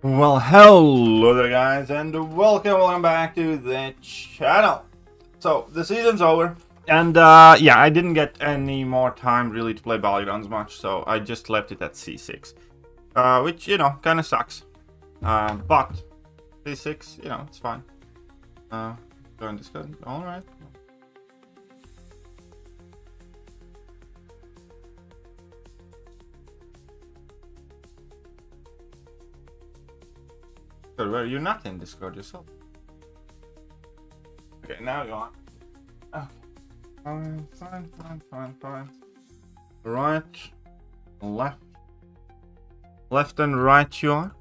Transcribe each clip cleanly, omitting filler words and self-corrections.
Well, hello there guys, and welcome back to the channel. So, the season's over, and yeah, I didn't get any more time really to play Balligons much, so I just left it at C6. Which, you know, kind of sucks. But, C6, you know, it's fine. Join Discord, alright. Were you not in Discord yourself? Okay, now you are. Okay. Fine. Right, left. Left and right you are.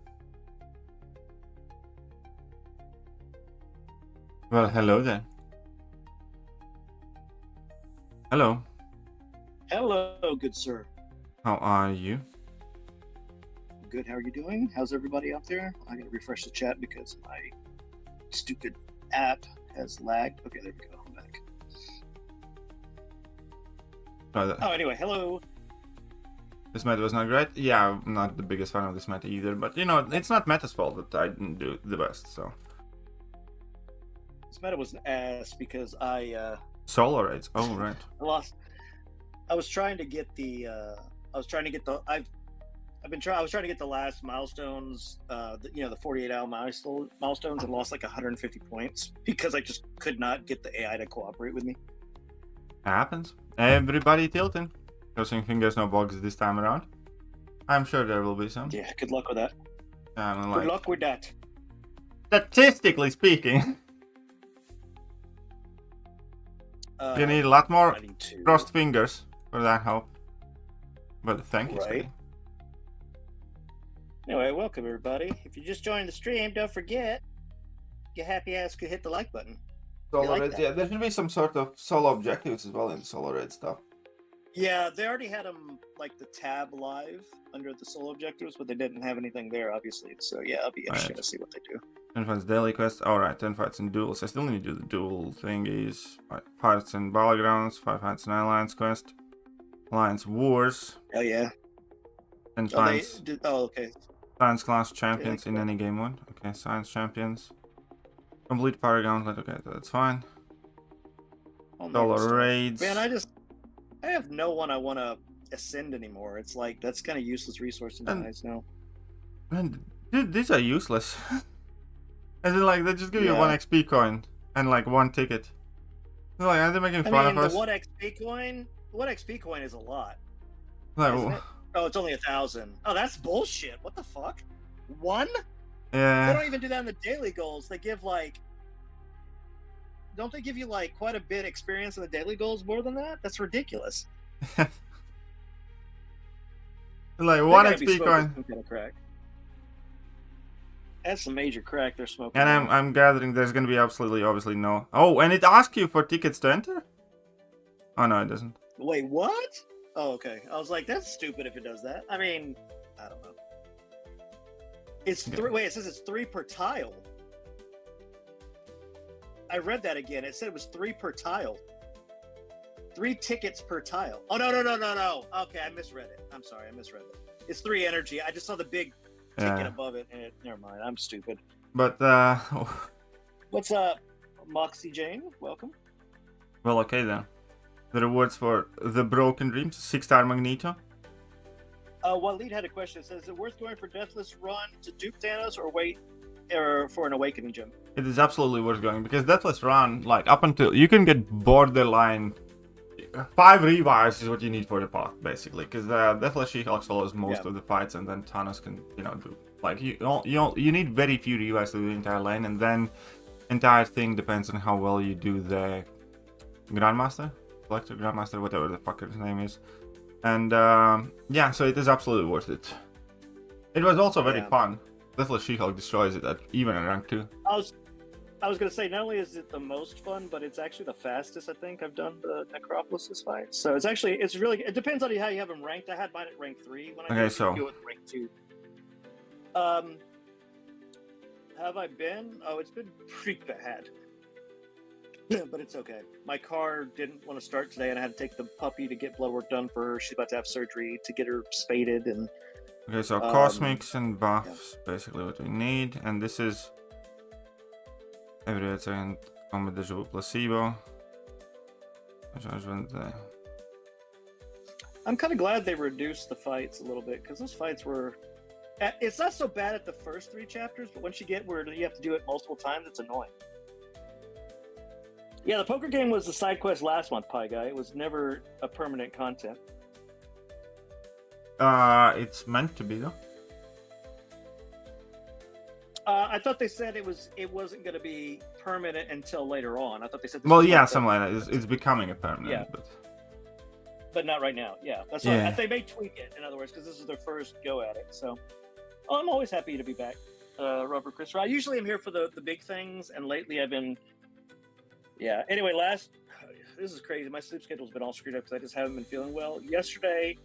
Well, hello there. Hello. Hello, good sir. How are you? Good, how are you doing? How's everybody out there? I gotta refresh the chat because my stupid app has lagged. Okay, there we go, I'm back. Oh, anyway, hello. This meta was not great. Yeah, I'm not the biggest fan of this meta either, but you know, it's not meta's fault that I didn't do the best, so. This meta was an ass because I, Solo raids, oh right. I was trying to get the, I was trying to get the last milestones, the 48-hour milestones, and lost like 150 points because I just could not get the AI to cooperate with me. Happens. Everybody tilting. Crossing fingers, no bugs this time around. I'm sure there will be some. Yeah, good luck with that. Good luck with that. Statistically speaking, you need a lot more crossed fingers for that help. But thank you. Right. Anyway, welcome everybody. If you just joined the stream, don't forget your happy ass could hit the like button. Solo raids, yeah, there should be some sort of solo objectives as well in the solo raid stuff. Yeah, they already had them like the tab live under the solo objectives, but they didn't have anything there, obviously. So yeah, I'll be interested to see what they do. 10 fights daily quest. Alright, 10 fights and duels. I still need to do the duel thingies. 5 fights in battlegrounds, 5 fights in alliance quest. Alliance wars. Oh yeah. And science. Okay. Science class champions in any game mode. Okay, science champions. Complete power gauntlet. Okay, that's fine. Solo raids. Man, I have no one I want to ascend anymore. It's like that's kind of useless resource in my eyes now. Man, dude, these are useless. As in, like, they just give you 1 XP coin and like 1 ticket. They're like, are they making fun of us? The 1 XP coin is a lot. Like, oh, it's only 1,000. Oh, that's bullshit. What the fuck? 1? Yeah. They don't even do that in the daily goals. They give like, don't they give you like quite a bit experience in the daily goals more than that? That's ridiculous. Like 1 XP coin. Some kind of crack. That's a major crack they're smoking. And I'm gathering there's gonna be obviously no. Oh, and it asks you for tickets to enter? Oh no, it doesn't. Wait, what? Oh, okay. I was like, that's stupid if it does that. I mean, I don't know. It's 3. Wait, it says it's 3 per tile. I read that again. It said it was 3 per tile. 3 tickets per tile. Oh no. Okay, I misread it. I'm sorry, I misread it. It's 3 energy. I just saw the big ticket above it, and never mind. I'm stupid. But what's up, Moxie Jane? Welcome. Well, okay then. The rewards for the Broken Dreams, 6-star Magneto. Waleed had a question. It says, is it worth going for Deathless Run to dupe Thanos or wait for an Awakening gem? It is absolutely worth going because Deathless Run, like up until you can get borderline 5 revives is what you need for the path basically, because Deathless She-Hulk solos most of the fights, and then Thanos can do like you need very few revives to do the entire lane, and then entire thing depends on how well you do the Grandmaster, Collector Grandmaster, whatever the fuck his name is. And yeah, so it is absolutely worth it. It was also very fun. Deathless She-Hulk destroys it even at rank 2. I was gonna say, not only is it the most fun, but it's actually the fastest I think I've done the Necropolis fight. So it's really, it depends on how you have them ranked. I had mine at rank 3 when I go with rank 2. Have I been? Oh, it's been pretty bad. But it's okay. My car didn't want to start today, and I had to take the puppy to get blood work done for her. She's about to have surgery to get her spaded, and Okay, so cosmics and buffs, basically what we need. And this is every second combat deja vu placebo. I'm kind of glad they reduced the fights a little bit, because those fights were... It's not so bad at the first 3 chapters, but once you get where you have to do it multiple times, it's annoying. Yeah, the poker game was the side quest last month, Pie Guy. It was never a permanent content. It's meant to be, though. I thought they said it wasn't going to be permanent until later on. I thought they said... Well, yeah, something like that. It's becoming a permanent, yeah. But not right now. Yeah, that's why they may tweak it. In other words, because this is their first go at it. So, I'm always happy to be back, Robert Christopher. I usually am here for the big things, and lately I've been. Yeah. Anyway, this is crazy. My sleep schedule's been all screwed up because I just haven't been feeling well. Yesterday,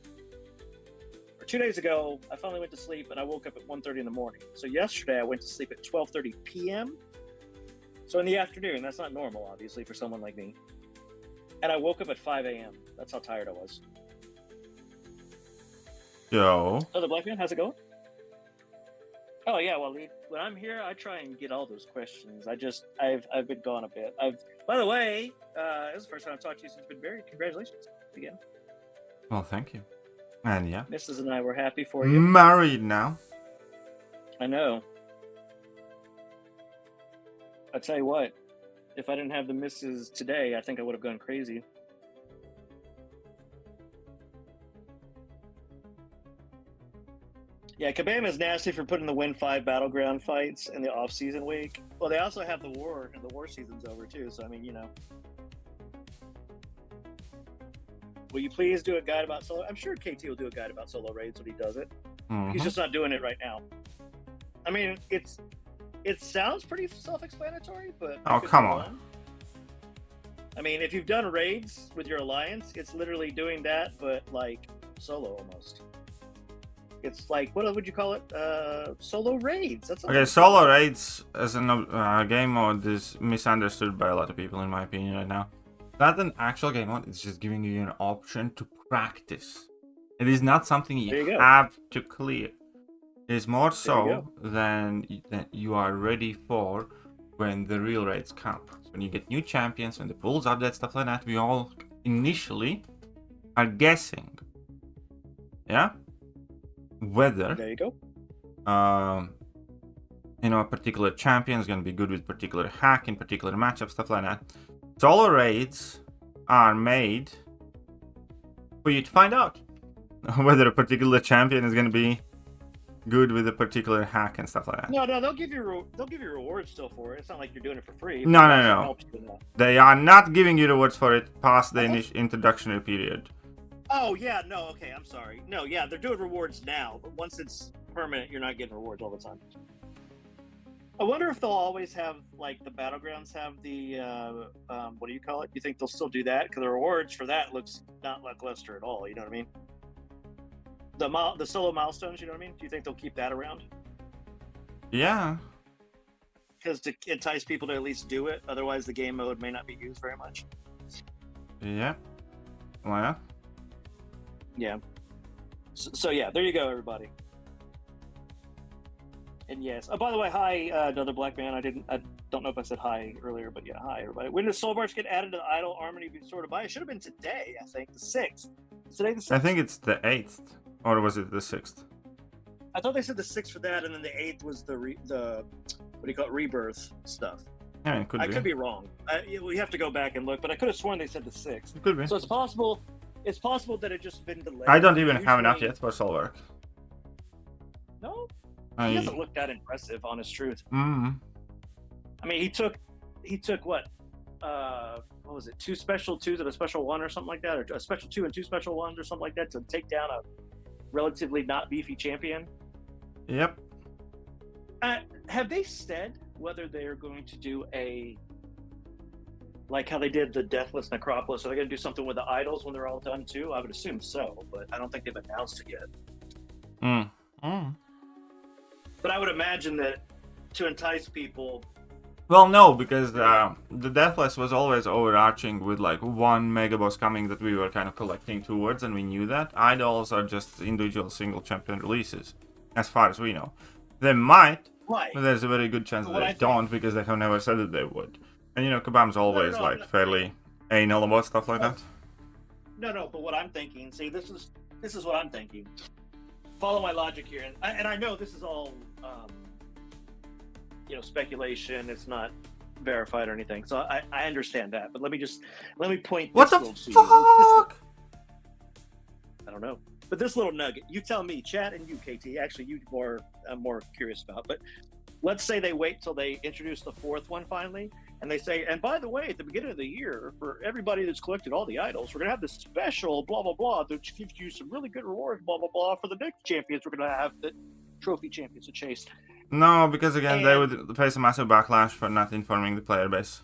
or 2 days ago, I finally went to sleep, and I woke up at 1:30 in the morning. So yesterday I went to sleep at 12:30 p.m. So in the afternoon, that's not normal, obviously, for someone like me. And I woke up at 5 a.m. That's how tired I was. Yo. Oh, the Black Man, how's it going? Oh yeah, well, when I'm here, I try and get all those questions. I've been gone a bit. By the way, this is the first time I've talked to you since you've been married. Congratulations again. Well, thank you. And yeah. Mrs. and I were happy for you. Married now. I know. I tell you what. If I didn't have the misses today, I think I would have gone crazy. Yeah, Kabam is nasty for putting the Win 5 Battleground fights in the off-season week. Well, they also have the war, and the war season's over too, so I mean, you know. Will you please do a guide about solo? I'm sure KT will do a guide about solo raids when he does it. Mm-hmm. He's just not doing it right now. I mean, it sounds pretty self-explanatory, but... Oh, come on. I mean, if you've done raids with your alliance, it's literally doing that, but, like, solo almost. It's like, what would you call it? Solo raids. That's okay, solo raids as a game mode is misunderstood by a lot of people, in my opinion, right now. Not an actual game mode, it's just giving you an option to practice. It is not something you have to clear. Is more so than you are ready for when the real raids come. So when you get new champions, when the pools update, stuff like that, we all initially are guessing, whether there you go. A particular champion is going to be good with particular hack in particular matchup, stuff like that. Solo raids are made for you to find out whether a particular champion is going to be good with a particular hack and stuff like that. No, they'll give you rewards still for it. It's not like you're doing it for free. No. They are not giving you rewards for it past the introductory period. Oh yeah, no, okay, I'm sorry. No, yeah, they're doing rewards now, but once it's permanent, you're not getting rewards all the time. I wonder if they'll always have, like, the Battlegrounds have the, what do you call it? You think they'll still do that? Because the rewards for that looks not lackluster at all, you know what I mean? The solo milestones, you know what I mean? Do you think they'll keep that around? Yeah. Because to entice people to at least do it, otherwise the game mode may not be used very much. Yeah. Well, yeah. So yeah, there you go, everybody. And yes. Oh, by the way, hi, another Black Man. I don't know if I said hi earlier, but yeah, hi, everybody. When does Soul March get added to the Idol Harmony be sorted by? It should have been today, I think, the 6th. Is today the 6th? I think it's the 8th. Or was it the 6th? I thought they said the 6th for that, and then the 8th was the what do you call it, rebirth stuff. Yeah, it could be. I could be wrong. We have to go back and look, but I could have sworn they said the 6th. It could be. So it's possible that it just been delayed. I don't even have enough yet for soul work. No? He doesn't look that impressive, honest truth. Mm-hmm. I mean, he took what was it, 2 special 2s and a special 1 or something like that, or a special 2 and 2 special 1s or something like that to take down a relatively not beefy champion. Yep. Have they said whether they're going to do like how they did the Deathless Necropolis? Are they going to do something with the idols when they're all done too? I would assume so, but I don't think they've announced it yet. But I would imagine that to entice people, Well, no, because the Deathless was always overarching with like one mega boss coming that we were kind of collecting towards, and we knew that. Idols are just individual single champion releases, as far as we know. They might, Right. but there's a very good chance that they don't, because they have never said that they would. And you know, Kabam's always fairly anal about stuff like that. No, but what I'm thinking, see, this is what I'm thinking. Follow my logic here, and I know this is all, speculation. It's not verified or anything, so I understand that. But let me point. What the fuck? I don't know, but this little nugget. You tell me, chat, and you, KT. Actually, I'm more curious about. But let's say they wait till they introduce the fourth one finally, and they say, and by the way, at the beginning of the year, for everybody that's collected all the idols, we're gonna have this special blah blah blah that gives you some really good rewards, blah blah blah. For the next champions, we're gonna have the trophy champions to chase. No, because again, they would face a massive backlash for not informing the player base.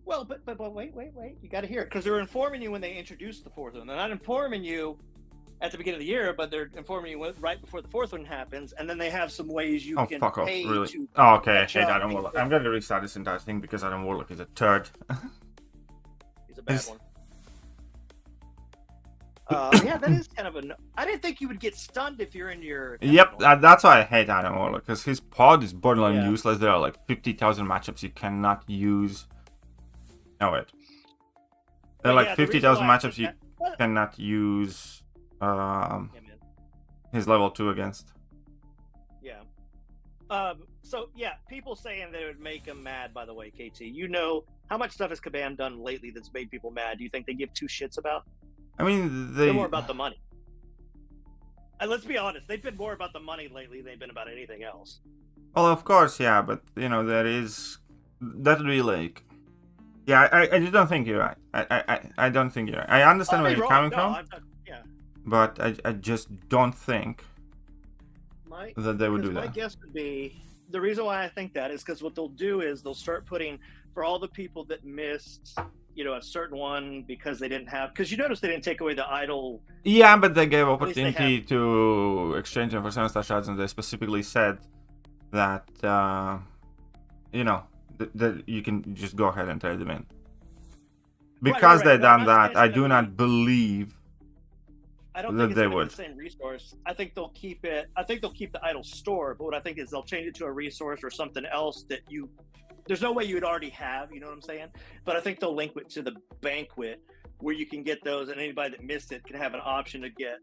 Well, but wait, you got to hear it, because they're informing you when they introduce the fourth one. They're not informing you at the beginning of the year, but they're informing you right before the fourth one happens, and then they have some ways you can fuck off, pay really? to. Oh, okay, I hate Idont Warlock. I'm going to restart this entire thing because Idont Warlock is a turd. He's a bad one. Yeah, that is kind of a. I didn't think you would get stunned if you're in your. Yep, that's why I hate Idont Warlock, because his pod is borderline useless. There are like 50,000 matchups you cannot use. No, wait. There are like 50,000 matchups you cannot use his level 2 against. Yeah. So, yeah, people saying they would make him mad, by the way, KT. You know, how much stuff has Kabam done lately that's made people mad? Do you think they give two shits about? I mean, they're more about the money. And let's be honest, they've been more about the money lately than they've been about anything else. Well, of course, yeah, but, you know, that would be like... Yeah, I just don't think you're right. I don't think you're right. I understand where you're coming from, but I just don't think that they would do that. My guess would be, the reason why I think that is because what they'll do is they'll start putting, for all the people that missed... a certain one because they didn't have, because you notice they didn't take away the idol. Yeah, but they gave opportunity to exchange them for 7-star shards, and they specifically said that that you can just go ahead and trade them in. Because they've done that, I do not believe that they would. The same resource. I think they'll keep it. I think they'll keep the idol store, but what I think is they'll change it to a resource or something else that you. There's no way you would already have, you know what I'm saying? But I think they'll link it to the banquet where you can get those, and anybody that missed it can have an option to get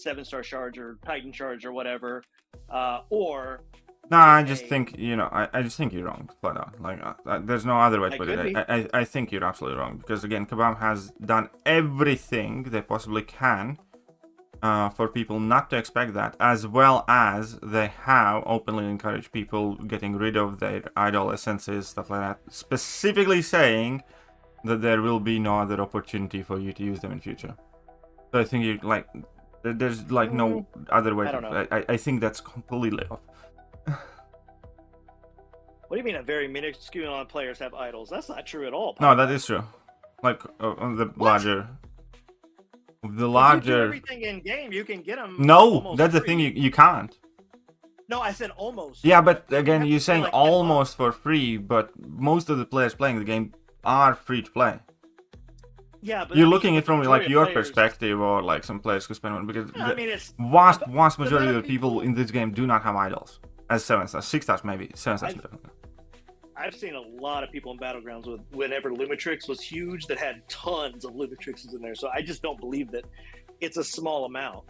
7-star shards or Titan shards or whatever. Or no, I just think I just think you're wrong, flat out. Like there's no other way to put it. I think you're absolutely wrong, because again, Kabam has done everything they possibly can for people not to expect that, as well as they have openly encouraged people getting rid of their idol essences, stuff like that, specifically saying that there will be no other opportunity for you to use them in future. So I think you like, there's like no other way. I think that's completely off. What do you mean a very minuscule amount of players have idols? That's not true at all. No, that is true. Like on the larger. The larger. If you do everything in game, you can get them. No, that's the thing. You can't. No, I said almost. Yeah, but again, you're saying like almost for free, but most of the players playing the game are free to play. Yeah, but you're looking at it from like your perspective, or like some players could spend one, because it's vast majority of the people in this game do not have idols as 7-stars, 6-stars maybe, 7-stars. I've seen a lot of people in Battlegrounds with whenever Lumitrix was huge that had tons of Lumitrixes in there, so I just don't believe that it's a small amount.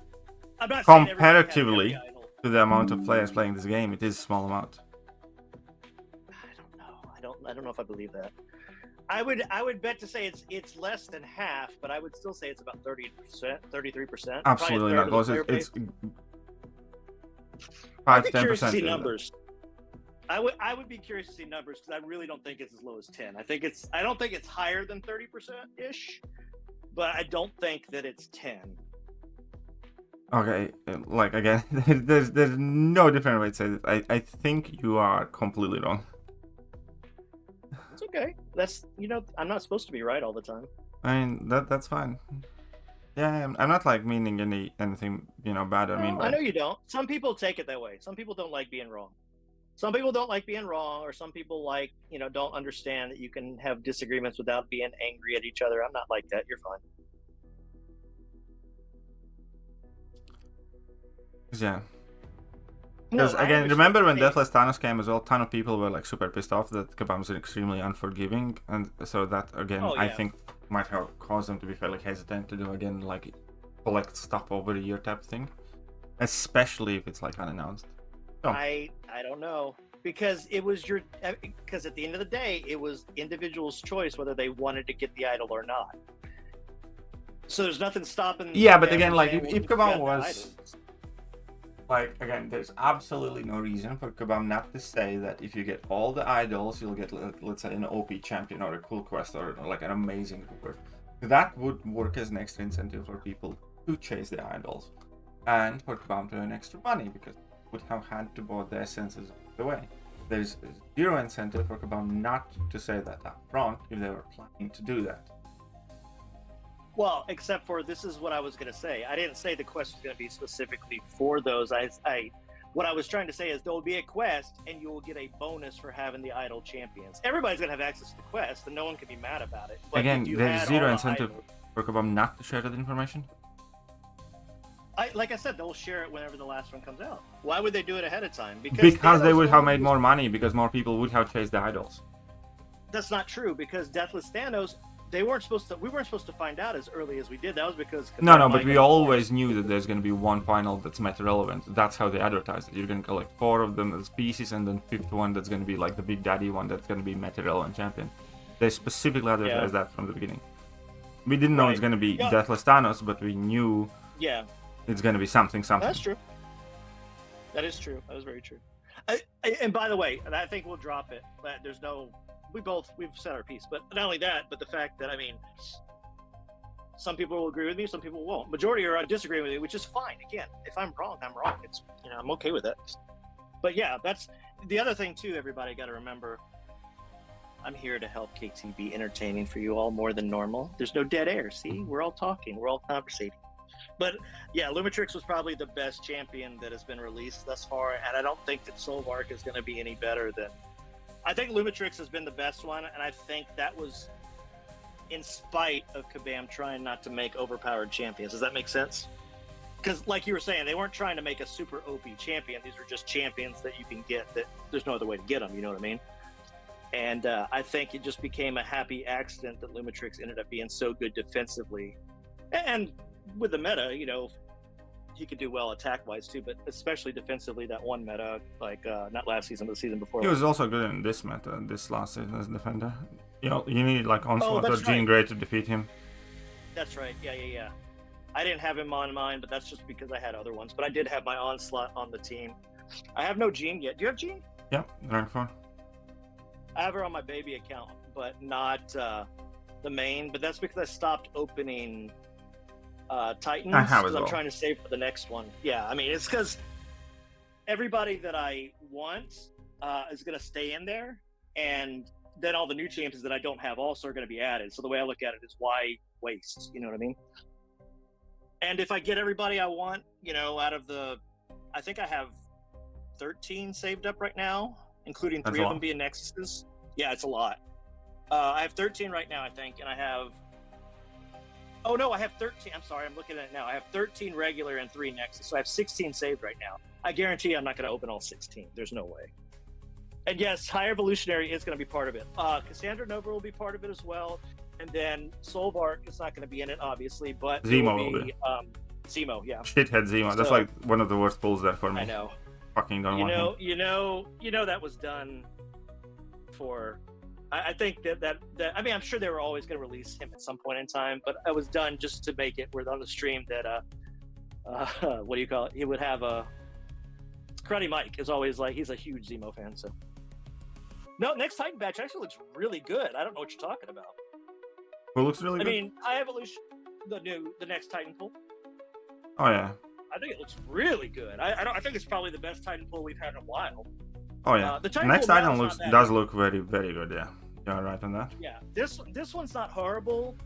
I'm not comparatively to the amount of players playing this game, it is a small amount. I don't know if I believe that. I would bet to say it's less than half, but I would still say it's about 30%, 33%. Absolutely not close. It's 5-10% numbers. I would be curious to see numbers, because I really don't think it's as low as 10. I don't think it's higher than 30% ish, but I don't think that it's 10. Okay, like again, there's no different way to say this. I think you are completely wrong. It's okay. That's I'm not supposed to be right all the time. I mean that's fine. Yeah, I'm not like meaning anything bad. I mean, I know you don't. Some people take it that way. Some people don't like being wrong. Some people don't like being wrong, or some people like, don't understand that you can have disagreements without being angry at each other. I'm not like that. You're fine. Yeah. Because again, remember when Deathless Thanos came as well, a ton of people were like super pissed off that Kabam's extremely unforgiving, and so that again, I think might have caused them to be fairly hesitant to do again like collect stuff over a year type thing, especially if it's like unannounced. So. I don't know, because because at the end of the day, it was individual's choice whether they wanted to get the idol or not. So there's nothing stopping. Yeah, but again, like if Kabam was. Like, again, there's absolutely no reason for Kabam not to say that if you get all the idols, you'll get, let's say, an OP champion or a cool quest or like an amazing reward. That would work as an extra incentive for people to chase the idols. And for Kabam to earn extra money, because they would have had to buy the essences the way. There's zero incentive for Kabam not to say that up front if they were planning to do that. Well, except for this is what I was going to say. I didn't say the quest was going to be specifically for those. What I was trying to say is there will be a quest, and you will get a bonus for having the idol champions. Everybody's going to have access to the quest, and no one can be mad about it. But again, there's zero incentive for Kabam not to share that information. Like I said, they'll share it whenever the last one comes out. Why would they do it ahead of time? Because they would have made more money, because more people would have chased the idols. That's not true, because Deathless Thanos, we weren't supposed to find out as early as we did. That was because no, but we always knew that there's going to be one final that's meta relevant. That's how they advertised it. You're going to collect 4 of them as pieces, and then 5th one that's going to be like the big daddy one that's going to be meta relevant champion. They specifically advertised that from the beginning. We didn't know it's going to be Deathless Thanos, but we knew it's going to be something. That's true. That is true. That is very true. And by the way, I think we'll drop it. But there's no. We've said our piece, but not only that, but the fact that, I mean, some people will agree with me, some people won't. Majority are disagreeing with me, which is fine. Again, if I'm wrong, I'm wrong. It's, I'm okay with it. But yeah, that's the other thing too. Everybody got to remember, I'm here to help KT be entertaining for you all more than normal. There's no dead air. See, we're all talking, we're all conversating. But yeah, Lumitrix was probably the best champion that has been released thus far, and I don't think that Solvark is going to be any better than. I think Lumitrix has been the best one, and I think that was in spite of Kabam trying not to make overpowered champions. Does that make sense? Because, like you were saying, they weren't trying to make a super OP champion. These were just champions that you can get that there's no other way to get them, you know what I mean? And I think it just became a happy accident that Lumitrix ended up being so good defensively. And with the meta, he could do well attack-wise too, but especially defensively, that one meta, like not last season, but the season before. He was also good in this meta, this last season as a defender. You need like Onslaught or Jean Grey to defeat him. That's right, yeah. I didn't have him on mine, but that's just because I had other ones. But I did have my Onslaught on the team. I have no Jean yet. Do you have Jean? Yeah, rank 4. I have her on my baby account, but not the main. But that's because I stopped opening Titans, because I'm trying to save for the next one. Yeah, I mean, it's because everybody that I want is going to stay in there, and then all the new champions that I don't have also are going to be added. So the way I look at it is, why waste? You know what I mean? And if I get everybody I want, out of I think I have 13 saved up right now, including 3 of them being Nexuses. Yeah, it's a lot. I have 13 right now, I think, and I have. Oh no, I have 13. I'm sorry, I'm looking at it now. I have 13 regular and 3 Nexus, so I have 16 saved right now. I guarantee I'm not going to open all 16. There's no way. And yes, High Evolutionary is going to be part of it. Cassandra Nova will be part of it as well. And then Solvark is not going to be in it, obviously, but Zemo will be. Zemo, yeah. Shithead Zemo. That's like one of the worst pulls there for me. I know. Fucking don't want him. You know that was done for. I think that I mean, I'm sure they were always going to release him at some point in time, but it was done just to make it where on the stream that what do you call it? He would have a Karate Mike is always like, he's a huge Zemo fan, so. No, next Titan batch actually looks really good. I don't know what you're talking about. Who looks really good? I mean, High Evolution, the next Titan pull. Oh yeah. I think it looks really good. I think it's probably the best Titan pull we've had in a while. Oh yeah. The next Titan does look very, very good. Yeah, you're right on that. Yeah, this one's not horrible,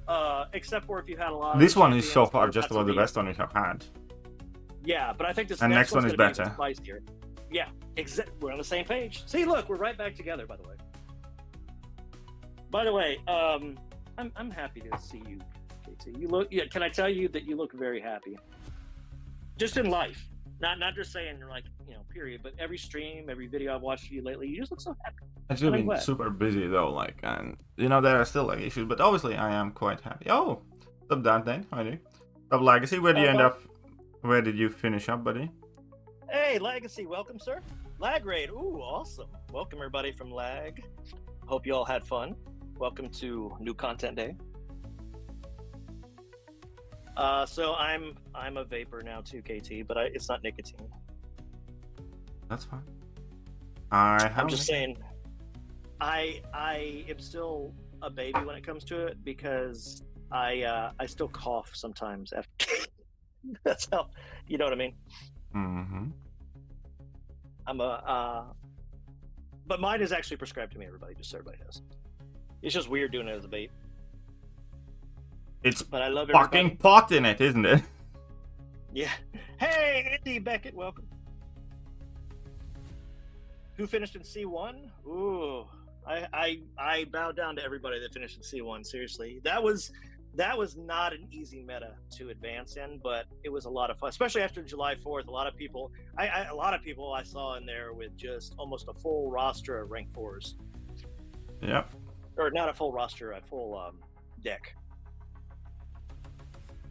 except for if you had a lot. This one is so far just about the best one we have had. Yeah, but I think this next one is better. Spicier. Yeah, we're on the same page. See, look, we're right back together. By the way, I'm happy to see you, KT. You look. Yeah, can I tell you that you look very happy? Just in life, not just saying like period, but every stream, every video I've watched of you lately, you just look so happy. I've just been super busy though, like, and there are still like issues, but obviously I am quite happy. Oh, stop that then. How do you? Stop Legacy. Where do you end up? Where did you finish up, buddy? Hey, Legacy, welcome, sir. Lag raid. Ooh, awesome. Welcome everybody from Lag. Hope you all had fun. Welcome to New Content Day. So I'm a vapor now too, KT, but it's not nicotine. That's fine. I'm just saying, I am still a baby when it comes to it because I still cough sometimes after. That's how, you know what I mean? Mm-hmm. But mine is actually prescribed to me. Everybody, just so everybody knows. It's just weird doing it as a vape. But I love fucking everybody. pot in it, isn't it? Yeah. Hey, Andy Beckett, welcome. Who finished in C1? Ooh, I bow down to everybody that finished in C1. Seriously, that was not an easy meta to advance in, but it was a lot of fun, especially after July 4th. A lot of people I saw in there with just almost a full roster of rank 4s. Yep. Or not a full roster, a full deck.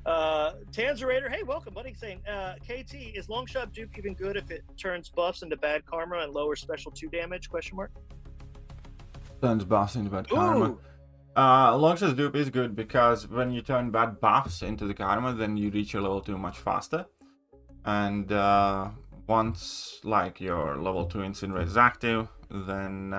Tanzerator, hey, welcome, buddy. Saying, KT, is Longshot dupe even good if it turns buffs into bad karma and lowers special 2 damage? Question mark. Turns buffs into bad karma. Longshot's dupe is good because when you turn bad buffs into the karma, then you reach your level 2 much faster. And once like your level 2 incinerate is active, then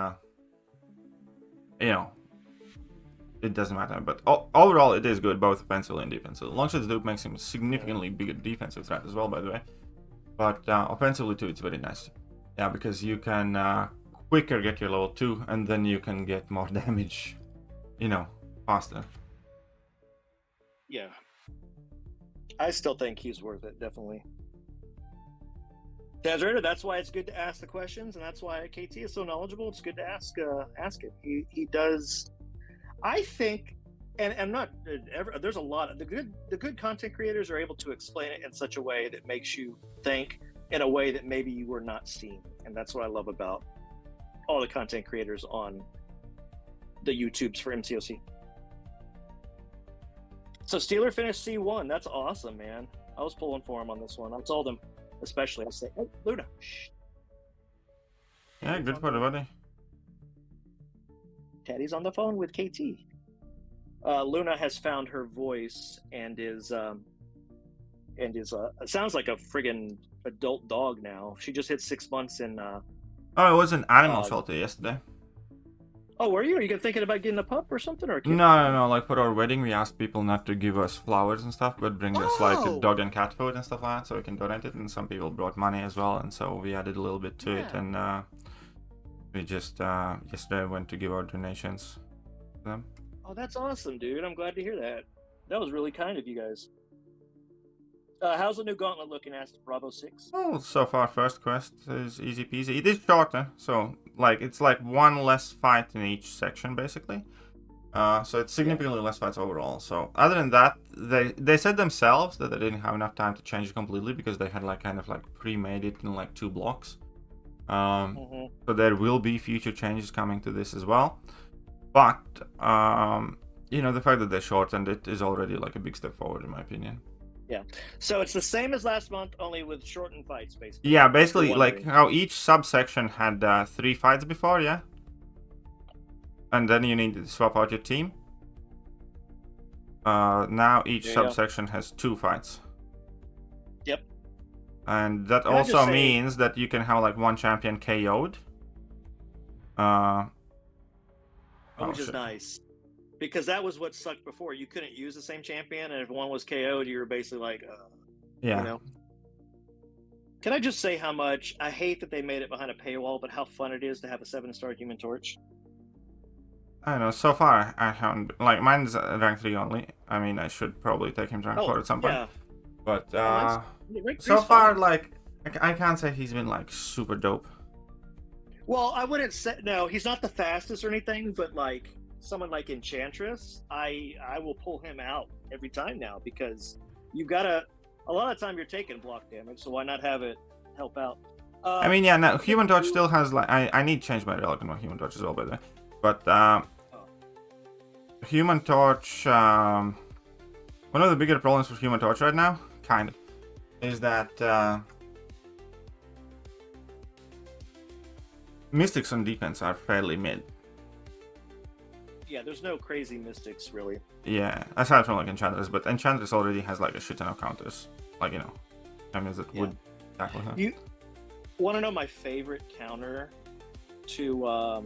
it doesn't matter. But overall, it is good both offensively and defensively. Longshot's dupe makes him a significantly bigger defensive threat as well, by the way. But offensively too, it's very nice. Yeah, because you can quicker get your level 2, and then you can get more damage, faster. Yeah. I still think he's worth it, definitely. Tanzerator, that's why it's good to ask the questions, and that's why KT is so knowledgeable. It's good to ask it. He does. I think, and I'm not. There's a lot of the good content creators are able to explain it in such a way that makes you think in a way that maybe you were not seeing, and that's what I love about all the content creators on the YouTubes for MCOC. So Steeler finished C1. That's awesome, man. I was pulling for him on this one. I told him, especially, I said, "Hey, Luna." Shh. Yeah, good for the buddy. Teddy's on the phone with KT. Luna has found her voice and is sounds like a friggin' adult dog now. She just hit 6 months in. Oh, it was an animal shelter yesterday. Oh, were you? Are you thinking about getting a pup or something? Or No. Like for our wedding, we asked people not to give us flowers and stuff, but bring us like dog and cat food and stuff like that, so we can donate it. And some people brought money as well, and so we added a little bit to it. And we just yesterday went to give our donations to them. Oh, that's awesome, dude! I'm glad to hear that. That was really kind of you guys. How's the new gauntlet looking? Asked Bravo 6. Oh, so far first quest is easy peasy. It is shorter, so like it's like one less fight in each section basically. So it's significantly less fights overall. So other than that, they said themselves that they didn't have enough time to change it completely because they had like kind of like pre-made it in like 2 blocks. So there will be future changes coming to this as well. But the fact that they shortened it is already like a big step forward in my opinion. Yeah, so it's the same as last month, only with shortened fights, basically. Yeah, basically, like how each subsection had 3 fights before, yeah? And then you need to swap out your team. Now each subsection has 2 fights. Yep. And that also means that you can have like 1 champion KO'd. Which is nice. Because that was what sucked before. You couldn't use the same champion, and if one was KO'd, you were basically like, yeah. Can I just say how much I hate that they made it behind a paywall, but how fun it is to have a 7-star Human Torch? I don't know. So far, I haven't. Like, mine's rank 3 only. I mean, I should probably take him to rank 4 at some point. Yeah. But so far, like, I can't say he's been like super dope. Well, I wouldn't say no. He's not the fastest or anything, but like someone like Enchantress, I will pull him out every time now because you gotta. A lot of time you're taking block damage, so why not have it help out? I mean, yeah, no, Human Torch still has like I need to change my relic on Human Torch as well, by the way. But Human Torch, one of the bigger problems with Human Torch right now, kind of, is that Mystics on defense are fairly mid. Yeah, there's no crazy Mystics really. Yeah, aside from like Enchantress, but Enchantress already has like a shit ton of counters, like champions that would tackle her. You want to know my favorite counter to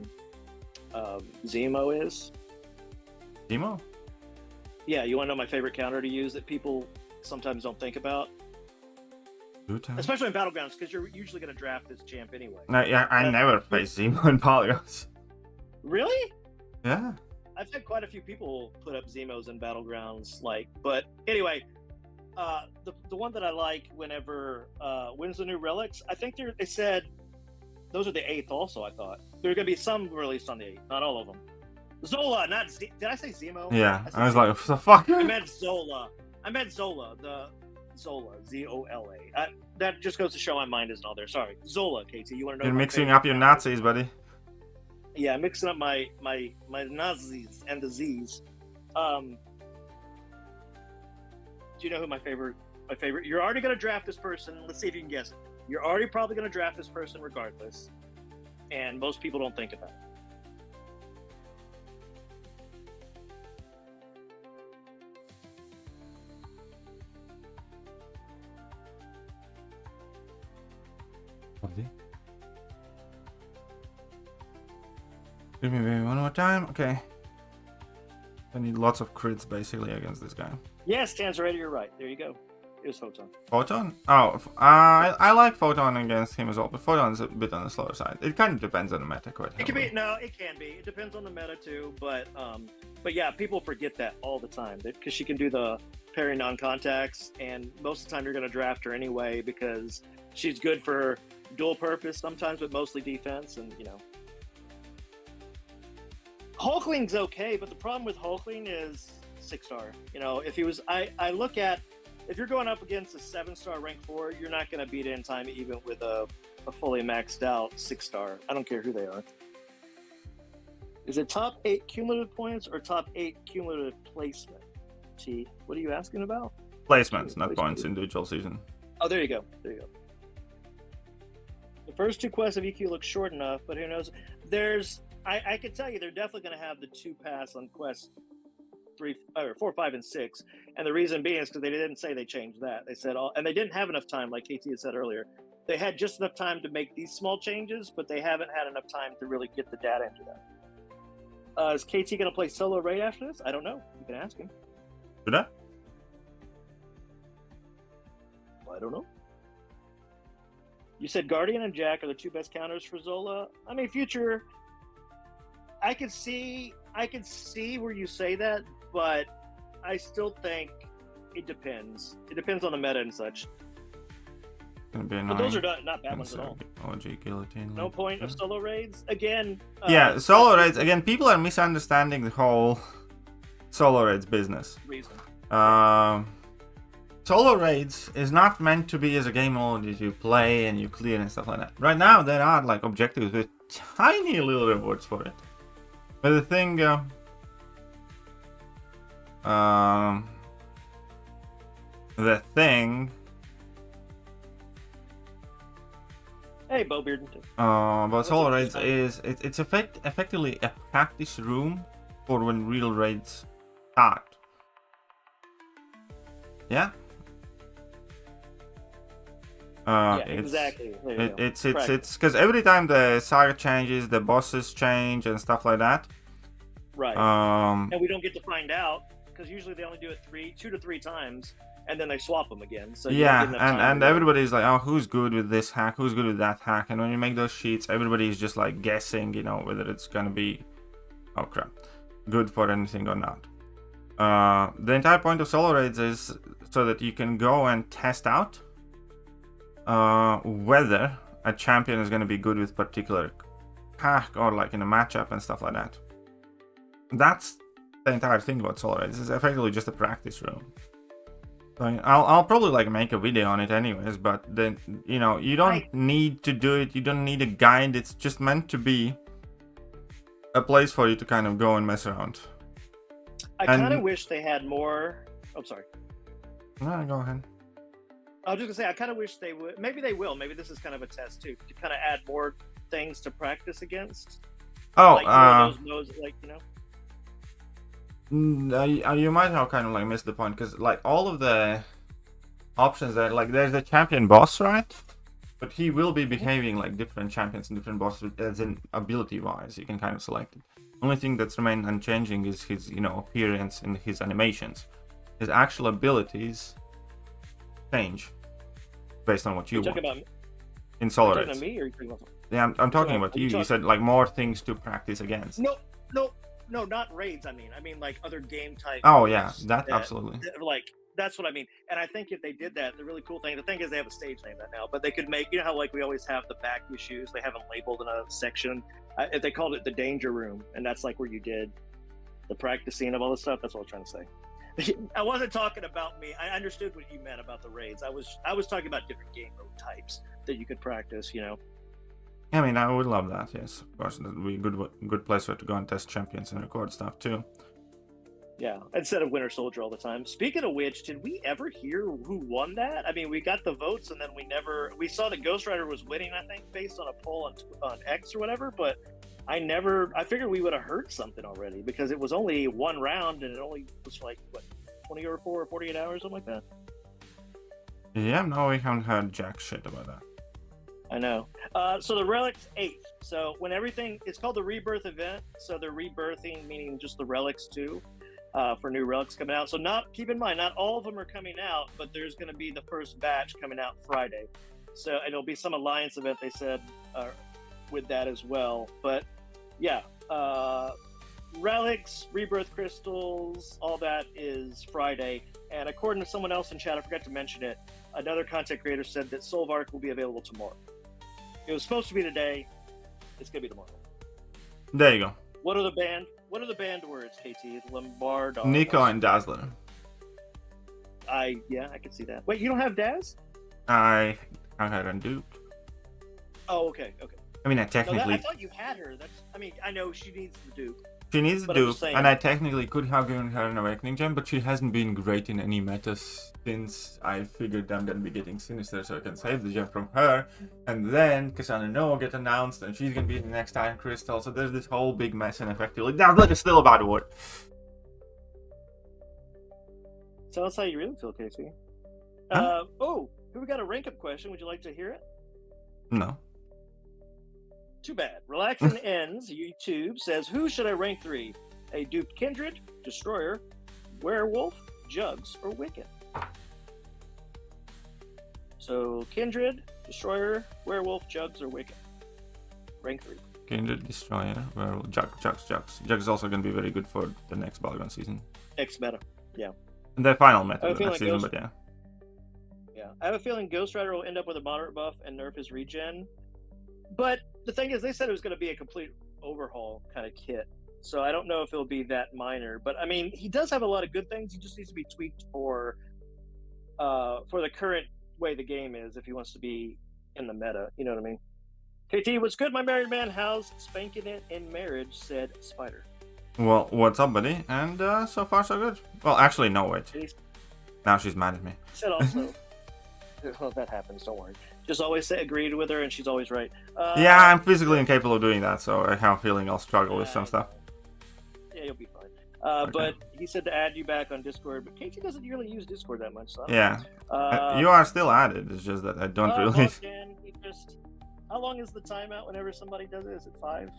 Zemo is? Zemo? Yeah, you want to know my favorite counter to use that people sometimes don't think about? Especially in Battlegrounds, because you're usually going to draft this champ anyway. No, yeah, I never face Zemo in Battlegrounds. Really? Yeah. I've had quite a few people put up Zemos in Battlegrounds, but anyway, the one that I like whenever wins the new relics, I think they said those are the 8th also, I thought. There are going to be some released on the 8th, not all of them. Zola, not did I say Zemo? Yeah, I was like, what the fuck? I meant Zola. The Zola, Z-O-L-A. That just goes to show my mind isn't all there. Sorry. Zola, KT, you want to know? You're mixing up your Nazis, buddy. Yeah, mixing up my Nazis and the Z's. Do you know who my favorite? You're already going to draft this person. Let's see if you can guess it. You're already probably going to draft this person regardless. And most people don't think about it. Give me one more time. Okay. I need lots of crits basically against this guy. Yes, Tanzerator, you're right. There you go. Here's Photon. Photon? Oh, I like Photon against him as well, but Photon's a bit on the slower side. It kind of depends on the meta quite heavily. It can be. No, it can be. It depends on the meta too. But yeah, people forget that all the time because she can do the parry non-contacts, and most of the time you're going to draft her anyway because she's good for dual purpose sometimes, but mostly defense, and you know. Hulkling's okay, but the problem with Hulkling is 6-star. You know, if he was, I look at, if you're going up against a 7-star rank 4, you're not going to beat it in time even with a fully maxed out 6-star. I don't care who they are. Is it top 8 cumulative points or top 8 cumulative placement? T, what are you asking about? Placements, not points, individual season. Oh, there you go. There you go. The first 2 quests of EQ look short enough, but who knows? I can tell you they're definitely going to have the 2 pass on quest 4, 5, and 6, and the reason being is because they didn't say they changed that. They said and they didn't have enough time, like KT had said earlier. They had just enough time to make these small changes, but they haven't had enough time to really get the data into that. Is KT going to play solo raid after this? I don't know. You can ask him. Should I? I don't know. You said Guardian and Jack are the 2 best counters for Zola. I mean, future. I can see where you say that, but I still think it depends. It depends on the meta and such. But those are not bad ones at all. Guillotine. No point of solo raids again. Yeah, solo raids again. People are misunderstanding the whole solo raids business. Reason. Solo raids is not meant to be as a game mode that you play and you clear and stuff like that. Right now, there are like objectives with tiny little rewards for it. But the thing, Hey, Bowbeard. About solo raids is it's effectively a practice room for when real raids start. Yeah. Exactly. It's because every time the saga changes, the bosses change and stuff like that. Right. And we don't get to find out because usually they only do it 2 to 3 times, and then they swap them again. So yeah, and everybody's like, oh, who's good with this hack? Who's good with that hack? And when you make those sheets, everybody's just like guessing, you know, whether it's gonna be, oh crap, good for anything or not. The entire point of solo raids is so that you can go and test out whether a champion is going to be good with particular pack or like in a matchup and stuff like that. That's the entire thing about Solar. This is effectively just a practice room. I'll probably like make a video on it anyways, but then you know you don't need to do it. You don't need a guide. It's just meant to be a place for you to kind of go and mess around. I kind of wish they had more. Oh, sorry. No, go ahead. I was just gonna say I kind of wish they would. Maybe they will. Maybe this is kind of a test too, to kind of add more things to practice against. Oh, like, those modes, like you know. You might have kind of like missed the point because like all of the options there, like there's a champion boss, right? But he will be behaving like different champions and different bosses, as in ability wise. You can kind of select it. Only thing that's remained unchanging is his, you know, appearance and his animations. His actual abilities change based on what you want. About, in Solar. talking about me or you about... Yeah, I'm talking about you. You said like more things to practice against. No, not raids. I mean like other game types. Oh yeah, that absolutely. Like that's what I mean. And I think if they did that, the really cool thing. The thing is they have a stage name that now, but they could make, you know how like we always have the back issues. They have them labeled in a section. If they called it the danger room, and that's like where you did the practicing of all this stuff. That's what I was trying to say. I wasn't talking about me. I understood what you meant about the raids. I was talking about different game mode types that you could practice. You know. I mean, I would love that. Yes, of course, that would be a good place where to go and test champions and record stuff too. Yeah, instead of Winter Soldier all the time. Speaking of which, did we ever hear who won that? I mean, we got the votes, and then we saw that Ghost Rider was winning. I think based on a poll on X or whatever. But I figured we would have heard something already because it was only one round, and it only was like what 24 or 48 hours, something like that. Yeah, no, we haven't heard jack shit about that. I know. So the Relics 8th. So when it's called the Rebirth event. So they're rebirthing, meaning just the Relics too, for new Relics coming out. So keep in mind, not all of them are coming out, but there's going to be the first batch coming out Friday. So and it'll be some Alliance event they said with that as well. But yeah, Relics, Rebirth Crystals, all that is Friday. And according to someone else in chat, I forgot to mention it, another content creator said that Soul of Arc will be available tomorrow. It was supposed to be today. It's gonna be tomorrow. There you go. What are the band words, KT? Lombard. Nico and Dazzler. I can see that. Wait, you don't have Daz? I had on Duke. Oh, okay. I mean, I technically. I thought you had her. I know she needs the Duke. She needs the Duke, and I technically could have given her an Awakening Gem, but she hasn't been great in any metas since I figured I'm gonna be getting Sinister, so I can save the gem from her, and then Cassandra No will get announced, and she's gonna be the next Iron Crystal, so there's this whole big mess, and effectively, Dazzler is still about a word. So that's how you really feel, Casey. We got a rank-up question. Would you like to hear it? No. Too bad. Relaxing Ends YouTube says, who should I rank 3? A duped Kindred, Destroyer, Werewolf, Jugs, or Wiccan? So Kindred, Destroyer, Werewolf, Jugs, or Wiccan? Rank 3. Kindred, Destroyer, Werewolf, Jugs. Jugs is also going to be very good for the next Balgon season. X meta, yeah. And the final meta of the next season, but yeah. Yeah, I have a feeling Ghost Rider will end up with a moderate buff and nerf his regen. But the thing is, they said it was going to be a complete overhaul kind of kit. So I don't know if it'll be that minor. But I mean, he does have a lot of good things. He just needs to be tweaked for the current way the game is if he wants to be in the meta. You know what I mean? KT, what's good, my married man? How's spanking it in marriage? Said Spider. Well, what's up, buddy? And so far, so good. Well, actually, no, wait. Now she's mad at me. Said also. Well, that happens, don't worry. Just always say agreed with her and she's always right. Yeah, I'm physically incapable of doing that, so I have a feeling I'll struggle with some stuff. Yeah, you'll be fine. Okay. But he said to add you back on Discord, but KT doesn't really use Discord that much. So yeah. You are still added, it's just that I don't really... Again, how long is the timeout whenever somebody does it? Is it 5?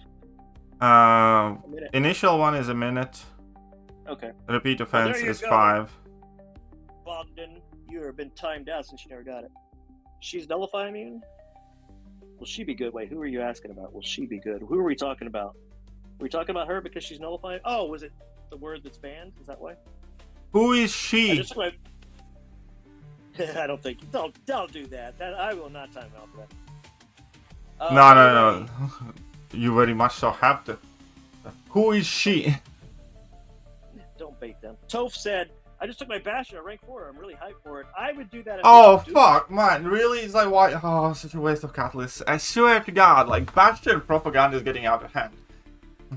Initial one is a minute. Okay. Repeat offense is 5. Bogdan, you have been timed out since you never got it. She's nullify immune? Will she be good? Wait, who are you asking about? Will she be good? Who are we talking about? Were we talking about her because she's nullified? Oh, was it the word that's banned? Is that why? Who is she? I don't think. Don't do that. I will not time out for that. No. You very much so have to. Who is she? Don't bait them. Toph said, I just took my Bastion at rank 4. I'm really hyped for it. I would do that. Oh, fuck, man. Really? It's like, why? Oh, such a waste of catalysts. I swear to God, like, Bastion propaganda is getting out of hand.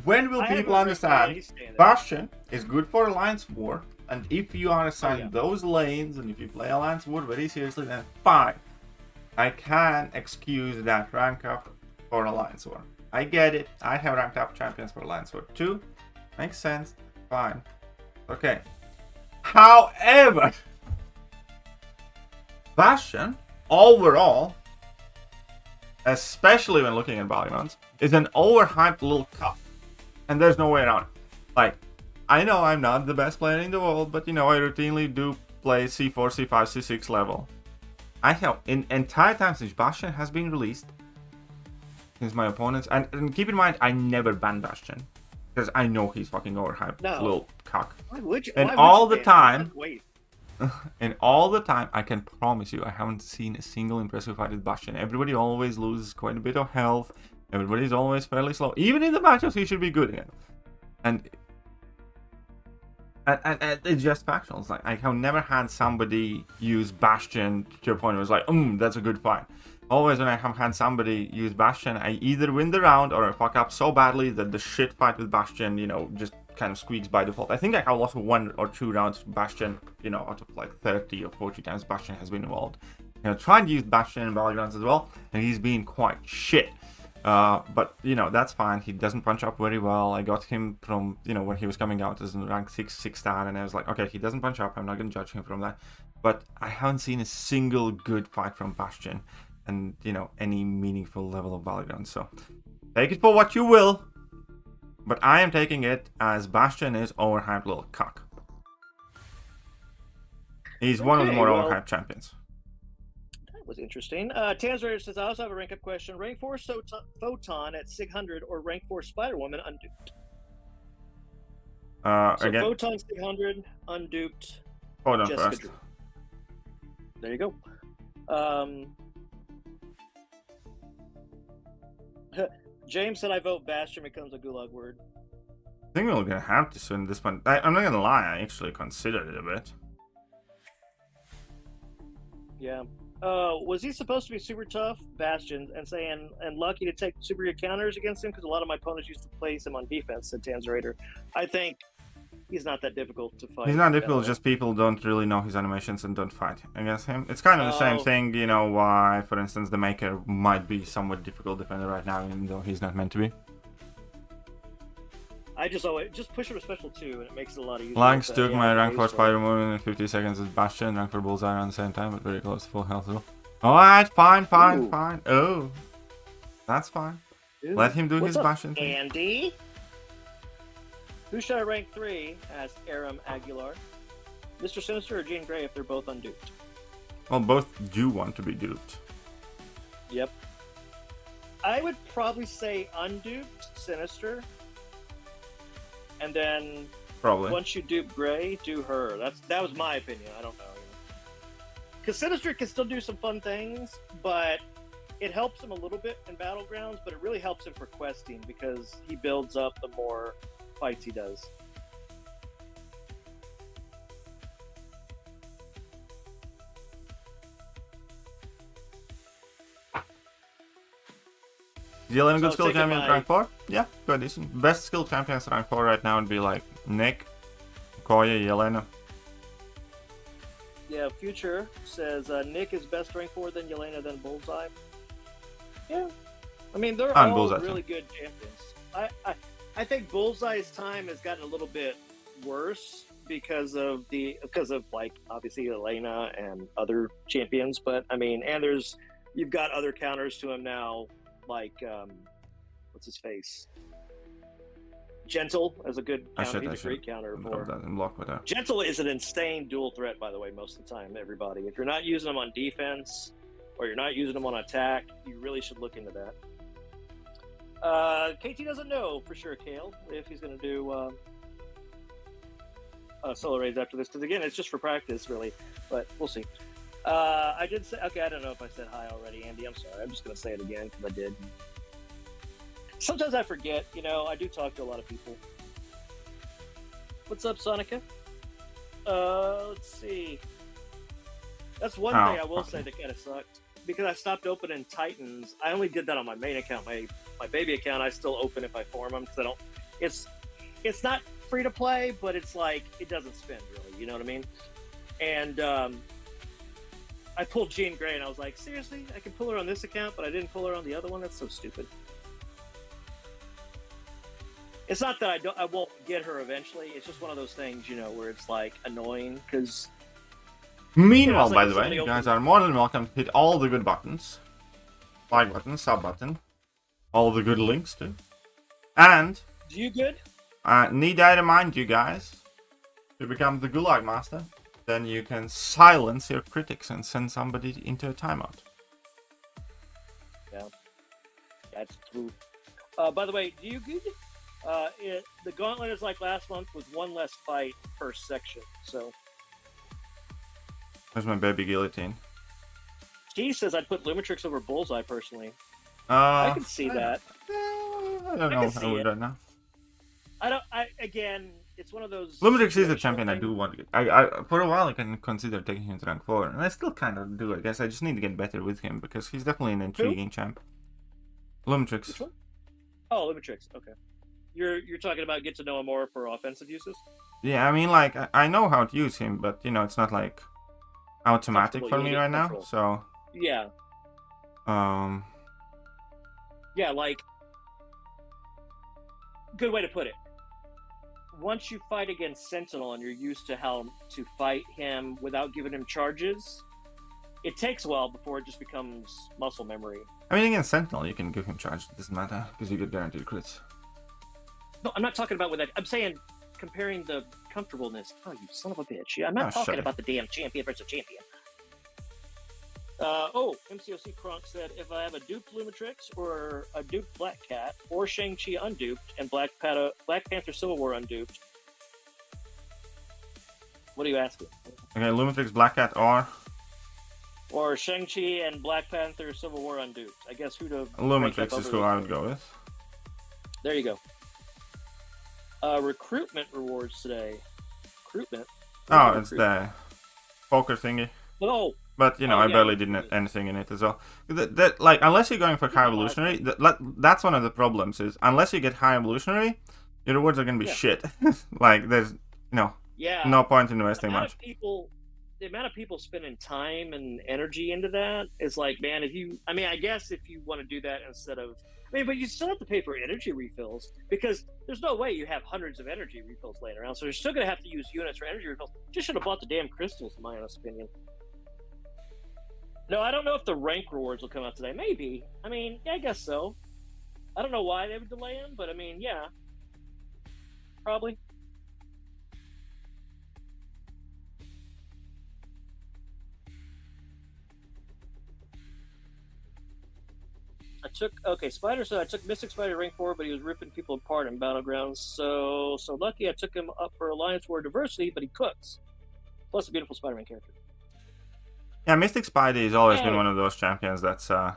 When will people understand Bastion is good for Alliance War, and if you are assigned those lanes, and if you play Alliance War very seriously, then fine. I can excuse that rank up for Alliance War. I get it. I have ranked up champions for Alliance War too. Makes sense. Fine. Okay. However, Bastion, overall, especially when looking at polygons, is an overhyped little cup. And there's no way around it. Like, I know I'm not the best player in the world, but you know, I routinely do play C4, C5, C6 level. I have, in entire time since Bastion has been released, since my opponents, and keep in mind, I never ban Bastion. Because I know he's fucking overhyped, little cock. Why would you? And all the time, and all the time, I can promise you, I haven't seen a single impressive fight with Bastion. Everybody always loses quite a bit of health. Everybody's always fairly slow. Even in the matchups, he should be good again. And it's just factual. Like, I have never had somebody use Bastion to your point where it's like, that's a good fight. Always when I have had somebody use Bastion, I either win the round or I fuck up so badly that the shit fight with Bastion, you know, just kind of squeaks by default. I think I have lost 1 or 2 rounds with Bastion, you know, out of like 30 or 40 times Bastion has been involved. You know, tried to use Bastion in Battlegrounds as well, and he's been quite shit. But, you know, that's fine. He doesn't punch up very well. I got him from, you know, when he was coming out as rank 6 star, and I was like, okay, he doesn't punch up. I'm not going to judge him from that. But I haven't seen a single good fight from Bastion. And, you know, any meaningful level of Battleground. So, take it for what you will. But I am taking it as Bastion is overhyped little cock. He's one of the more overhyped champions. That was interesting. Tanzrader says, I also have a rank up question. Rank 4 Photon at 600 or rank 4 Spider-Woman unduped? So again? Photon 600, unduped. Hold on first. Drew. There you go. James said I vote Bastion becomes a gulag word. I think we're gonna have to soon this one. I'm not gonna lie, I actually considered it a bit. Yeah. Was he supposed to be super tough, Bastion, and lucky to take super good counters against him? Because a lot of my opponents used to place him on defense, said Tanzrader. I think he's not that difficult to fight. He's not difficult, just people don't really know his animations and don't fight against him. It's kind of the same thing, you know, why, for instance, the Maker might be somewhat difficult defender right now, even though he's not meant to be. I just always push him a special 2, and it makes it a lot easier. Lanx took my rank 4 Spider-Woman in 50 seconds with Bastion, rank 4 Bullseye around the same time, but very close to full health as well. Alright, fine. Oh, that's fine. Ooh. Let him do his Bastion thing. Andy? Who should I rank 3 as Aram Aguilar? Mr. Sinister or Jean Grey if they're both unduped? Well, both do want to be duped. Yep. I would probably say unduped Sinister. And then once you dupe Grey, do her. That was my opinion. I don't know. Because Sinister can still do some fun things, but it helps him a little bit in Battlegrounds, but it really helps him for questing because he builds up the more fights he does. Yelena good skill champion rank 4? Yeah, good decent. Best skill champions rank 4 right now would be like Nick, Koya, Yelena. Yeah, Future says Nick is best rank 4, then Yelena, then Bullseye. Yeah. I mean, they're all Bullseye really good champions. I think Bullseye's time has gotten a little bit worse because of like obviously Elena and other champions, but I mean, and you've got other counters to him now, like what's his face? Gentle as a good counter. He's a great counter for. Gentle is an insane dual threat, by the way, most of the time, everybody. If you're not using them on defense or you're not using them on attack, you really should look into that. KT doesn't know for sure, Kale, if he's going to do solo raids after this, because again, it's just for practice, really, but we'll see. I did say, okay, I don't know if I said hi already, Andy. I'm sorry. I'm just going to say it again because I did. Sometimes I forget, you know, I do talk to a lot of people. What's up, Sonica? Let's see. That's one thing I will say that kind of sucked. Because I stopped opening Titans. I only did that on my main account. My baby account, I still open if I form them because I don't. It's not free to play, but it's like it doesn't spend really. You know what I mean? And I pulled Jean Grey, and I was like, seriously, I can pull her on this account, but I didn't pull her on the other one. That's so stupid. It's not that I won't get her eventually. It's just one of those things, you know, where it's like annoying because. Meanwhile, by the way, you guys are more than welcome to hit all the good buttons. Like button, sub button. All the good links too. And... You good? Need I remind you guys to become the Gulag Master? Then you can silence your critics and send somebody into a timeout. Yeah. That's true. By the way, do you good? The gauntlet is like last month with one less fight per section, so... There's my baby guillotine. He says I'd put Lumitrix over Bullseye personally. I can see that. I don't know how we do now. Again, it's one of those. Lumitrix is a champion I do want to get. I for a while I can consider taking him to rank 4, and I still kind of do. I guess I just need to get better with him because he's definitely an intriguing champ. Lumitrix. Which one? Oh, Lumitrix. Okay. You're talking about get to know him more for offensive uses. Yeah, I mean, like I know how to use him, but you know, it's not like automatic for me right now, so yeah. Yeah, like good way to put it. Once you fight against Sentinel and you're used to how to fight him without giving him charges, it takes a while before it just becomes muscle memory. I mean, against Sentinel, you can give him charge. It doesn't matter because you get guaranteed crits. No, I'm not talking about with that. I'm saying comparing the comfortableness. Oh, you son of a bitch. Yeah, I'm not talking about the damn champion versus champion. MCOC Kronk said, if I have a duped Lumitrix or a duped Black Cat or Shang-Chi unduped and Black Panther Civil War unduped, what are you asking? Okay, Lumitrix, Black Cat, or Shang-Chi and Black Panther Civil War unduped. I guess who to... Lumitrix is who I would go with. There you go. Recruitment rewards today. Recruitment? Oh, it's the poker thingy. Oh! But, you know, I barely did anything in it as well. Like, unless you're going for high evolutionary, that's one of the problems, is unless you get high evolutionary, your rewards are going to be shit. Like, there's, no point in investing much. The amount of people spending time and energy into that is like, man, I guess if you want to do that instead of... but you still have to pay for energy refills, because there's no way you have hundreds of energy refills laying around, so you're still going to have to use units for energy refills. Just should have bought the damn crystals, in my honest opinion. No, I don't know if the rank rewards will come out today. Maybe. I mean, yeah, I guess so. I don't know why they would delay them, but I mean, yeah. Probably. Spider said I took Mystic Spider rank 4, but he was ripping people apart in Battlegrounds. So lucky I took him up for Alliance War Diversity, but he cooks. Plus a beautiful Spider-Man character. Yeah, Mystic Spidey has always been one of those champions that's, in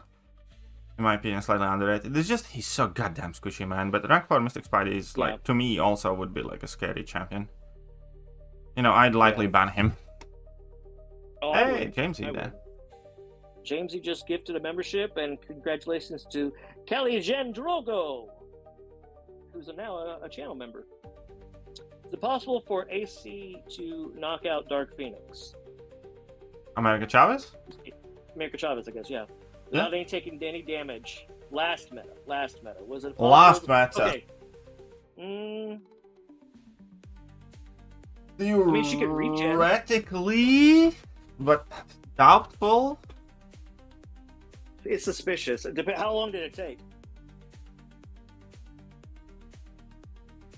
my opinion, slightly underrated. It's just, he's so goddamn squishy, man. But rank 4 Mystic Spidey is, like, to me, also would be, like, a scary champion. You know, I'd likely ban him. Oh, hey, Jamesy there. Jamesy just gifted a membership, and congratulations to Kelly Jen Drogo, who's now a channel member. Is it possible for AC to knock out Dark Phoenix? America Chavez? America Chavez, I guess, yeah. Without taking any damage. Last meta. Was it possible? Last meta. Okay. She could regen. Theoretically, but doubtful. It's suspicious. How long did it take?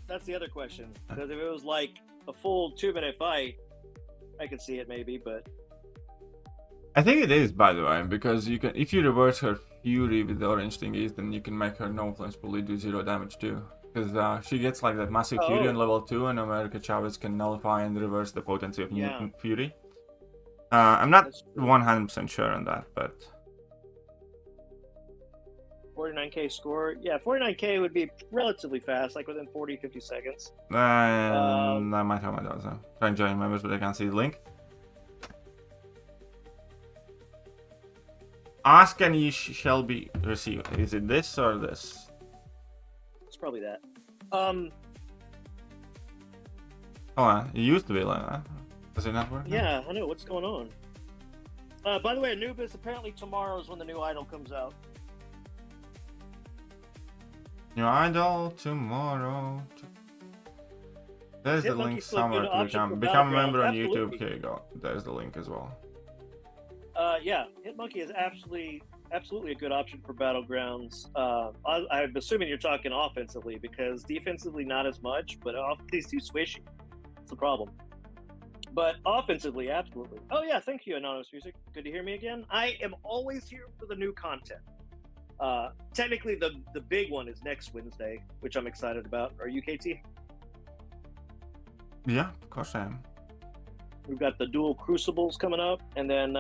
That's the other question. Because if it was like a full 2-minute fight, I could see it maybe, but... I think it is, by the way, because you can, if you reverse her Fury with the orange thingies, then you can make her no flinch bully do 0 damage too. Because she gets like that massive Fury on level 2, and America Chavez can nullify and reverse the potency of Mutant Fury. I'm not 100% sure on that, but 49k score. Yeah, 49k would be relatively fast, like within 40-50 seconds. I might have my doubts now. Try and join members, but I can't see the link. Ask and ye shall be received. Is it this or this? It's probably that. Oh, it used to be like that. Does it not work? Yeah, I know. What's going on? By the way, Anubis, apparently tomorrow is when the new idol comes out. New idol tomorrow. There's the link somewhere to become a member on YouTube. Here you go. There's the link as well. Yeah, Hitmonkey is absolutely a good option for Battlegrounds. I'm assuming you're talking offensively, because defensively not as much, but he's too swishy. That's the problem. But offensively, absolutely. Oh yeah, thank you, Anonymous Music. Good to hear me again. I am always here for the new content. Technically, the big one is next Wednesday, which I'm excited about. Are you, KT? Yeah, of course I am. We've got the dual crucibles coming up, and then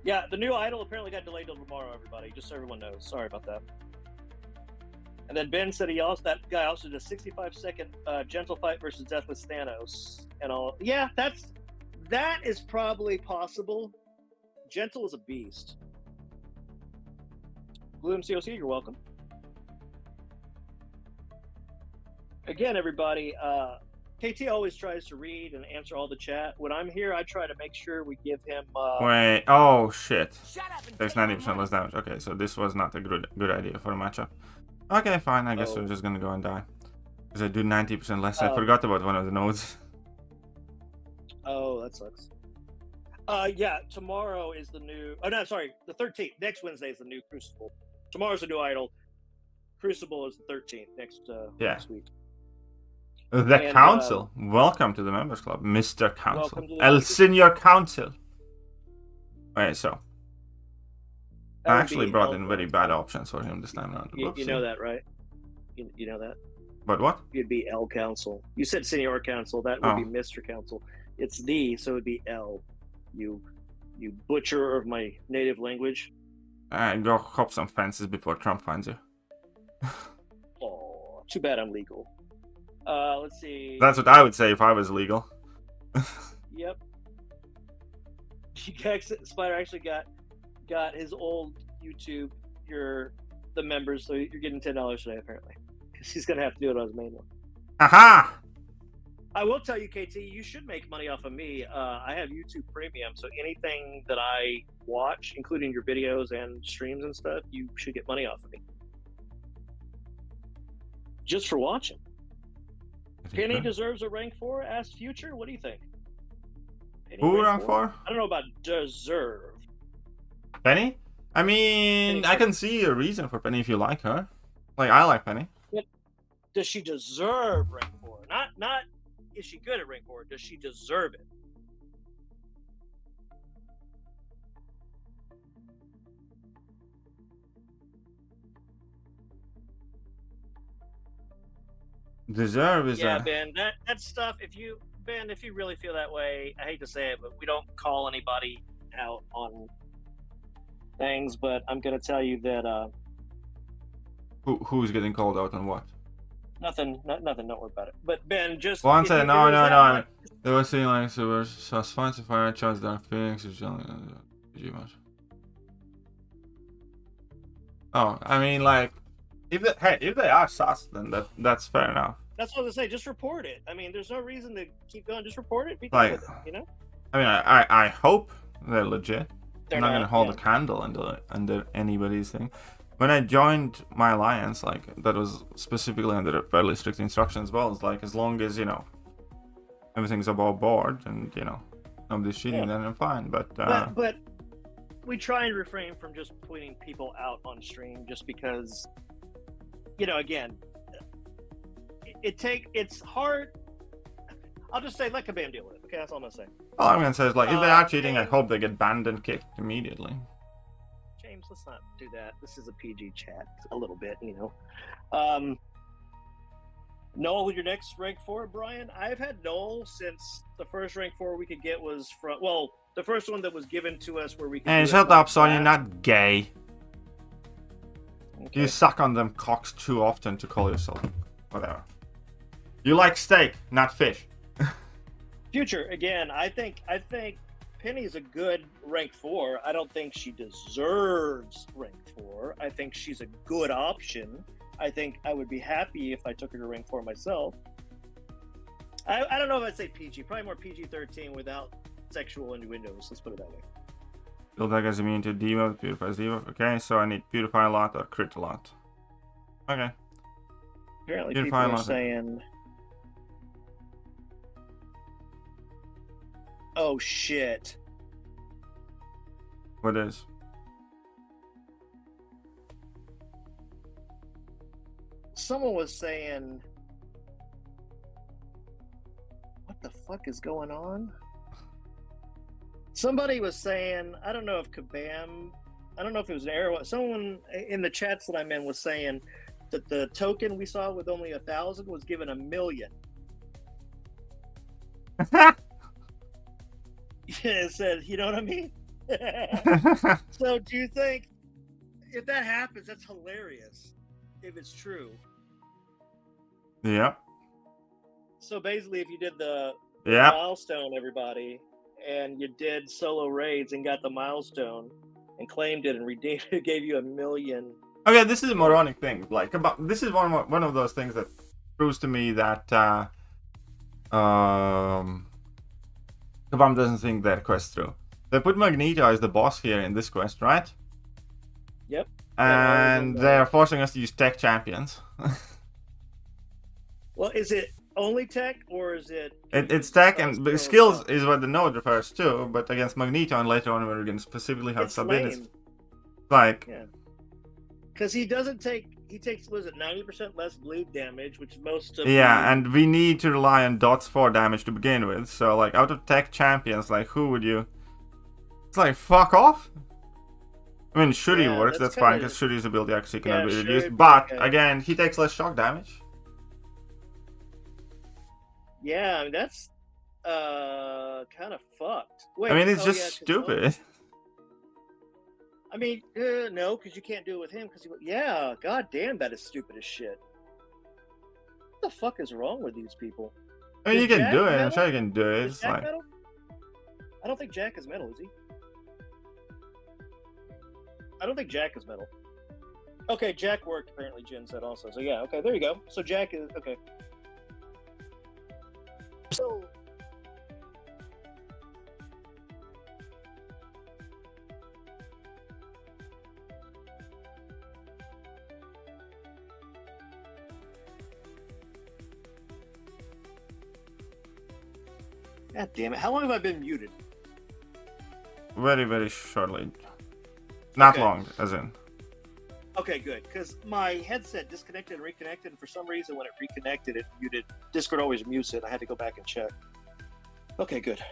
yeah, the new idol apparently got delayed till tomorrow. Everybody, just so everyone knows. Sorry about that. And then Ben said that guy also did a 65-second gentle fight versus Deathless Thanos, and all. Yeah, that is probably possible. Gentle is a beast. Blue MCOC, you're welcome. Again, everybody. KT always tries to read and answer all the chat. When I'm here, I try to make sure we give him... Wait, oh shit. There's 90% less damage. Okay, so this was not a good idea for a matchup. Okay, fine, I guess we're just gonna go and die. Because I do 90% less. I forgot about one of the nodes. Oh, that sucks. Yeah, tomorrow is the new... Oh, no, sorry, the 13th. Next Wednesday is the new Crucible. Tomorrow's the new idol. Crucible is the 13th, next week. The Council. Welcome to the Members Club, Mr. Council. El Senior Council. Okay, so. I actually brought in very bad options for him this time around. You know that, right? You know that? But what? You'd be L Council. You said Senior Council. That would be Mr. Council. It's the, so it would be L. You butcher of my native language. Go hop some fences before Trump finds you. Oh, too bad I'm legal. Let's see. That's what I would say if I was legal. Yep. Spider actually got his old YouTube. The members, so you're getting $10 today apparently, because he's gonna have to do it on his main one. Aha! I will tell you, KT, you should make money off of me. I have YouTube Premium, so anything that I watch, including your videos and streams and stuff, you should get money off of me. Just for watching. Penny deserves a rank 4. Ask Future. What do you think? Penny Who rank 4? I don't know about deserve. Penny? I mean, I can see a reason for Penny if you like her. Like, I like Penny. Does she deserve rank 4? Not is she good at rank 4? Does she deserve it? Deserve is Ben, that stuff, if you really feel that way, I hate to say it, but we don't call anybody out on things, but I'm gonna tell you that who's getting called out on what? Nothing, don't worry about it. But Ben, just once I no. They were saying like so we're fine so far. Charles Dark Phoenix is much. Oh, I mean, like, if they are sus, then that's fair enough. That's what I was gonna say. Just report it. I mean, there's no reason to keep going. Just report it. Like, you know. I mean, I hope they're legit. They're I'm not gonna hold a candle under anybody's thing. When I joined my alliance, like, that was specifically under fairly strict instructions as well. It's like, as long as, you know, everything's above board and, you know, nobody's cheating, then I'm fine. But we try and refrain from just pointing people out on stream just because, you know, again, it's hard. I'll just say, let Kabam deal with it. Okay, that's all I'm gonna say. All I'm gonna say is, like, if they are cheating, I hope they get banned and kicked immediately. James, let's not do that. This is a PG chat, a little bit, you know. Noel, your next rank 4, Brian? I've had Noel since the first rank 4 we could get was from, well, the first one that was given to us where we could. And shut up, son, you're not gay. Okay. You suck on them cocks too often to call yourself whatever. You like steak, not fish. Future, again, I think Penny's a good rank 4. I don't think she deserves rank 4. I think she's a good option. I think I would be happy if I took her to rank 4 myself. I don't know if I'd say PG. Probably more PG-13 without sexual innuendos. Let's put it that way. Build that as immune to debuff, purifies debuff. Okay, so I need purify a lot or crit a lot. Okay. Apparently purify people are saying... Oh, shit. What is? Someone was saying... What the fuck is going on? Somebody was saying, I don't know if Kabam, I don't know if it was an error. Someone in the chats that I'm in was saying that the token we saw with only 1,000 was given 1,000,000. Yeah, it said, you know what I mean? So do you think, if that happens, that's hilarious, if it's true. Yeah. So basically, if you did the yeah. milestone, everybody, and you did solo raids and got the milestone and claimed it and redeemed it, gave you 1,000,000. Okay, this is a moronic thing. Like, this is one of those things that proves to me that Kabam doesn't think that quest through. They put Magneto as the boss here in this quest, right? Yep. And they're forcing us to use tech champions. Well, is it only tech, or is it... It's tech, and skills is what the node refers to, but against Magneto and later on we're going to specifically have sub-units. Like... Yeah. Because he doesn't take... He takes, was it 90% less bleed damage, which most of... Yeah, and we need to rely on dots for damage to begin with, so like out of tech champions, like who would you... It's like, fuck off? I mean, Shuri works, that's fine, because Shuri's ability actually cannot be reduced, but again, he takes less shock damage. Yeah, I mean, that's kind of fucked. Wait, I mean, it's just stupid. I mean, no, because you can't do it with him. Yeah, god damn, that is stupid as shit. What the fuck is wrong with these people? I mean, you can do it. I'm sure you can do it. Is Jack metal? I don't think Jack is metal, is he? I don't think Jack is metal. Okay, Jack worked, apparently, Jen said also. So yeah, okay, there you go. So Jack is, okay. So... God damn it, how long have I been muted? Very, very shortly. Not long, as in. Okay, good, because my headset disconnected and reconnected, and for some reason when it reconnected, it muted. Discord always mutes it. I had to go back and check. Okay, good.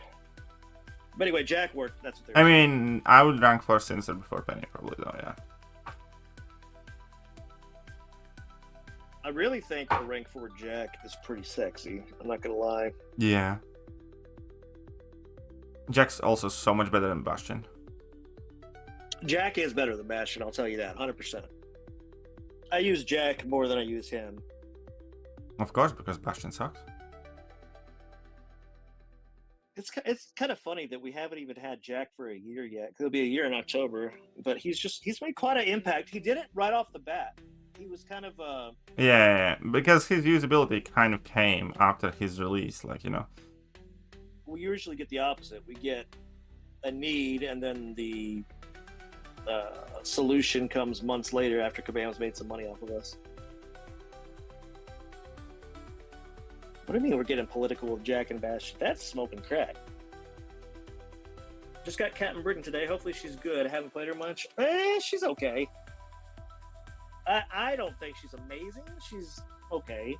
But anyway, Jack worked. That's what they're mean, I would rank for Sinister before Penny, probably, though, yeah. I really think the rank 4 Jack is pretty sexy. I'm not gonna lie. Yeah. Jack's also so much better than Bastion. Jack is better than Bastion, I'll tell you that, 100%. I use Jack more than I use him. Of course, because Bastion sucks. It's kind of funny that we haven't even had Jack for a year yet. It'll be a year in October, but he's made quite an impact. He did it right off the bat. He was kind of yeah, because his usability kind of came after his release, like, you know. We usually get the opposite. We get a need, and then the solution comes months later after Kabam's made some money off of us. What do you mean we're getting political with Jack and Bash? That's smoking crack. Just got Captain Britain today. Hopefully she's good. I haven't played her much. She's okay. I don't think she's amazing. She's okay.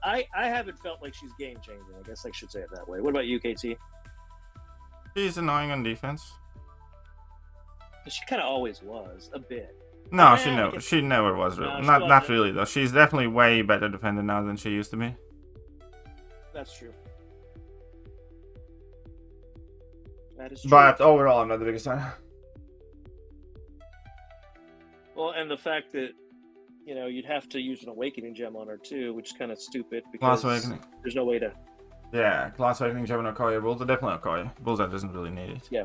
I haven't felt like she's game changing. I guess I should say it that way. What about you, KT? She's annoying on defense. She kind of always was, a bit. No, she never was No, real. she Not wasn't. really though. She's definitely way better defender now than she used to be. That's true. That is true. But overall, I'm not the biggest fan. Well, and the fact that, you know, you'd have to use an awakening gem on her too, which is kind of stupid Class because awakening. there's no way to. Yeah, class awakening gem and Okoye. Bullseye definitely Okoye. Bullseye doesn't really need it. Yeah.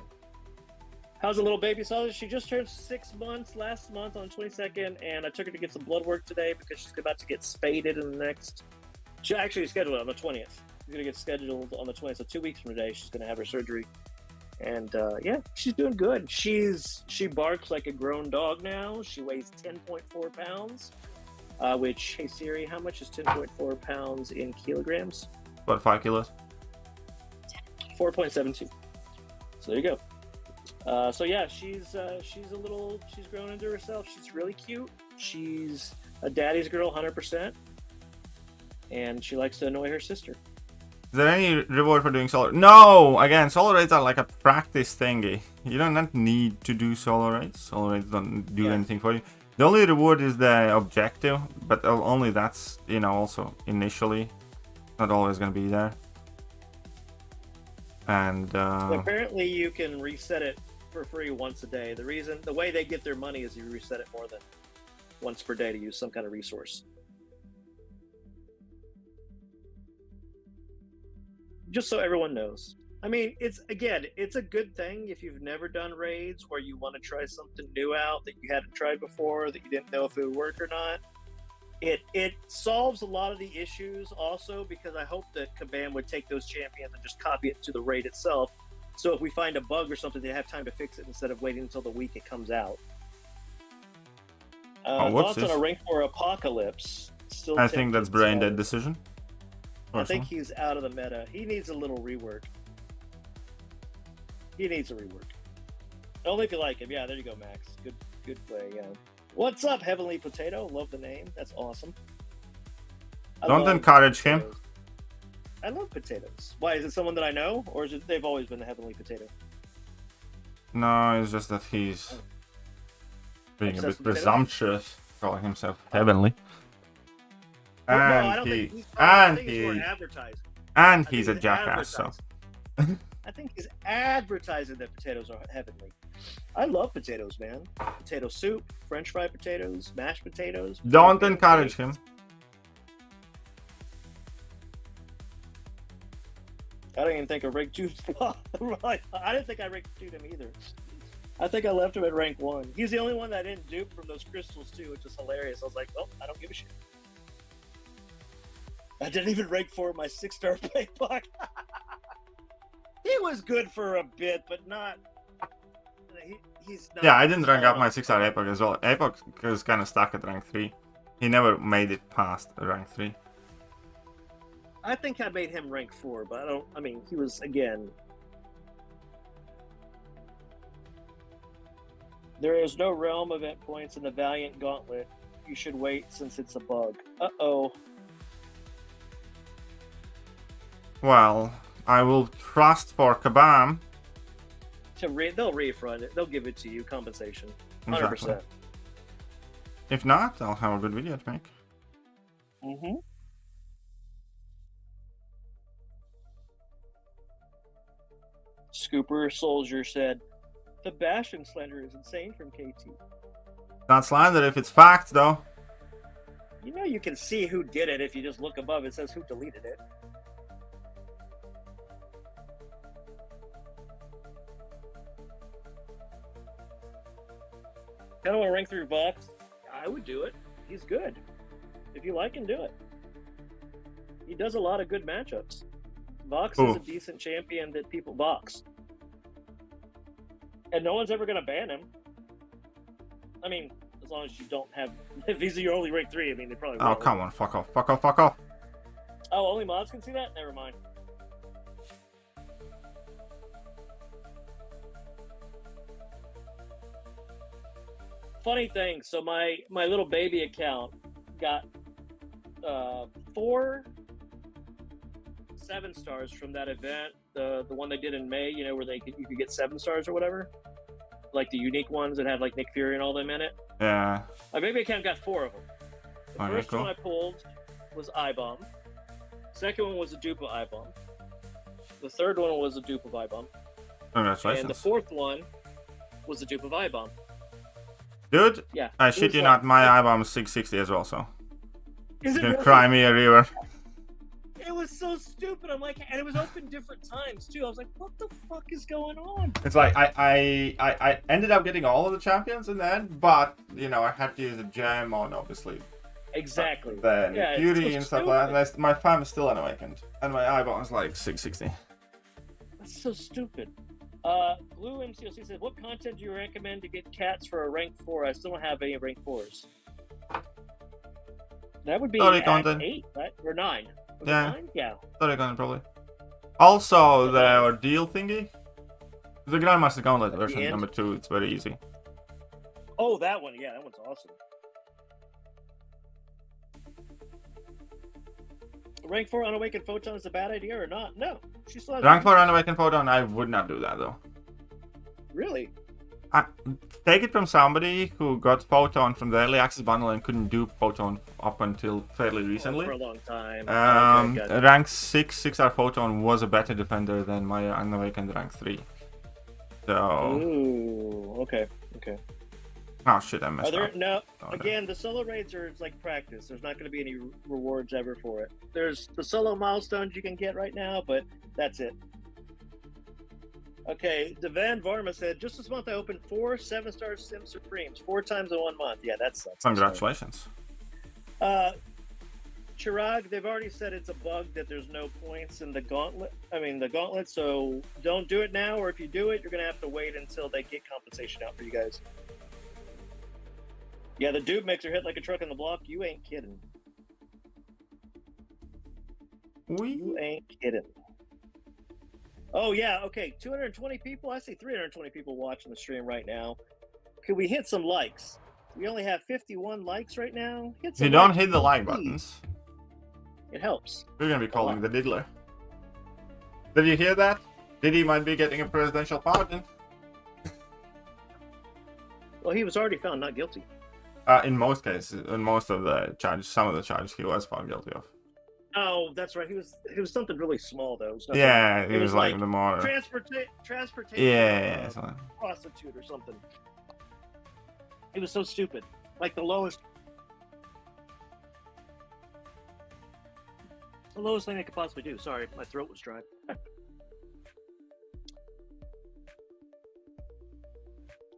How's the little baby? So she just turned 6 months last month on the 22nd, and I took her to get some blood work today because she's about to get spaded in the next. She actually scheduled it on the 20th. She's gonna get scheduled on the 20th, so 2 weeks from today she's gonna have her surgery. And yeah, she's doing good. She barks like a grown dog now. She weighs 10.4 pounds, which, hey Siri, how much is 10.4 pounds in kilograms? About 5 kilos. 4.72. So there you go. So yeah, she's grown into herself. She's really cute. She's a daddy's girl, 100%, and she likes to annoy her sister. Is there any reward for doing solo? No! Again, solo raids are like a practice thingy. You don't need to do solo raids. Solo raids don't do anything for you. The only reward is the objective, but only that's, you know, also initially. Not always going to be there. And apparently you can reset it for free once a day. The way they get their money is you reset it more than once per day to use some kind of resource. Just so everyone knows. I mean, it's a good thing if you've never done raids or you want to try something new out that you hadn't tried before, that you didn't know if it would work or not. It solves a lot of the issues also, because I hope that Kabam would take those champions and just copy it to the raid itself. So if we find a bug or something, they have time to fix it instead of waiting until the week it comes out. Thoughts on a rank 4 Apocalypse? Still I think that's brain dead decision. I think he's out of the meta. He needs a little rework. He needs a rework. Only if you like him. Yeah, there you go, Max. Good play. Yeah. What's up, Heavenly Potato? Love the name. That's awesome. Don't encourage him. I love potatoes. Why, is it someone that I know, or is it they've always been the Heavenly Potato? No, it's just that he's being a bit Obsessed with presumptuous, calling himself heavenly. Well, no, I don't think he's advertising. And he's a jackass, so. I think he's advertising that potatoes are heavenly. I love potatoes, man. Potato soup, French fried potatoes, mashed potatoes. Don't encourage him. I don't even think I ranked 2. I didn't think I ranked 2 him either. I think I left him at rank 1. He's the only one that I didn't dupe from those crystals too, which is hilarious. I was like, well, I don't give a shit. I didn't even rank 4 my 6-star playbook. He was good for a bit, but not. He's not. Yeah, I didn't rank up my 6-star Epoch as well. Epoch was kind of stuck at rank 3. He never made it past rank 3. I think I made him rank 4, but I mean, he was, again. There is no realm event points in the Valiant Gauntlet. You should wait since it's a bug. Uh-oh. Well, I will trust for Kabam. They'll refund it. They'll give it to you. Compensation. 100%. Exactly. If not, I'll have a good video to make. Mm-hmm. Scooper Soldier said, the bashing slander is insane from KT. Not slander if it's fact, though. You know you can see who did it if you just look above. It says who deleted it. Kind of want to rank through Vox. I would do it. He's good. If you like him, do it. He does a lot of good matchups. Vox is a decent champion that people Vox. And no one's ever going to ban him. I mean, as long as you don't have... If he's your only rank 3, I mean, they probably Oh, won't. come on. Fuck off. Fuck off. Fuck off. Oh, only mods can see that? Never mind. Funny thing, so my little baby account got 4 7-stars from that event, the one they did in May, you know, where you could get 7 stars or whatever. like the unique ones that have like Nick Fury and all them in it. Yeah. My baby account got 4 of them. The Okay, first cool. one I pulled was iBomb. Second one was a dupe of iBomb. The third one was a dupe of iBomb. Congratulations. And the fourth one was a dupe of iBomb. Dude, Yeah. I shit you not, my iBomb is 660 as well, so. Is You it can really? cry me a river. It was so stupid. I'm like, and it was open different times too. I was like, what the fuck is going on? It's like I ended up getting all of the champions in the end, but you know I had to use a gem on obviously. Exactly. Then Yeah, it's beauty so and stuff like stupid. that. My farm is still unawakened, and my iBomb is like 660. That's so stupid. Blue MCOC said, what content do you recommend to get cats for a rank 4? I still don't have any rank 4s. That would be Story at content. 8, right? Or 9. Was it Yeah. 9? Yeah. Sorry, probably. Also, the ordeal thingy. The Grandmaster Gauntlet version end? number 2. It's very easy. Oh, that one. Yeah, that one's awesome. Rank 4 unawakened photon is a bad idea or not? No. She still has Rank 4 unawakened photon. I would not do that though. Really? Take it from somebody who got Photon from the early access bundle and couldn't do Photon up until fairly recently. For a long time. Okay, gotcha. Rank 6 6-star Photon was a better defender than my unawakened rank 3. So. Ooh, okay, okay. Oh shit, I messed Are there, up. no, Oh, again, the solo raids are it's like practice. There's not going to be any rewards ever for it. There's the solo milestones you can get right now, but that's it. Okay, Devan Varma said, just this month I opened 4 7-star Sim Supremes, 4 times in 1 month. Yeah, that sucks. Congratulations. Chirag, they've already said it's a bug that there's no points in the gauntlet. The gauntlet, so don't do it now, or if you do it, you're going to have to wait until they get compensation out for you guys. Yeah, the dupe makes her hit like a truck in the block. You ain't kidding. You ain't kidding. Oh, yeah, okay. 220 people? I see 320 people watching the stream right now. Could we hit some likes? We only have 51 likes right now. Hit If some you don't likes, hit the like please. buttons, It helps. we're gonna be calling the diddler. Did you hear that? Diddy might be getting a presidential pardon. Well, he was already found not guilty. In most cases, in most of the charges, some of the charges he was found guilty of. Oh, that's right. He was something really small, though. It was nothing- Yeah, it he was like the more. transportation. Yeah, Prostitute or something. It was so stupid. Like the lowest thing I could possibly do. Sorry, my throat was dry.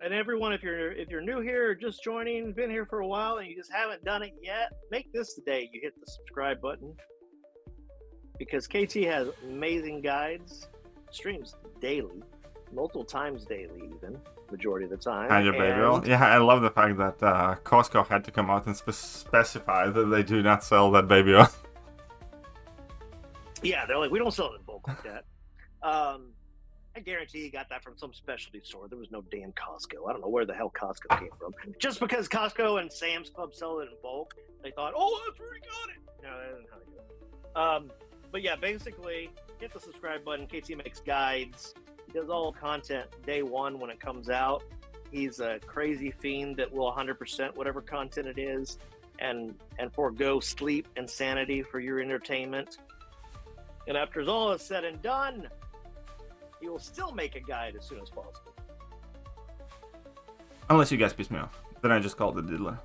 And everyone, if you're new here or just joining, been here for a while and you just haven't done it yet, make this the day you hit the subscribe button. Because KT has amazing guides, streams daily, multiple times daily even, majority of the time. And your baby oil. Yeah, I love the fact that Costco had to come out and specify that they do not sell that baby oil. Yeah, they're like, we don't sell it in bulk like that. I guarantee you got that from some specialty store. There was no damn Costco. I don't know where the hell Costco came from. Just because Costco and Sam's Club sell it in bulk, they thought, oh, that's where we got it. No, that isn't how they do it. But yeah, basically, hit the subscribe button. KT makes guides. He does all content day one when it comes out. He's a crazy fiend that will 100% whatever content it is and forego sleep and sanity for your entertainment. And after all is said and done, he will still make a guide as soon as possible. Unless you guys piss me off. Then I just call the diddler.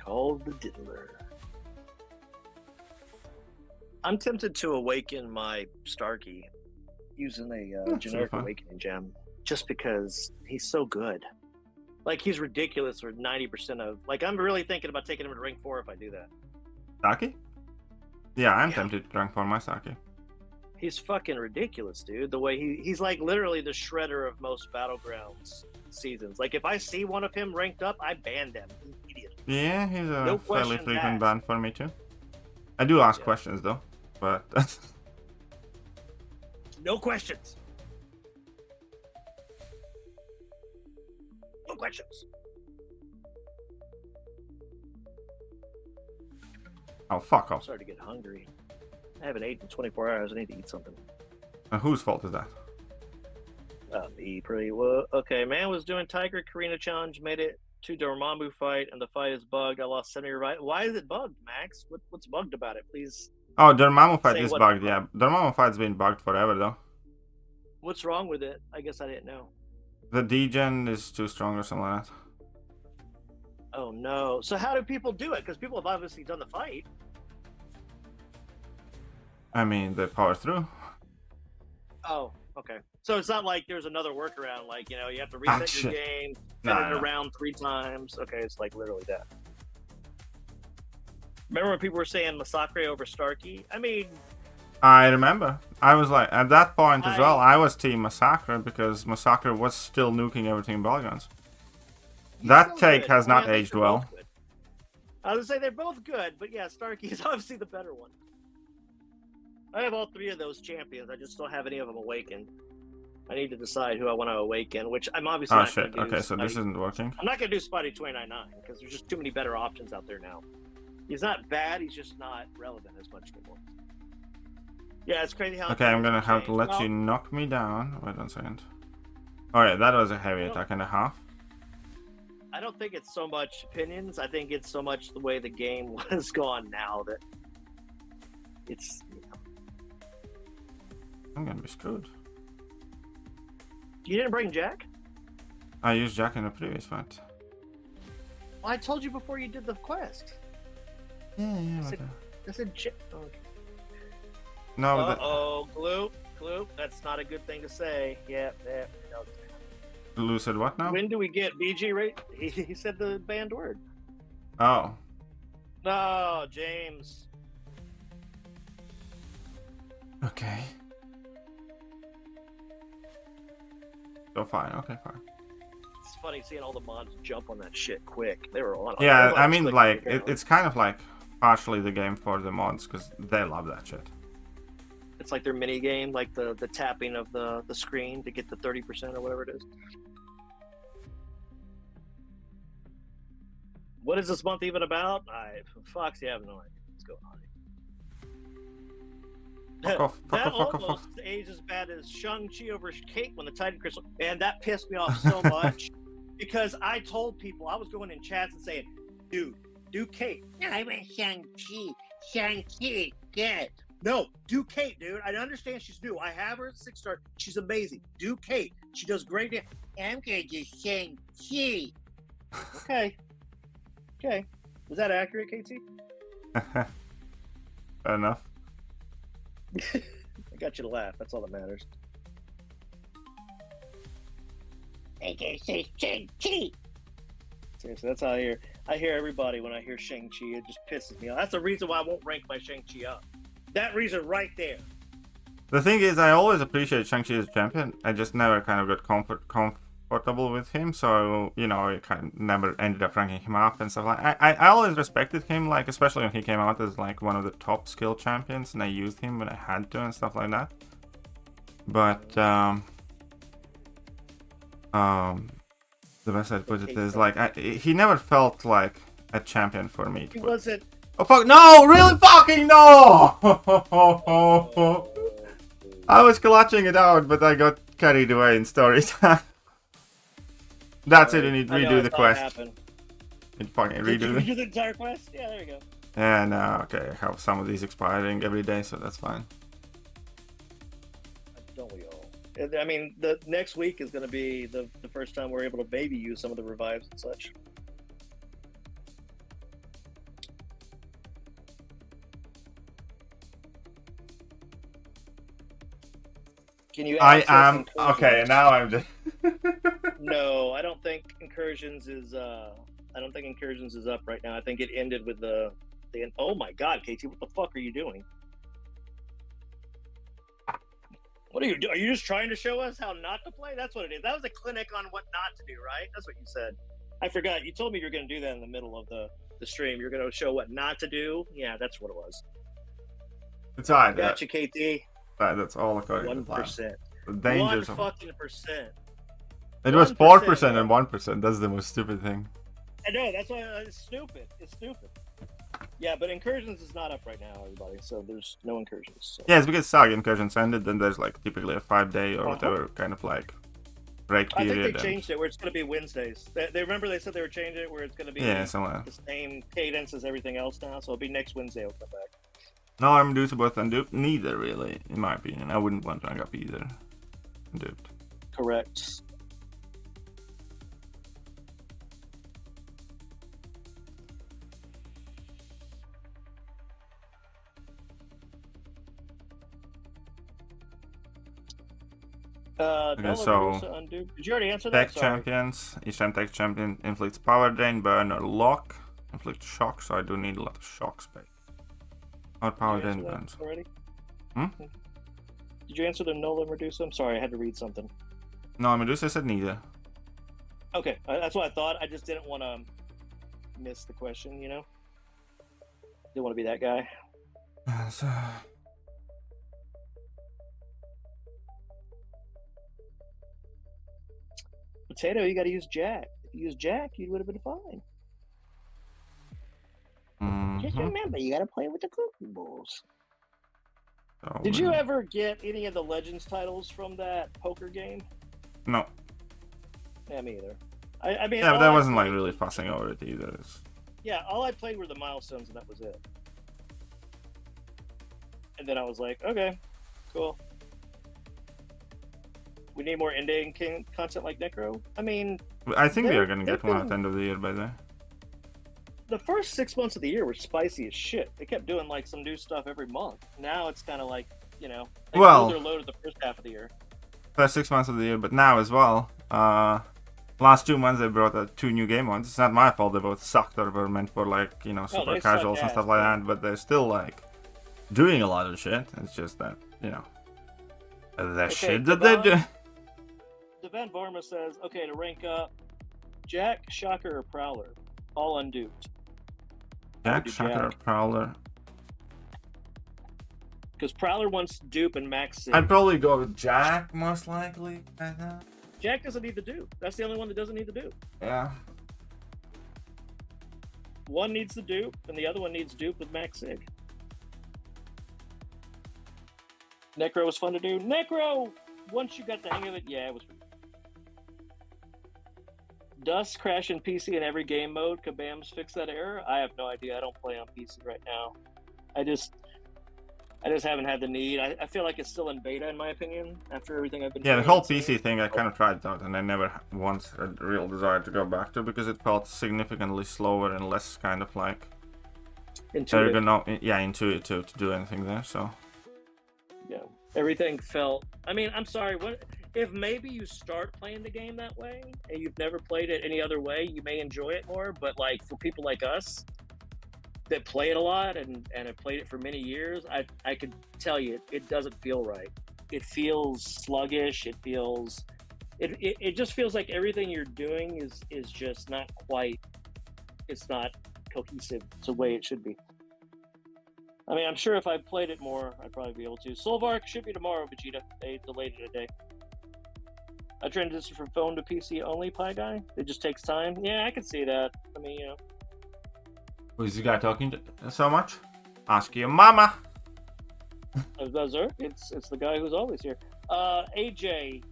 Called the diddler. I'm tempted to awaken my Starkey using a generic awakening gem just because he's so good. Like, he's ridiculous for 90% of... Like, I'm really thinking about taking him to rank 4 if I do that. Saki? Yeah, I'm tempted to rank for my Saki. He's fucking ridiculous, dude. The way he's like literally the shredder of most Battlegrounds seasons. Like, if I see one of him ranked up, I ban them immediately. Yeah, he's a No fairly questions frequent asked. ban for me too. I do ask questions though, but... No questions. No questions. Oh, fuck I'm off. starting to get hungry. I haven't eaten in 24 hours. I need to eat something. Whose fault is that? He pretty well. Okay, man was doing Tiger Karina challenge, made it to Dormammu fight, and the fight is bugged. I lost 70 right. Why is it bugged, Max? What's bugged about it? Please. Oh, Dormammu fight say is what's bugged. Yeah, Dormammu fight's been bugged forever though. What's wrong with it? I guess I didn't know. The degen is too strong or something like that. Oh no! So how do people do it? Because people have obviously done the fight. I mean, they power through. Oh, okay. So it's not like there's another workaround, like, you know, you have to reset your game, spin it around 3 times. Okay, it's like literally that. Remember when people were saying Massacre over Starkey? I mean... I remember. I was like, at that point as well, I was Team Massacre because Massacre was still nuking everything in Belguns. That take has not aged well. I was going to say they're both good, but yeah, Starkey is obviously the better one. I have all 3 of those champions. I just don't have any of them awakened. I need to decide who I want to awaken, which I'm obviously not going to do. Okay, so this isn't working. I'm not going to do Spotty 299 because there's just too many better options out there now. He's not bad, he's just not relevant as much anymore. Yeah, it's crazy how... Okay, I'm going to have to let you knock me down. Wait 1 second. Oh yeah, that was a heavy attack and a half. I don't think it's so much opinions. I think it's so much the way the game was gone now that it's... I'm gonna be screwed. You didn't bring Jack? I used Jack in the previous fight. Well, I told you before you did the quest. Yeah. I said Jack. Oh, okay. No, Gloop. That's not a good thing to say. Yeah. No. Lou said what now? When do we get BG rate? He said the banned word. Oh. No, James. Okay. So fine. Okay, fine. It's funny seeing all the mods jump on that shit quick. They were on. Yeah, I mean, like it's kind of like partially the game for the mods because they love that shit. It's like their mini game, like the tapping of the screen to get the 30% or whatever it is. What is this month even about? Foxy, I have no idea what's going on. That almost aged as bad as Shang-Chi over Kate when the Titan Crystal, and that pissed me off so much because I told people, I was going in chats and saying, dude, do Kate. No, I went Shang-Chi. Shang-Chi, good. No, do Kate, dude. I understand she's new. I have her at 6-star. She's amazing. Do Kate. She does great. I'm going to do Shang-Chi. Okay. Was that accurate, KT? Fair enough. I got you to laugh. That's all that matters. I can say Shang-Chi. Seriously, that's how I hear everybody when I hear Shang-Chi. It just pisses me off. That's the reason why I won't rank my Shang-Chi up. That reason right there. The thing is, I always appreciate Shang-Chi as champion. I just never kind of got comfortable with him, so you know, I kind of never ended up ranking him up and stuff like. I always respected him, like especially when he came out as like one of the top skill champions, and I used him when I had to and stuff like that. But the best I'd put it is like he never felt like a champion for me. He wasn't. Oh fuck! No! Really fucking no! I was clutching it out, but I got carried away in story time. That's it. You need to redo the quest. You fucking redo the entire quest? Yeah, there you go. Yeah, no, okay. I have some of these expiring every day, so that's fine. Don't we all? I mean, the next week is going to be the first time we're able to baby use some of the revives and such. Can you? I am okay. Now I'm just. No, I don't think incursions is. I don't think incursions is up right now. I think it ended with the. Oh my God, KT, what the fuck are you doing? What are you doing? Are you just trying to show us how not to play? That's what it is. That was a clinic on what not to do, right? That's what you said. I forgot. You told me you were going to do that in the middle of the stream. You're going to show what not to do. Yeah, that's what it was. It's alright. Gotcha, KT. That's all according to 1%. The dangers 1%. It was 4% and 1%. That's the most stupid thing. I know. That's why it's stupid. It's stupid. Yeah, but incursions is not up right now, everybody. So there's no incursions. So. Yeah, it's because Saga incursions ended. Then there's like typically a 5-day or whatever kind of like break I period. think they changed it where it's going to be Wednesdays. They remember they said they were changing it where it's going to be somewhere. the same cadence as everything else now. So it'll be next Wednesday. I'll come back. No, I'm due to both Undupe. Neither, really, in my opinion. I wouldn't want to rank up either. Undupe. Correct. Okay, so Did you already answer tech that? champions. Each time tech champion inflicts power drain, burn, or lock. Inflict shock, so I do need a lot of shock space. Or power drain burns. Already? Hmm? Did you answer the Nola Medusa? I'm sorry, I had to read something. No, Medusa said neither. Okay, that's what I thought. I just didn't want to miss the question, you know? Didn't want to be that guy. So... Potato, you got to use Jack. If you use Jack, you would have been fine. Just remember, you got to play with the cookie balls. So Did you ever get any of the Legends titles from that poker game? No. Yeah, me either. I mean, yeah, but that wasn't like really fussing over it either. Yeah, all I played were the milestones, and that was it. And then I was like, okay, cool. We need more ending content like Necro. I mean, I think we are gonna get one at the end of the year by then. The first 6 months of the year were spicy as shit. They kept doing like some new stuff every month. Now it's kind of like, you know, they blew their load at the first half of the year. First 6 months of the year, but now as well. Last 2 months they brought out 2 new game modes. It's not my fault. They both sucked or were meant for like, you know, super casuals and stuff like that. But they're still like doing a lot of shit. It's just that, you know, the shit that they do. Devan Varma says, okay, to rank up, Jack, Shocker, or Prowler, all unduped. Jack, Shocker, or Prowler. Because Prowler wants dupe and max. I'd probably go with Jack, most likely. Jack doesn't need the dupe. That's the only one that doesn't need the dupe. Yeah. One needs the dupe, and the other one needs dupe with max sig. Necro was fun to do. Necro! Once you got the hang of it, yeah, it was. Does crash in PC in every game mode? Kabam's fix that error? I have no idea. I don't play on PC right now. I just haven't had the need. I feel like it's still in beta, in my opinion, after everything I've been doing. Yeah, the whole PC thing, I kind of tried it out, and I never once had a real desire to go back to because it felt significantly slower and less kind of like intuitive. Yeah, intuitive to do anything there. So yeah, everything felt. I mean, I'm sorry. What if maybe you start playing the game that way and you've never played it any other way? You may enjoy it more, but like for people like us that play it a lot and have played it for many years, I could tell you it doesn't feel right. It feels sluggish. It feels it just feels like everything you're doing is just not quite. It's not cohesive. It's the way it should be. I mean, I'm sure if I played it more, I'd probably be able to. Solvark should be tomorrow, Vegeta. They delayed it a day. I transitioned from phone to PC only, Pie Guy. It just takes time. Yeah, I can see that. I mean, you know. Who's this guy talking to so much? Ask your mama. It's the guy who's always here. AJ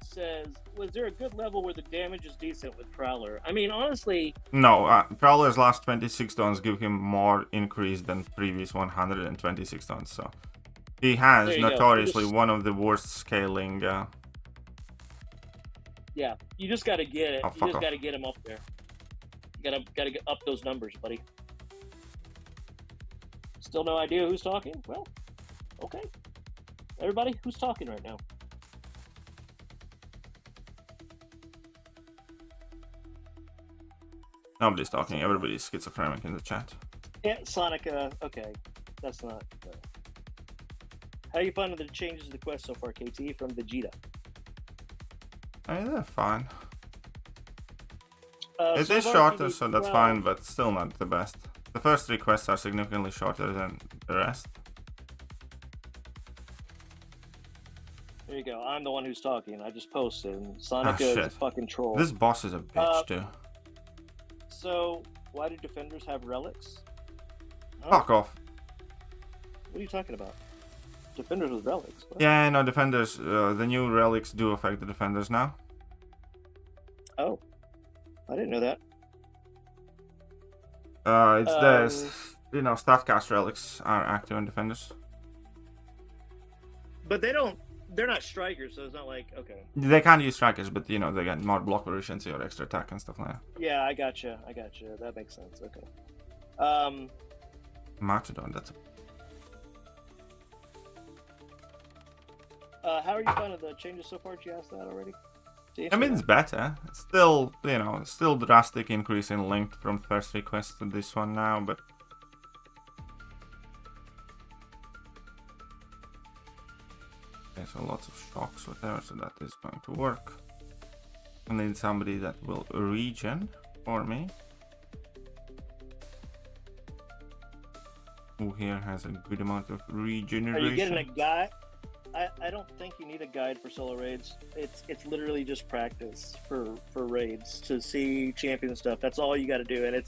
says, was there a good level where the damage is decent with Prowler? I mean, honestly... No, Prowler's last 26 stones give him more increase than previous 126 stones, so... He has notoriously one of the worst scaling... Yeah, you just gotta get it. Oh, you just gotta get him up there. You gotta get up those numbers, buddy. Still no idea who's talking? Well, okay. Everybody, who's talking right now? Nobody's talking. Everybody's schizophrenic in the chat. Yeah, Sonic. Okay, that's not. How are you finding the changes to the quest so far, KT, from Vegeta? I mean, they're fine. It is shorter, so that's fine, but still not the best. The first 3 quests are significantly shorter than the rest. There you go. I'm the one who's talking. I just posted. And Sonic is a fucking troll. This boss is a bitch, too. So, why do defenders have relics? Oh. Fuck off. What are you talking about? Defenders with relics? What? Yeah, no, defenders, the new relics do affect the defenders now. Oh, I didn't know that. It's the Staffcast relics are active in defenders. But they're not strikers, so it's not like, okay. They can't use strikers, but they get more block efficiency or extra attack and stuff like that. Yeah, I gotcha. That makes sense. Okay. Martydon, that's how are you finding the changes so far? Did you ask that already? I mean, it's better. It's still, still drastic increase in length from first request to this one now, but okay, so lots of shocks, whatever, so that is going to work. I need somebody that will regen for me. Who here has a good amount of regeneration. Are you getting a guide? I don't think you need a guide for solo raids. It's literally just practice for raids to see champion stuff. That's all you got to do, and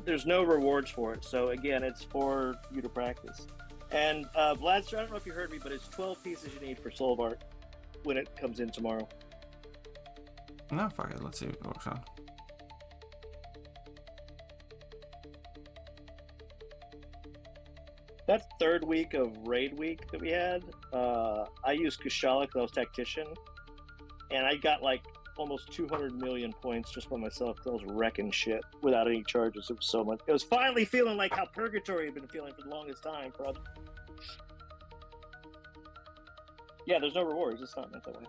there's no rewards for it. So again, it's for you to practice. And Vladster, I don't know if you heard me, but it's 12 pieces you need for Soul of Art when it comes in tomorrow. No, fuck it. Let's see if it works out. That third week of raid week that we had, I used Kushala because I was tactician, and I got like almost 200 million points just by myself because I was wrecking shit without any charges. It was so much. It was finally feeling like how Purgatory had been feeling for the longest time. Yeah, there's no rewards. It's not meant that way.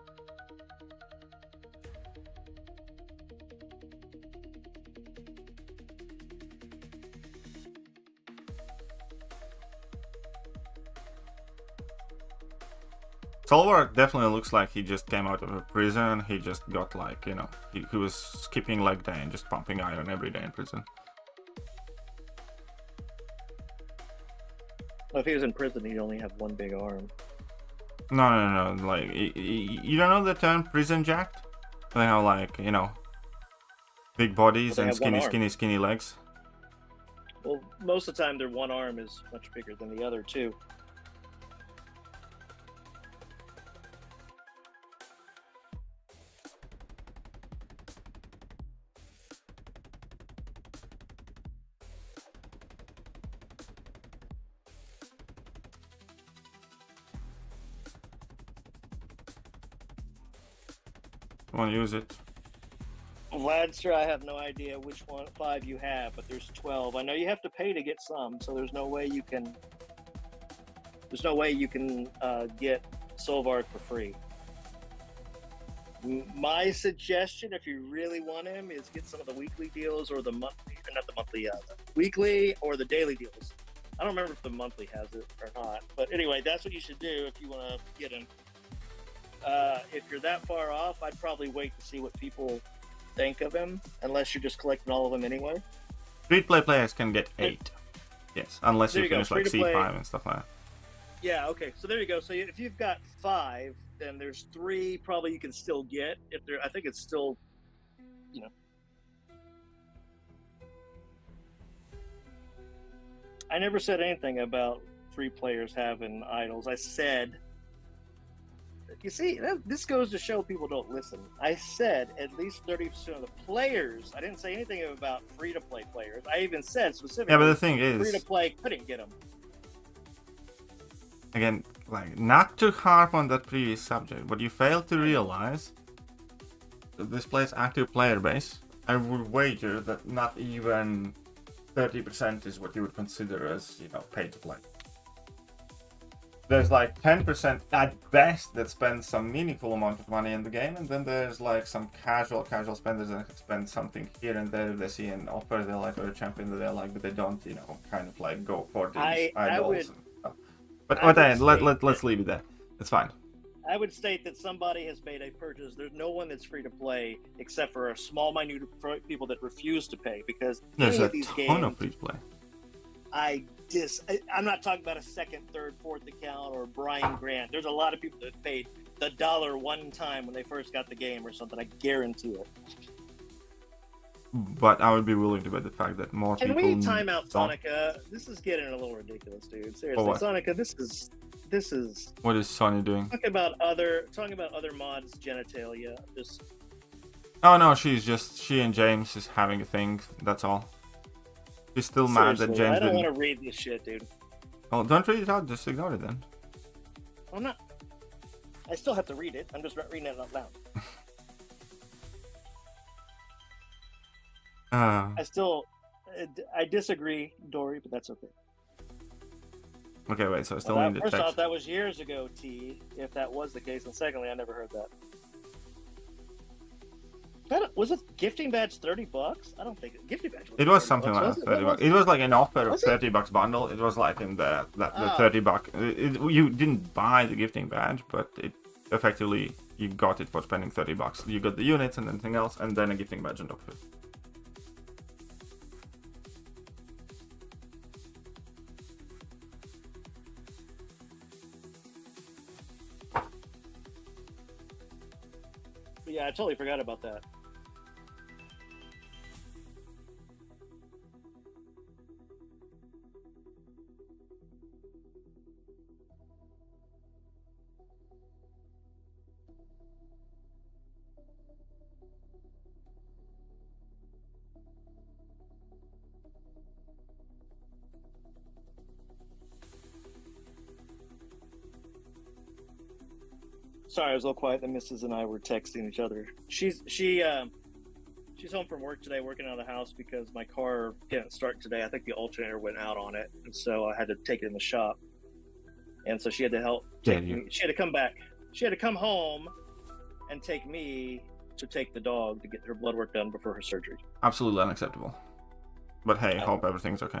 Solvar definitely looks like he just came out of a prison. He just got like, he was skipping leg day and just pumping iron every day in prison. Well, if he was in prison, he'd only have one big arm. No. Like, you don't know the term prison jacked? They have like, big bodies and skinny legs. Well, most of the time, their one arm is much bigger than the other, too. Want to use it? Vladster, I have no idea which 5 you have, but there's 12. I know you have to pay to get some, so there's no way you can. There's no way you can get Soul of Art for free. My suggestion, if you really want him, is get some of the weekly deals or the monthly, or not the monthly, the weekly or the daily deals. I don't remember if the monthly has it or not, but anyway, that's what you should do if you want to get him. If you're that far off, I'd probably wait to see what people think of him, unless you're just collecting all of them anyway. Free-to-play players can get 8. Yes, unless you finish like C5 and stuff like that. Yeah, okay. So there you go. So if you've got 5, then there's 3 probably you can still get. If there, I think it's still, I never said anything about free players having idols. I said, you see, this goes to show people don't listen. I said at least 30% of the players. I didn't say anything about free-to-play players. I even said specifically. Yeah, but the thing is, free-to-play couldn't get them. Again, like, not to harp on that previous subject, but you fail to realize that this plays active player base. I would wager that not even 30% is what you would consider as, pay to play. There's like 10% at best that spend some meaningful amount of money in the game, and then there's like some casual spenders that spend something here and there. If they see an offer they like or a champion that they like, but they don't, kind of like go for these idols and stuff. But let's leave it there. It's fine. I would state that somebody has made a purchase. There's no one that's free to play except for a small minute people that refuse to pay, because there's a these ton games, of free to play. I'm not talking about a second, third, fourth account or Brian Grant. There's a lot of people that paid the $1 one time when they first got the game or something. I guarantee it. But I would be willing to bet the fact that more people. Can we time out Sonica? This is getting a little ridiculous, dude. Seriously, Sonica, this is. What is Sony doing? Talking about other mods' genitalia. Oh no, she and James is having a thing. That's all. She's still mad that James I don't didn't. want to read this shit, dude. Well, don't read it out. Just ignore it then. I'm not. I still have to read it. I'm just not reading it out loud. I disagree, Dory, but that's okay. Okay, wait. So I still need the First text. off, that was years ago, T. If that was the case, and secondly, I never heard that. Was it gifting badge $30? I don't think gifting badge. It was something like $30. It was like an offer of $30 bundle. It was like in the $30. You didn't buy the gifting badge, but it effectively you got it for spending $30. You got the units and anything else, and then a gifting badge on top of it. Yeah, I totally forgot about that. Sorry, I was a little quiet. The missus and I were texting each other. She's home from work today, working out of the house because my car didn't start today. I think the alternator went out on it, and so I had to take it in the shop. And so she had to help. She had to come back. She had to come home and take me to take the dog to get her blood work done before her surgery. Absolutely unacceptable. But hey, hope everything's okay.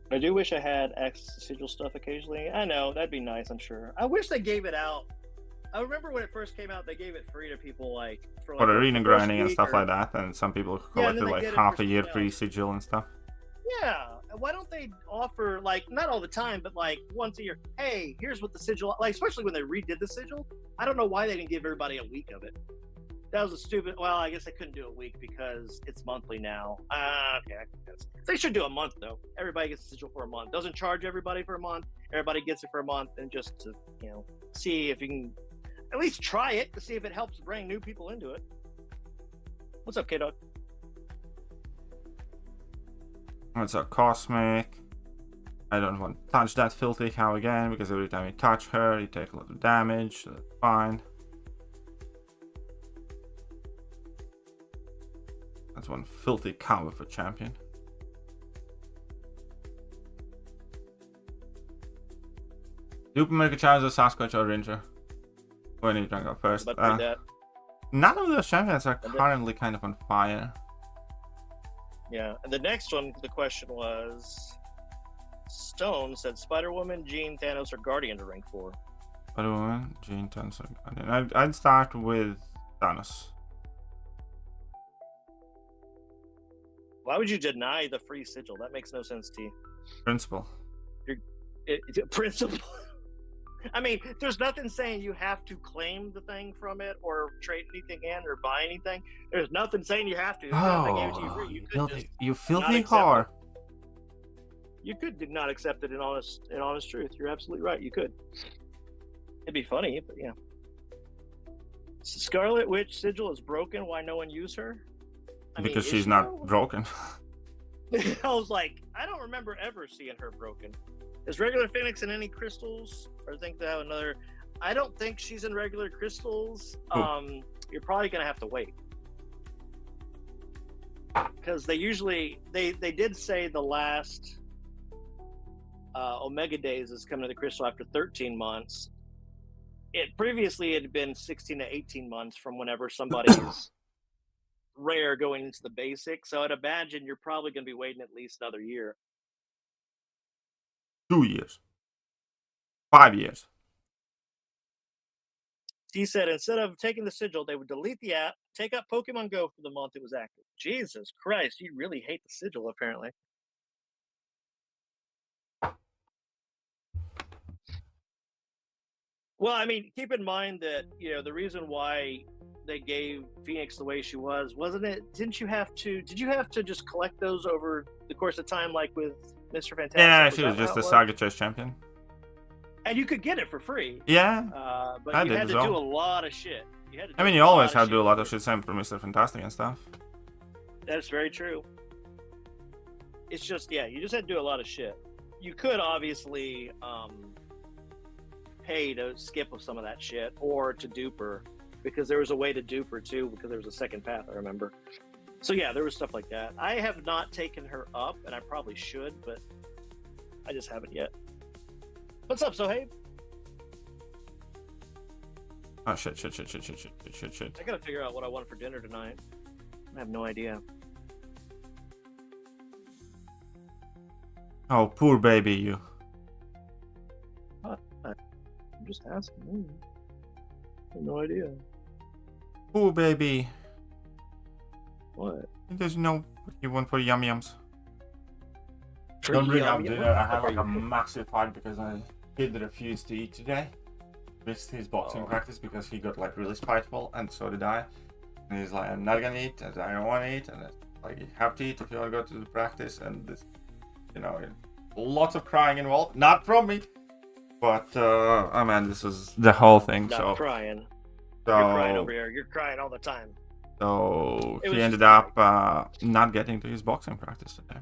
I do wish I had access to sigil stuff occasionally. I know, that'd be nice, I'm sure. I wish they gave it out. I remember when it first came out, they gave it free to people for arena grinding and stuff like that, and some people collected like half a year free sigil and stuff. Yeah, why don't they offer, not all the time, but once a year, hey, here's what the sigil, especially when they redid the sigil, I don't know why they didn't give everybody a week of it. That was a stupid. Well, I guess I couldn't do a week because it's monthly now. Okay, they should do a month though. Everybody gets a sigil for a month. Doesn't charge everybody for a month. Everybody gets it for a month, and just to see if you can at least try it to see if it helps bring new people into it. What's up, K-Dog? What's up, Cosmic? I don't want to touch that filthy cow again because every time you touch her, you take a lot of damage. So that's fine. That's one filthy cow for champion. Super Mega Charizard, Sasquatch, or Ranger? When are you trying to go first? None of those champions are currently kind of on fire. Yeah, and the next one, the question was... Stone said Spider-Woman, Jean, Thanos, or Guardian to rank 4. Spider-Woman, Jean, Thanos, or Guardian. I'd start with Thanos. Why would you deny the free sigil? That makes no sense to you. Principle. Principle. I mean, there's nothing saying you have to claim the thing from it or trade anything in or buy anything. There's nothing saying you have to. You filthy whore. You could not accept it in honest truth. You're absolutely right. You could. It'd be funny, but yeah. Scarlet Witch sigil is broken. Why no one use her? Because she's not broken. I was like, I don't remember ever seeing her broken. Is regular Phoenix in any crystals? Or think they have another? I don't think she's in regular crystals. You're probably gonna have to wait. Because they usually they did say the last Omega Days is coming to the crystal after 13 months. It previously had been 16 to 18 months from whenever somebody's rare going into the basic, so I'd imagine you're probably going to be waiting at least another year. 2 years. 5 years. He said instead of taking the sigil, they would delete the app, take up Pokemon Go for the month it was active. Jesus Christ, you really hate the sigil, apparently. Well, I mean, keep in mind that, the reason why they gave Phoenix the way she was, wasn't it? Did you have to just collect those over the course of time, like with Mr. Fantastic? Yeah, she was just a Saga Chess champion. And you could get it for free. Yeah. But you had to do a lot of shit. You had to. I mean, you always have to do a lot of shit. Same for Mr. Fantastic and stuff. That's very true. It's just, yeah, you just had to do a lot of shit. You could obviously pay to skip some of that shit or to dupe her, because there was a way to dupe her too, because there was a second path, I remember. So yeah, there was stuff like that. I have not taken her up, and I probably should, but I just haven't yet. What's up, Sohaib? Oh, shit. I gotta figure out what I want for dinner tonight. I have no idea. Oh, poor baby, you. I'm just asking. I have no idea. Poor baby. What? He doesn't know what you want for yum yums. For Don't bring yum up yum? dinner. I have like a massive fight because my kid refused to eat today. Missed his boxing practice because he got like really spiteful, and so did I. And he's like, I'm not gonna eat, and I don't want to eat, and it's like, you have to eat if you want to go to the practice. And this, you know, lots of crying involved. Not from me, but oh man, this was the whole thing. Not crying. So You're crying over here. You're crying all the time. So he ended up not getting to his boxing practice today.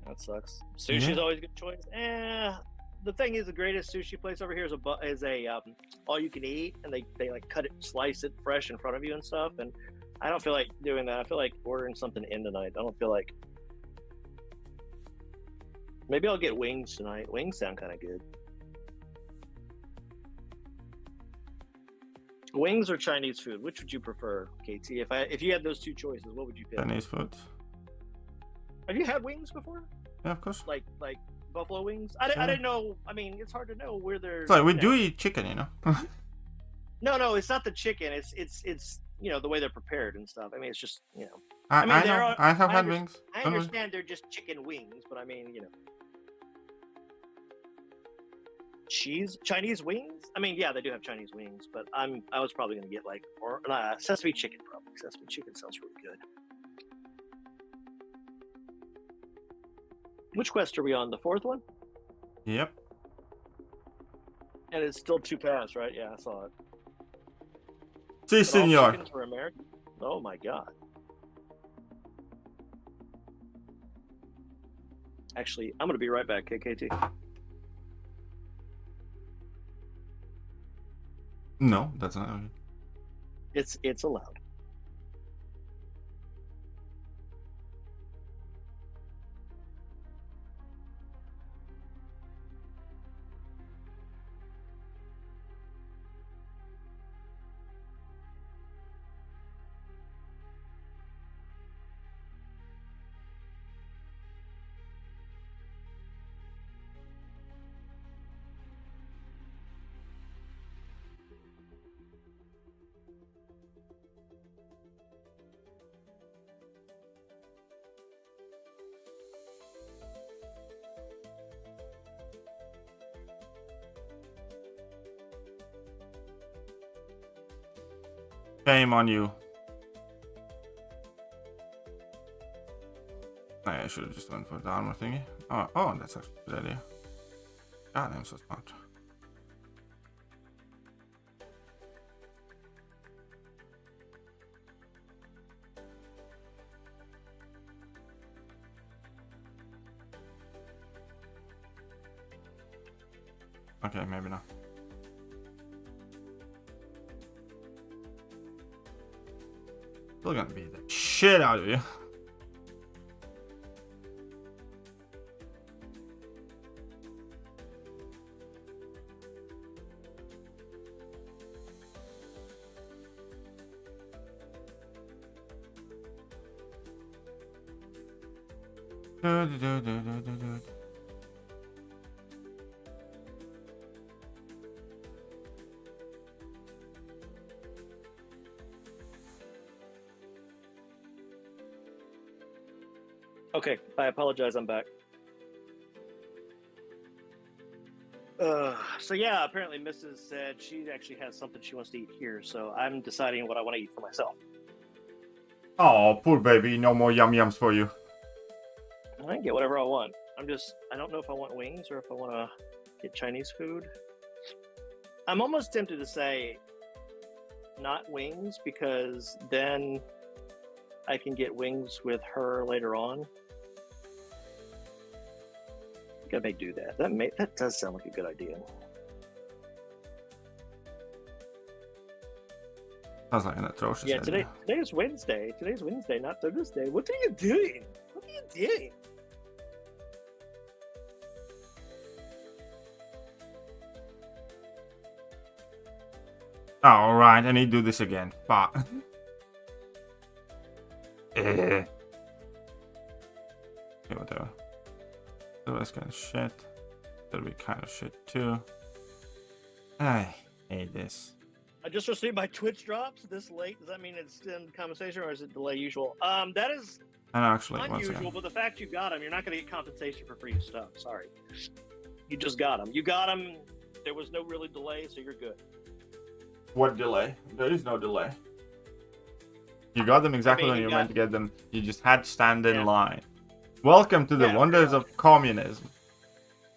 That sucks. Sushi's always a good choice. The thing is, the greatest sushi place over here is a all you can eat, and they like cut it, slice it fresh in front of you and stuff. And I don't feel like doing that. I feel like ordering something in tonight. I don't feel like. Maybe I'll get wings tonight. Wings sound kind of good. Wings or Chinese food? Which would you prefer, KT? If you had those two choices, what would you pick? Chinese food. Have you had wings before? Yeah, of course. Like buffalo wings? I didn't know. I mean, it's hard to know where they're. It's like we do eat chicken, you know. No, it's not the chicken. It's you know, the way they're prepared and stuff. I mean, it's just, you know. I know. I have had wings. I understand they're just chicken wings, but I mean, you know. Chinese wings? I mean, yeah, they do have Chinese wings, but I was probably gonna get like sesame chicken. Probably sesame chicken sounds really good. Which quest are we on? The fourth one? Yep. And it's still 2 paths, right? Yeah, I saw it. Si, senor. For American? Oh my god. Actually, I'm gonna be right back, KKT. No, that's not. It's allowed. Shame on you. I should have just went for the armor thingy. Oh, that's actually a good idea. God, I'm so smart. Okay, maybe not. Still gonna beat the shit out of you. Okay, I apologize, I'm back. So yeah, apparently Mrs. said she actually has something she wants to eat here, so I'm deciding what I want to eat for myself. Oh, poor baby, no more yum yums for you. I can get whatever I want. I don't know if I want wings or if I want to get Chinese food. I'm almost tempted to say, not wings, because then I can get wings with her later on. I think I may do that. That does sound like a good idea. Sounds like an atrocious idea. Today is Wednesday. Today's Wednesday, not Thursday. What are you doing? What are you doing? All right, I need to do this again. Fuck. Okay, whatever. So that's kind of shit. That'll be kind of shit too. I hate this. I just received my Twitch drops this late. Does that mean it's in conversation or is it delay usual? That is unusual, but the fact you got them, you're not going to get compensation for free stuff. Sorry. You just got them. You got them. There was no really delay, so you're good. What delay? There is no delay. You got them exactly when you meant to get them. You just had to stand in line. Welcome to the wonders of communism.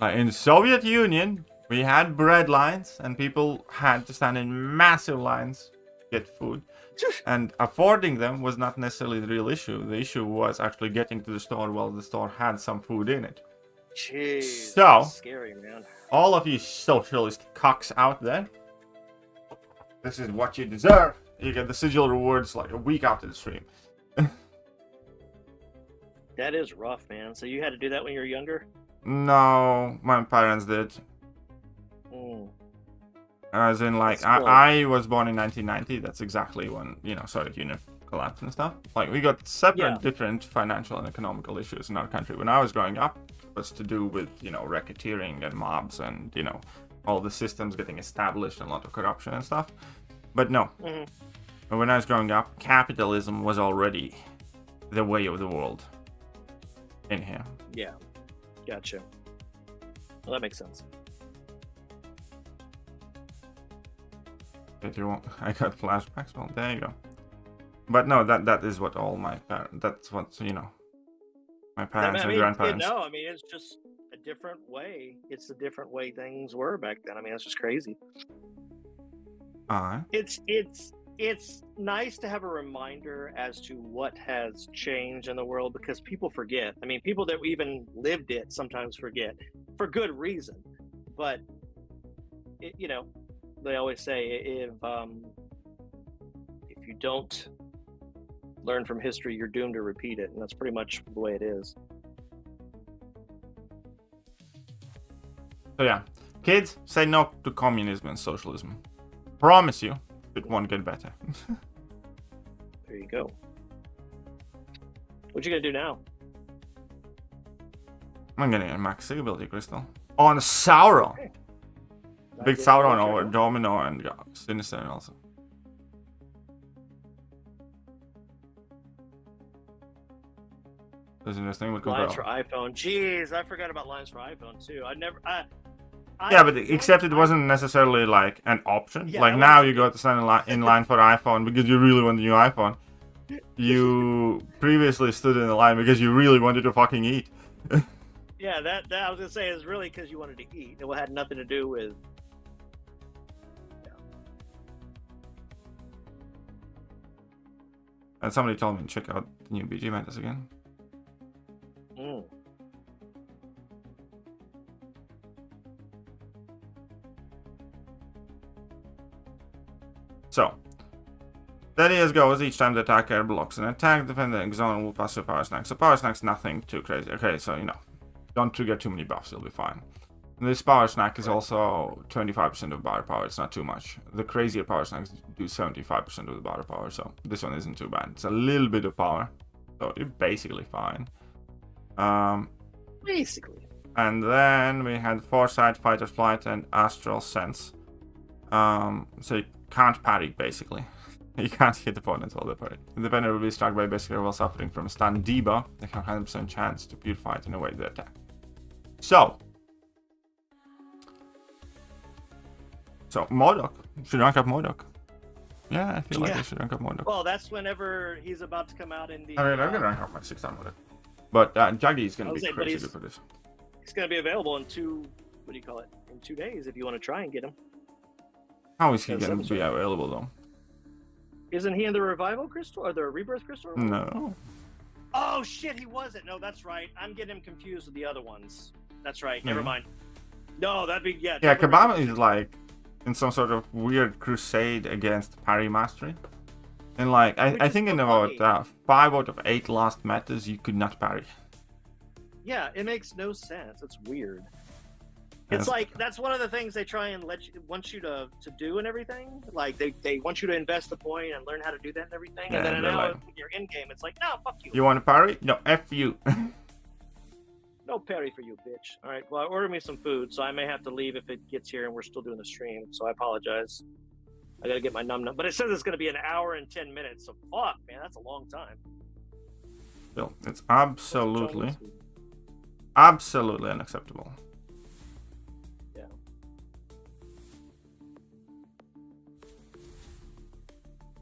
In Soviet Union, we had bread lines, and people had to stand in massive lines to get food. And affording them was not necessarily the real issue. The issue was actually getting to the store while the store had some food in it. Jeez, so, that's scary, man. All of you socialist cocks out there, this is what you deserve. You get the sigil rewards like a week after the stream. That is rough, man. So you had to do that when you were younger? No, my parents did. As in, like, I was born in 1990. That's exactly when, Soviet Union collapsed and stuff. Like, we got separate, different financial and economical issues in our country. When I was growing up, it was to do with, racketeering and mobs and, all the systems getting established and a lot of corruption and stuff. But no. When I was growing up, capitalism was already the way of the world in here. Yeah. Gotcha. Well, that makes sense. I got flashbacks. Well, there you go. But no, that is what all my parents. That's what my parents and grandparents. No, I mean it's just a different way. It's a different way things were back then. I mean, it's just crazy. It's nice to have a reminder as to what has changed in the world, because people forget. I mean, people that even lived it sometimes forget for good reason. But they always say if you don't learn from history, you're doomed to repeat it, and that's pretty much the way it is. So yeah, kids, say no to communism and socialism. Promise you, it won't get better. There you go. What you gonna do now? I'm getting a max ability crystal on Sauron. Okay. Big Sauron over Domino and Sinister also. There's interesting with lines for iPhone. Jeez, I forgot about lines for iPhone too. Yeah, but except it wasn't necessarily like an option. Yeah, like now you got to stand in line for iPhone because you really want the new iPhone. You previously stood in the line because you really wanted to fucking eat. Yeah, that I was gonna say is really because you wanted to eat. It had nothing to do with. And somebody told me to check out the new BG metas again. So, the idea goes each time the attacker blocks an attack, defending zone will pass through power snack. So power snack's nothing too crazy. Okay, so don't trigger too many buffs, you'll be fine. And this power snack is also 25% of bar power, it's not too much. The crazier power snacks do 75% of the bar power, so this one isn't too bad. It's a little bit of power, so you're basically fine. Basically. And then we had Foresight, Fighter's Flight, and Astral Sense. So you can't parry, basically. You can't hit opponents while they parry. The defender will be struck by basically while suffering from a stun debuff. They have 100% chance to purify it in a way they attack. So MODOK. Should rank up MODOK. Yeah, I feel like I should rank up MODOK. Well, that's whenever he's about to come out in the... I mean, I'm going to rank up my 6-star MODOK. But Jagdi is going to be crazy good for this. He's going to be available in in 2 days if you want to try and get him. How is he going to be available, though? Isn't he in the revival crystal or the rebirth crystal? No. Oh shit, he wasn't. No, that's right. I'm getting him confused with the other ones. That's right. Never mind. No, that'd be Yeah, Kabama is like in some sort of weird crusade against parry mastery. And like I think in about 5 out of 8 last metas you could not parry. Yeah, it makes no sense. It's weird. It's like that's one of the things they try and want you to do and everything. Like they want you to invest the point and learn how to do that and everything. Yeah, and then now like, when you're in game, it's like, no, fuck you. You want to parry? No, F you. No parry for you, bitch. All right, well, I ordered me some food, so I may have to leave if it gets here and we're still doing the stream. So I apologize. I gotta get my num. But it says it's gonna be an hour and 10 minutes. So fuck, man, that's a long time. Still, it's absolutely unacceptable.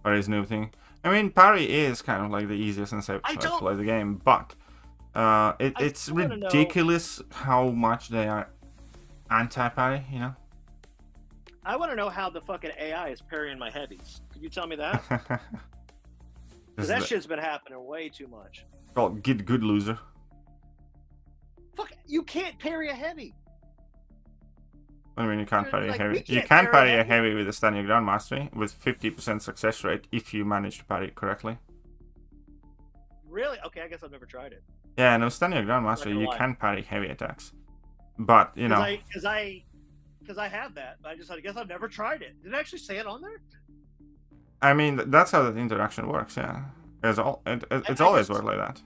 Parry's new thing. I mean, parry is kind of like the easiest and safest way to play the game, but it's ridiculous how much they are anti-parry, you know? I want to know how the fucking AI is parrying my heavies. Could you tell me that? Because that shit's been happening way too much. Called get good loser. Fuck, you can't parry a heavy. I mean, you can't parry a heavy. You can parry a heavy with a stand your ground mastery with 50% success rate if you manage to parry it correctly. Really? Okay, I guess I've never tried it. Yeah, no, stand your ground mastery, you can parry heavy attacks. But, you know... Because I have that, but I guess I've never tried it. Did it actually say it on there? I mean, that's how the interaction works, yeah. It's always worked like that.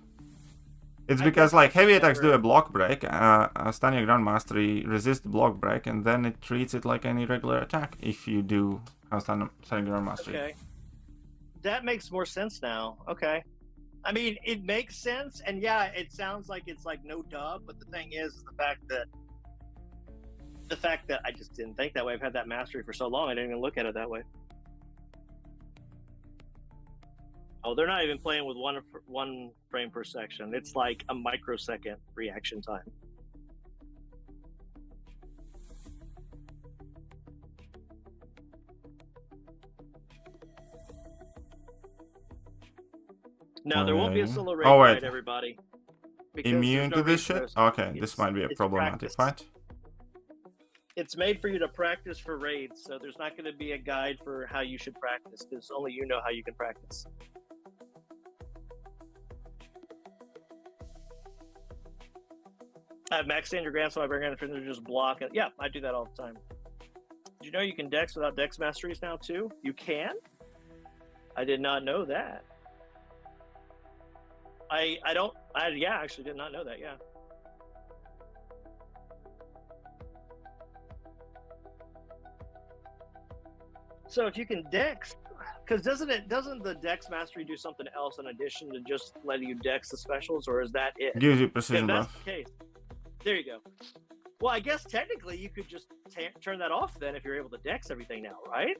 It's because, like, heavy attacks do a block break, stand your ground mastery resists the block break, and then it treats it like any regular attack if you do stand your ground mastery. Okay. That makes more sense now. Okay. I mean, it makes sense, and yeah, it sounds like it's like no dub, but the thing is the fact that I just didn't think that way. I've had that mastery for so long, I didn't even look at it that way. Oh, they're not even playing with one frame per section. It's like a microsecond reaction time. No, there won't be a solo raid fight, everybody. Immune to this shit? Okay, this might be a problematic fight. It's made for you to practice for raids, so there's not going to be a guide for how you should practice, because only you know how you can practice. I have maxed in your grand, so I bring in to just block it. Yeah, I do that all the time. Did you know you can dex without dex masteries now too? You can? I did not know that. I actually did not know that, yeah. So if you can dex, because doesn't the dex mastery do something else in addition to just letting you dex the specials, or is that it? Gives you precision buff. That's the case. There you go. Well, I guess technically you could just turn that off then if you're able to dex everything now, right?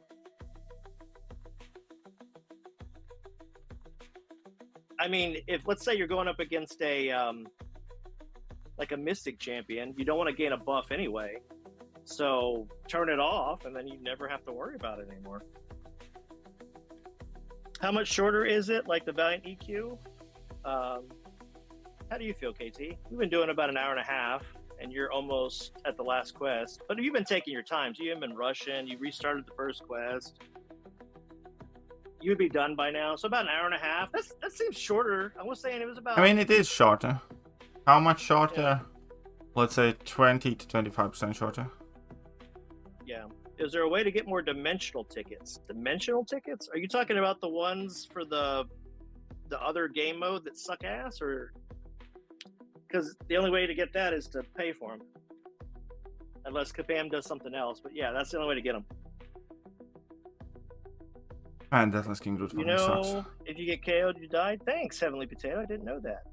I mean, if let's say you're going up against a like a mystic champion, you don't want to gain a buff anyway. So turn it off and then you never have to worry about it anymore. How much shorter is it, like the Valiant EQ? How do you feel, KT? We've been doing about an hour and a half, and you're almost at the last quest. But you've been taking your time. So you haven't been rushing. You restarted the first quest. You'd be done by now. So about an hour and a half. That seems shorter. I was saying it was about... I mean, it is shorter. How much shorter? Yeah. Let's say 20 to 25% shorter. Yeah. Is there a way to get more dimensional tickets? Dimensional tickets? Are you talking about the ones for the other game mode that suck ass, or... Because the only way to get that is to pay for them. Unless Kabam does something else. But yeah, that's the only way to get them. And Deathless King Root fucking sucks. If you get KO'd, you die? Thanks, Heavenly Potato. I didn't know that.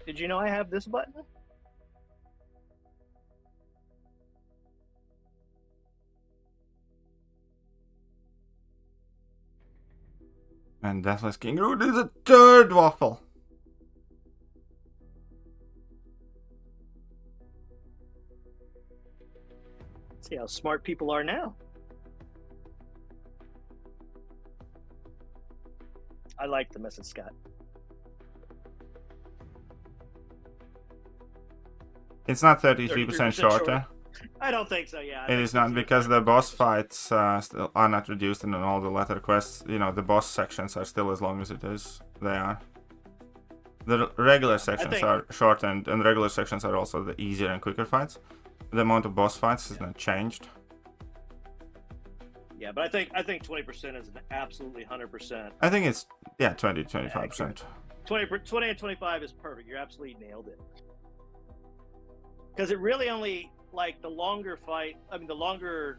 Did you know I have this button? And Deathless King Root is a third waffle. See how smart people are now. I like the Mrs. Scott. It's not 33% shorter. I don't think so, yeah. It is not, because the boss fights still are not reduced, and in all the latter quests, you know, the boss sections are still as long as it is. They are. The regular sections are shortened, and regular sections are also the easier and quicker fights. The amount of boss fights has not changed. Yeah, but I think 20% is an absolutely 100%. I think it's 20-25%. 20 and 25 is perfect. You absolutely nailed it. Because it really only, like, the longer fight, I mean, the longer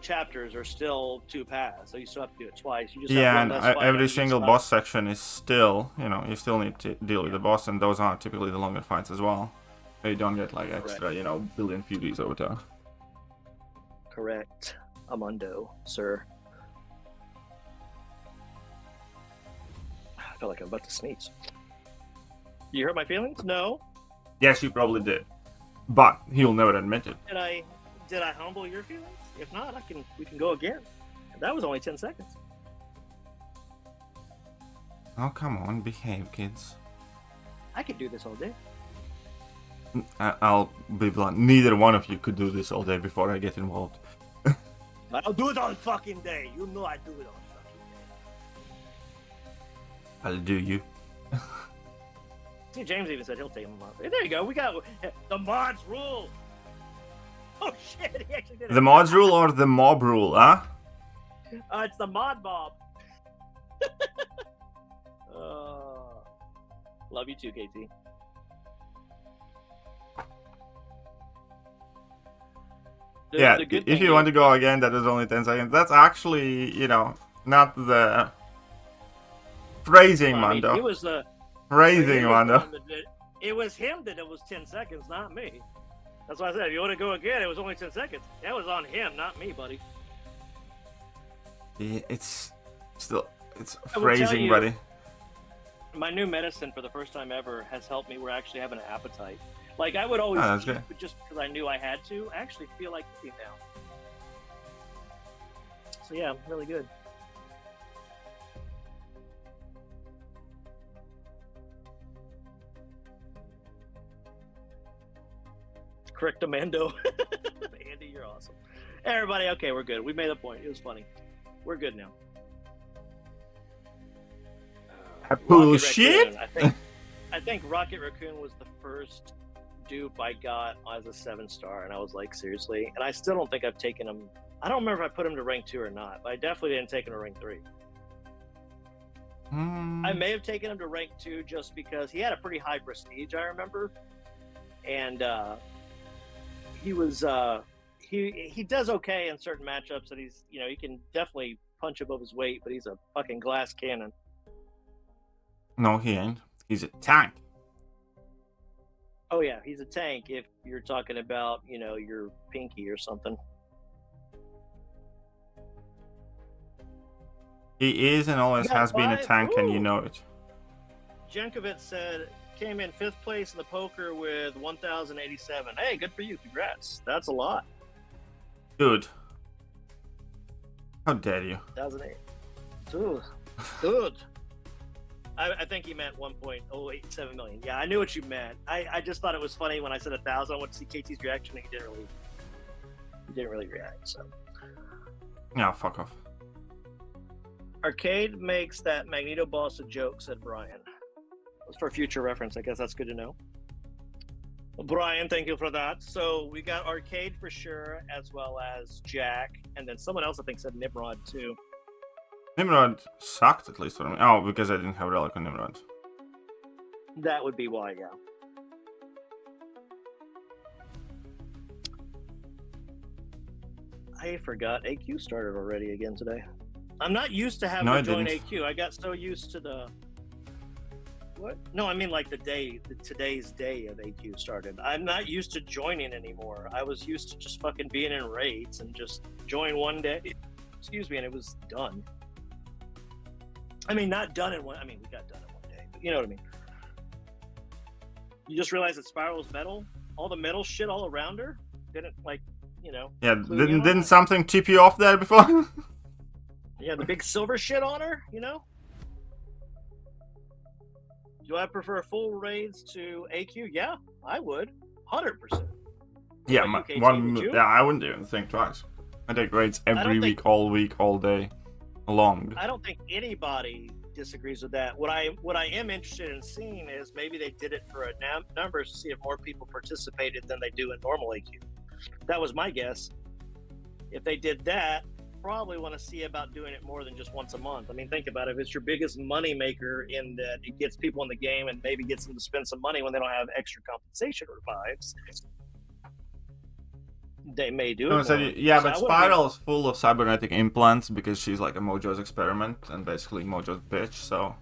chapters are still 2 paths, so you still have to do it twice. You just have one less fight every single boss section is still, you know, you still need to deal with the boss, and those are typically the longer fights as well. You don't get, like, extra, you know, billion furies over there. Correct. Amundo, sir. I feel like I'm about to sneeze. You hurt my feelings? No. Yes, you probably did, but he'll never admit it. Did I humble your feelings? If not, we can go again. That was only 10 seconds. Oh, come on, behave, kids. I could do this all day. I'll be blunt. Neither one of you could do this all day before I get involved. I'll do it all fucking day. You know I do it all fucking day. I'll do you. See, James even said he'll take him up. Hey, there you go. We got the mods rule. Oh shit, he actually did it. The mods rule or the mob rule, huh? It's the mod mob. Love you too, KT. If you want to go again, that is only 10 seconds. That's actually, you know, not the phrasing, Mando. He was the phrasing, Mando. It was him that it was 10 seconds, not me. That's why I said, if you want to go again, it was only 10 seconds. That was on him, not me, buddy. Yeah, it's phrasing, buddy. My new medicine for the first time ever has helped me. We're actually having an appetite. Like, I would always eat, but just because I knew I had to, I actually feel like eating now. So yeah, really good. Correct, Amando. Andy, you're awesome. Hey, everybody, okay, we're good. We made the point. It was funny. We're good now. Bullshit. I think Rocket Raccoon was the first dupe I got as a 7-star, and I was like, seriously? And I still don't think I've taken him. I don't remember if I put him to rank 2 or not, but I definitely didn't take him to rank 3. I may have taken him to rank 2 just because he had a pretty high prestige, I remember. And he was he does okay in certain matchups, and he's, you know, he can definitely punch above his weight, but he's a fucking glass cannon. No, he ain't. He's a tank. Oh yeah, he's a tank if you're talking about, you know, your pinky or something. He is and always has been a tank, and you know it. Jankovic said, came in 5th place in the poker with 1,087. Hey, good for you. Congrats. That's a lot. Dude. How dare you? 1,008. Dude. I think he meant 1.087 million. Yeah, I knew what you meant. I just thought it was funny when I said 1,000. I wanted to see KT's reaction, and he didn't really react. So. Yeah, fuck off. Arcade makes that Magneto boss a joke, said Brian. That's for future reference. I guess that's good to know. Well, Brian, thank you for that. So we got Arcade for sure, as well as Jack, and then someone else I think said Nimrod too. Nimrod sucked, at least for me. Oh, because I didn't have Relic on Nimrod. That would be why, yeah. I forgot AQ started already again today. I'm not used to having to join AQ. I got so used to the... What? No, I mean like today's day of AQ started. I'm not used to joining anymore. I was used to just fucking being in raids and just join one day. Excuse me, and it was done. I mean, not done in one... I mean, we got done in one day, but you know what I mean. You just realize that Spiral's metal, all the metal shit all around her, didn't, like, you know... Yeah, didn't something tip you off there before? Yeah, the big silver shit on her, you know? Do I prefer full raids to AQ? Yeah, I would. 100%. Yeah, Would you? yeah, I wouldn't even think twice. I take raids every week, all day long. I don't think anybody disagrees with that. What I am interested in seeing is maybe they did it for a numbers to see if more people participated than they do in normal AQ. That was my guess. If they did that, probably want to see about doing it more than just once a month. I mean, think about it. If it's your biggest money maker in that it gets people in the game and maybe gets them to spend some money when they don't have extra compensation revives, they may do it. So, yeah, but Spiral is full of cybernetic implants because she's like a Mojo's experiment and basically Mojo's bitch, so...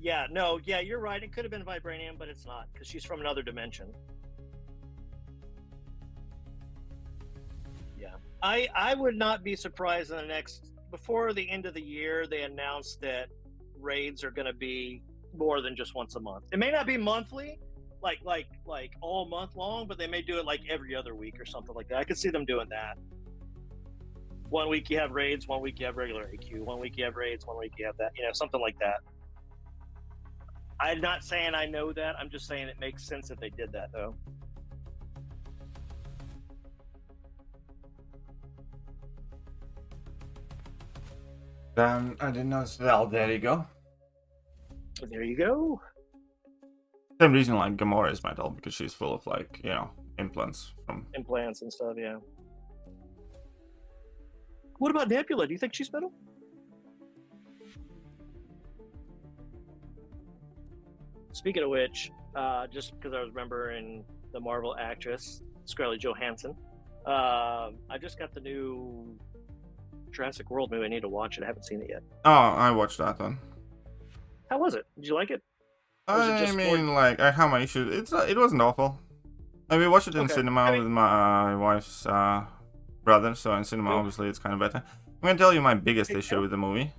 Yeah, no, yeah, you're right. It could have been Vibranium, but it's not because she's from another dimension. I would not be surprised in before the end of the year, they announced that raids are going to be more than just once a month. It may not be monthly, like all month long, but they may do it like every other week or something like that. I could see them doing that. 1 week you have raids, 1 week you have regular AQ, 1 week you have raids, 1 week you have that, something like that. I'm not saying I know that. I'm just saying it makes sense if they did that, though. I didn't know. Well, there you go. There you go. Same reason like Gamora is metal, because she's full of like, implants and stuff, yeah. What about Nebula? Do you think she's metal? Speaking of which, just because I was remembering the Marvel actress, Scarlett Johansson, I just got the new Jurassic World movie. I need to watch it. I haven't seen it yet. Oh, I watched that one. How was it? Did you like it? I mean, like, I have my issues. It wasn't awful. I mean, watched it in cinema with my wife's brother, so in cinema, obviously, it's kind of better. I'm gonna tell you my biggest issue with the movie.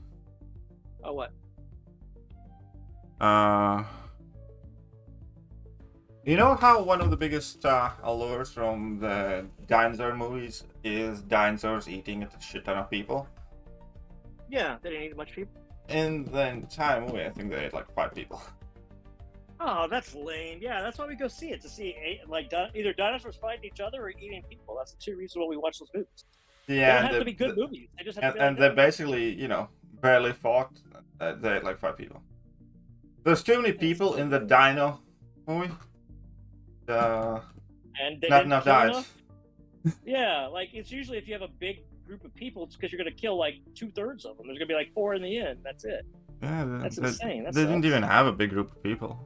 Oh, what? You know how one of the biggest allures from the dinosaur movies is dinosaurs eating a shit ton of people? Yeah, they didn't eat much people. In the entire movie, I think they ate like 5 people. Oh, that's lame. Yeah, that's why we go see it, to see either dinosaurs fighting each other or eating people. That's the 2 reasons why we watch those movies. Yeah, they don't have to be good movies. They just have to be and they basically, barely fought. They ate like 5 people. There's too many people in the dino movie. And they not enough dies. Yeah, like it's usually if you have a big group of people, it's because you're going to kill like 2/3 of them. There's going to be like 4 in the end. That's it. Yeah, that's insane. They didn't even have a big group of people.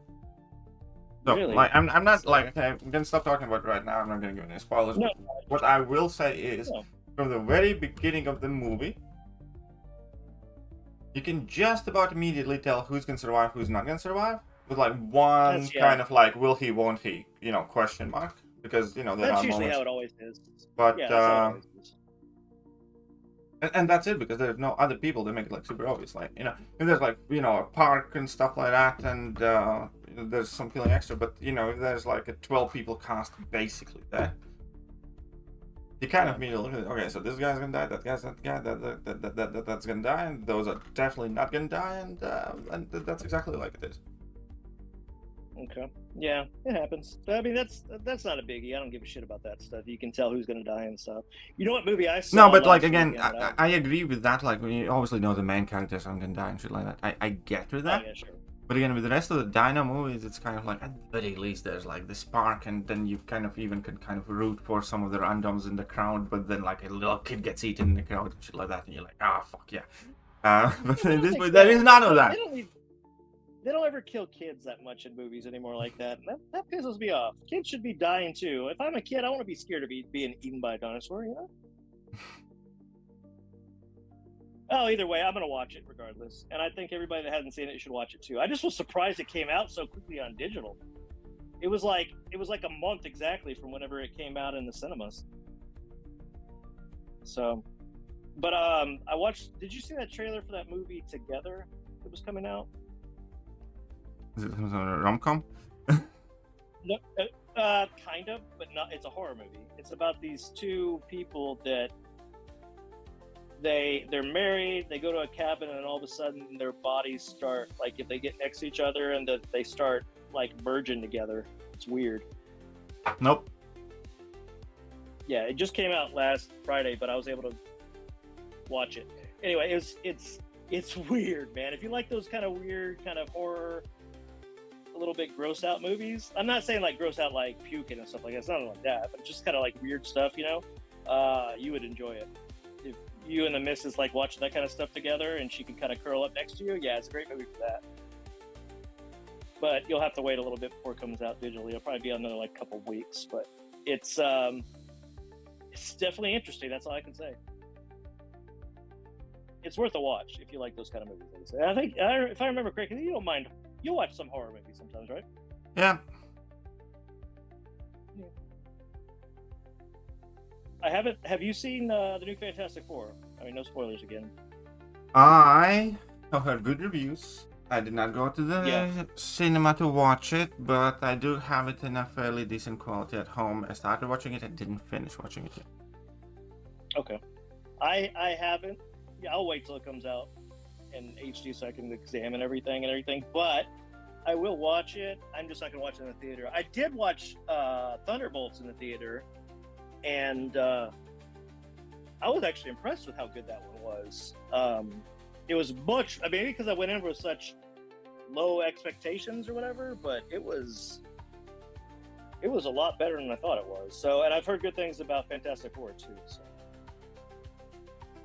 So, really? like, I'm not like, okay, I'm gonna stop talking about it right now. I'm not gonna give any spoilers. No. What I will say is, from the very beginning of the movie, you can just about immediately tell who's gonna survive, who's not gonna survive, with like one kind of like, will he, won't he, question mark, because there that's are usually moments. how it always is. But yeah, and that's it, because there's no other people that make it like super obvious, like and there's like a park and stuff like that, and there's some killing extra, but if there's like a 12 people cast basically there, you kind of immediately look at it, okay, so this guy's gonna die, that guy's that guy, that's gonna die, and those are definitely not gonna die, and that's exactly like it is. Okay. Yeah, it happens. I mean, that's not a biggie. I don't give a shit about that stuff. You can tell who's gonna die and stuff. You know what movie I saw? No, but like again, I agree with that. Like, we obviously know the main characters aren't gonna die and shit like that. I get with that. Oh, yeah, sure. But again, with the rest of the Dino movies, it's kind of like, at the very least, there's like the spark, and then you kind of even can kind of root for some of the randoms in the crowd, but then like a little kid gets eaten in the crowd and shit like that, and you're like, fuck yeah. But in this movie, there is none of that. They don't ever kill kids that much in movies anymore like that. That pisses me off. Kids should be dying too. If I'm a kid, I want to be scared of being eaten by a dinosaur, Oh, either way, I'm going to watch it regardless. And I think everybody that hasn't seen it should watch it too. I just was surprised it came out so quickly on digital. It was like a month exactly from whenever it came out in the cinemas. So, but I watched, did you see that trailer for that movie Together that was coming out? Is it some sort of rom-com? No, kind of, but not. It's a horror movie. It's about these 2 people that they're married, they go to a cabin, and all of a sudden their bodies start, like, if they get next to each other, and they start like merging together. It's weird. Nope. Yeah, it just came out last Friday, but I was able to watch it. Anyway, it's weird, man. If you like those kind of weird, kind of horror, a little bit gross out movies, I'm not saying like gross out like puking and stuff like that. It's not like that, but just kind of like weird stuff, you know. You would enjoy it. If you and the missus like watching that kind of stuff together, and she can kind of curl up next to you, yeah, it's a great movie for that. But you'll have to wait a little bit before it comes out digitally. It'll probably be another like couple of weeks, but it's definitely interesting. That's all I can say. It's worth a watch if you like those kind of movies. I think, if I remember correctly, you don't mind. You'll watch some horror movies sometimes, right? Yeah. I haven't. Have you seen the new Fantastic Four? I mean, no spoilers again. I have heard good reviews. I did not go to the cinema to watch it, but I do have it in a fairly decent quality at home. I started watching it. I didn't finish watching it yet. Okay. I haven't. Yeah, I'll wait till it comes out in HD so I can examine everything. But I will watch it. I'm just not going to watch it in the theater. I did watch Thunderbolts in the theater, and I was actually impressed with how good that one was. It was much, I mean, because I went in with such low expectations or whatever, but it was a lot better than I thought it was. So, and I've heard good things about Fantastic Four too. So.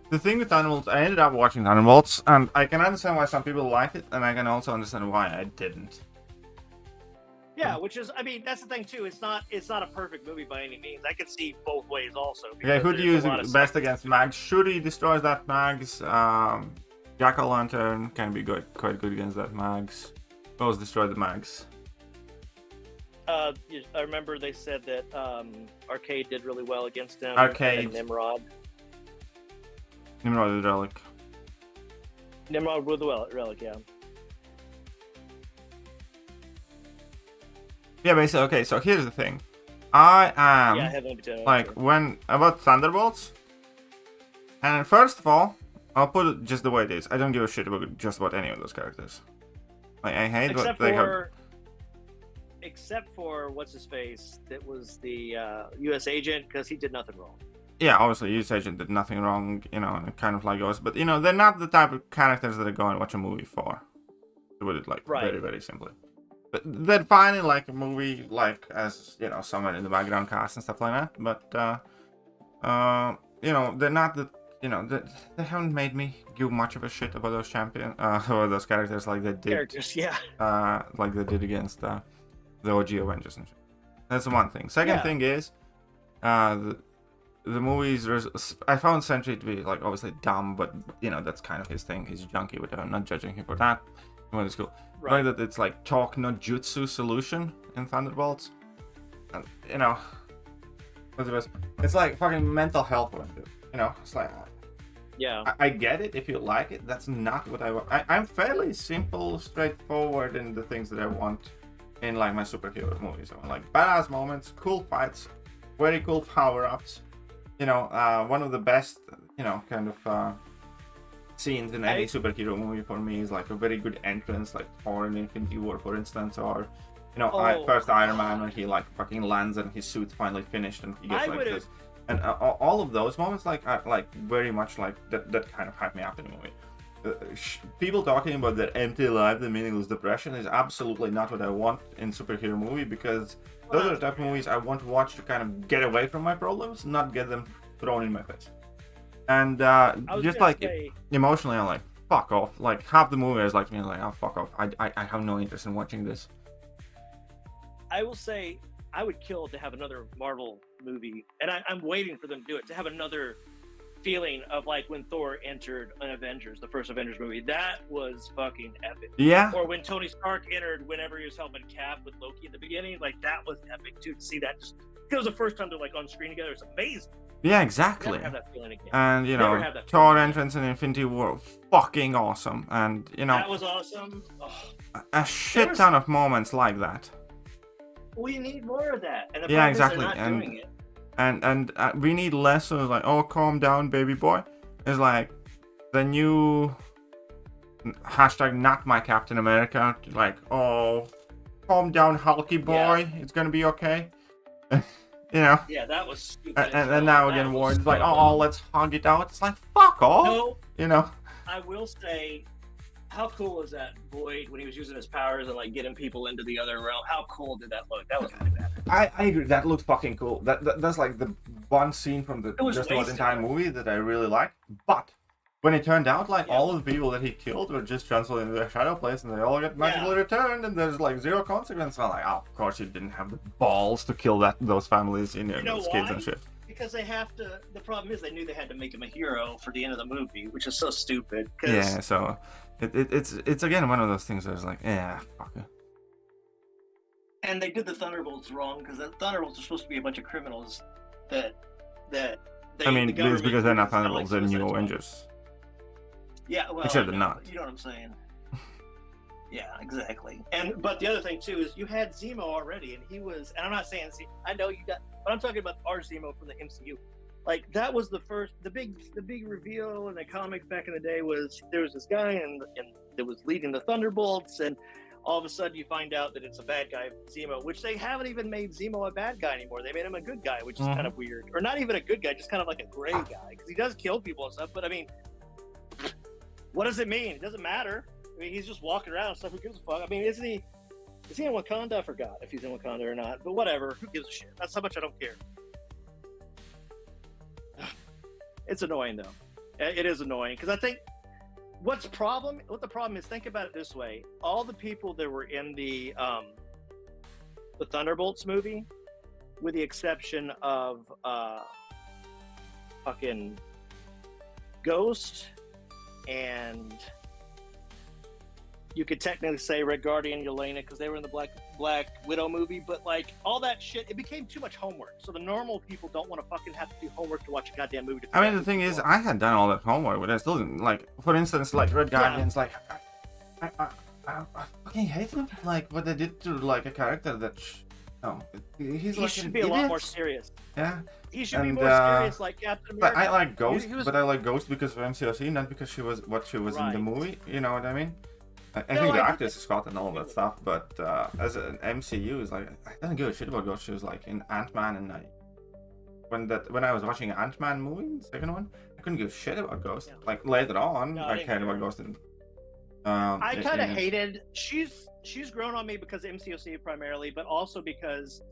The thing with Thunderbolts, I ended up watching Thunderbolts, and I can understand why some people like it, and I can also understand why I didn't. Yeah, which is, I mean, that's the thing too. It's not a perfect movie by any means. I can see both ways also. Okay, who do you use best against Mags? Shuri destroys that Mags. Jack-o'-lantern can be quite good against that Mags. Both destroy the Mags. I remember they said that Arcade did really well against them. Arcade. And Nimrod. Nimrod with Relic. Nimrod with the Relic, yeah. Yeah, basically, okay, so here's the thing. I am, about Thunderbolts, and first of all, I'll put it just the way it is. I don't give a shit about just about any of those characters. Like, I hate what they have. Except for, what's-his-face, that was the U.S. agent, because he did nothing wrong. Yeah, obviously, U.S. agent did nothing wrong, you know, and it kind of like goes, but, you know, they're not the type of characters that I go and watch a movie for. To put it, like, very, very simply. But they're fine in like a movie, like as you know, someone in the background cast and stuff like that. But you know, they're not the, you know, they haven't made me give much of a shit about those or those characters like they did. Like they did against the OG Avengers and shit. That's one thing. Second thing is, the movies. I found Sentry to be like obviously dumb, but you know that's kind of his thing. He's junky, but I'm not judging him for that. It's cool. Right, that it's like talk no jutsu solution in Thunderbolts, and you know, it's like fucking mental health one, dude. You know, it's like, yeah, I get it if you like it. That's not what I want. I'm fairly simple, straightforward in the things that I want in like my superhero movies. I want like badass moments, cool fights, very cool power-ups. You know, one of the best, you know, kind of scenes in any superhero movie for me is like a very good entrance, like Thor in Infinity War, for instance, or you know, first Iron Man when he like fucking lands and his suit's finally finished and he gets like this, and all of those moments like very much like that kind of hype me up in the movie. People talking about their empty life, the meaningless depression is absolutely not what I want in superhero movie, because those are the type of movies I want to watch to kind of get away from my problems, not get them thrown in my face. And just like emotionally, I'm like, fuck off. Like half the movie is like me, like, oh fuck off. I have no interest in watching this. I will say I would kill to have another Marvel movie, and I'm waiting for them to do it, to have another feeling of like when Thor entered an Avengers, the first Avengers movie. That was fucking epic. Yeah. Or when Tony Stark entered whenever he was helping Cap with Loki at the beginning, like that was epic too. To see that, just it was the first time they're like on screen together. It's amazing. Yeah, exactly. Never have that feeling again. And you know, Thor entrance in Infinity War, fucking awesome. And you know, that was awesome. A shit ton of moments like that. We need more of that. And exactly. They're not doing it. And we need less of like, oh, calm down, baby boy. is like the new hashtag not my Captain America. Like, oh, calm down, hulky boy. It's gonna be okay. You know. Yeah, that was stupid. And then now again, Ward's like, oh, let's hug it out. It's like, fuck off. No, you know. I will say, how cool was that Boyd when he was using his powers and like getting people into the other realm? How cool did that look? That was really bad. I agree. That looked fucking cool. That's like the one scene from the just about the entire movie that I really liked. But when it turned out like all of the people that he killed were just transferred into their shadow place and they all get magically returned and there's like zero consequence, I'm like, oh, of course you didn't have the balls to kill those families, you know those kids and shit. Because they have to. The problem is they knew they had to make him a hero for the end of the movie, which is so stupid. Yeah, so it's again one of those things that's like, yeah, fuck it. And they did the Thunderbolts wrong because the Thunderbolts are supposed to be a bunch of criminals that they. I mean, it's because they're not Thunderbolts; they're New Avengers. Yeah, well, except they're not. You know what I'm saying? Yeah, exactly. But the other thing too is you had Zemo already, and he was. And I'm not saying I know you got, but I'm talking about our Zemo from the MCU. Like that was the big reveal in the comics back in the day was there was this guy and that was leading the Thunderbolts, and all of a sudden you find out that it's a bad guy, Zemo, which they haven't even made Zemo a bad guy anymore. They made him a good guy, which is kind of weird, or not even a good guy, just kind of like a gray guy because he does kill people and stuff. But I mean, what does it mean? It doesn't matter. I mean, he's just walking around and stuff. Who gives a fuck? I mean, is he in Wakanda? I forgot if he's in Wakanda or not. But whatever. Who gives a shit? That's how much I don't care. It's annoying though. It is annoying because I think what the problem is. Think about it this way: all the people that were in the Thunderbolts movie, with the exception of fucking Ghost and. You could technically say Red Guardian, Yelena, because they were in the Black Widow movie, but like all that shit, it became too much homework. So the normal people don't want to fucking have to do homework to watch a goddamn movie. I mean, the thing is, I had done all that homework, but I still didn't. Like, for instance, like Red Guardian's, like, I fucking hate them. Like what they did to like a character that, he should be a lot more serious. Yeah. He should be more serious, like Captain America. But I like Ghost, but I like Ghost because of MCOC, not because she was what she was in the movie. You know what I mean? I think the actress is hot and all that stuff, but as an MCU, is like I don't give a shit about Ghost. She was like in Ant-Man, and when I was watching Ant-Man movie, the second one, I couldn't give a shit about Ghost. Yeah. Like later on, I cared about Ghost. And I kind of hated. She's grown on me because of MCOC primarily, but also because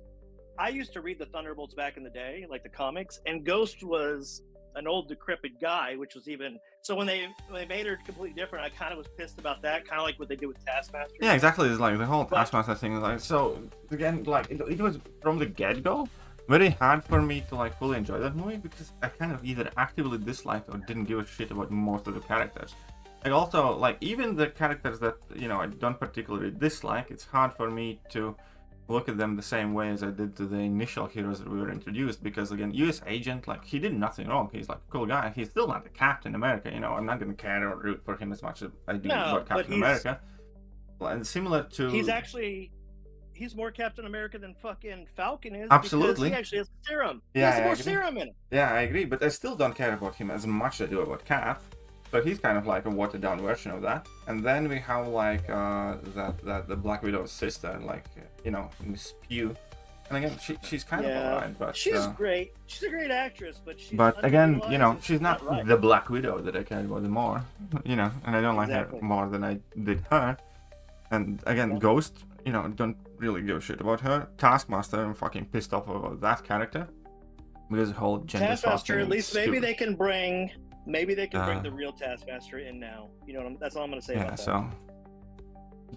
I used to read the Thunderbolts back in the day, like the comics, and Ghost was an old decrepit guy, which was even so when they made her completely different, I kind of was pissed about that, kind of like what they did with Taskmaster. Yeah, exactly. It's like the whole Taskmaster thing. Like, so again, like it was from the get-go very hard for me to like fully enjoy that movie because I kind of either actively disliked or didn't give a shit about most of the characters. Like also, like even the characters that I don't particularly dislike, it's hard for me to look at them the same way as I did to the initial heroes that we were introduced, because again, US Agent, like he did nothing wrong. He's like a cool guy. He's still not the Captain America, I'm not gonna care or root for him as much as I do about Captain America. And similar to he's more Captain America than fucking Falcon is. Absolutely. Because he actually has serum. Yeah, he has more serum in him. Yeah, I agree, but I still don't care about him as much as I do about Cap. So he's kind of like a watered down version of that. And then we have like the Black Widow's sister, like Miss Pugh. And again, she's kind of alright, but she's great. She's a great actress, but she's again, she's not the Black Widow that I care about the more, and I don't like her more than I did her. And again, Ghost, don't really give a shit about her. Taskmaster, I'm fucking pissed off about that character because the whole gender Taskmaster. At least maybe they can bring. Maybe they can bring the real Taskmaster in now. That's all I'm going to say about that. So.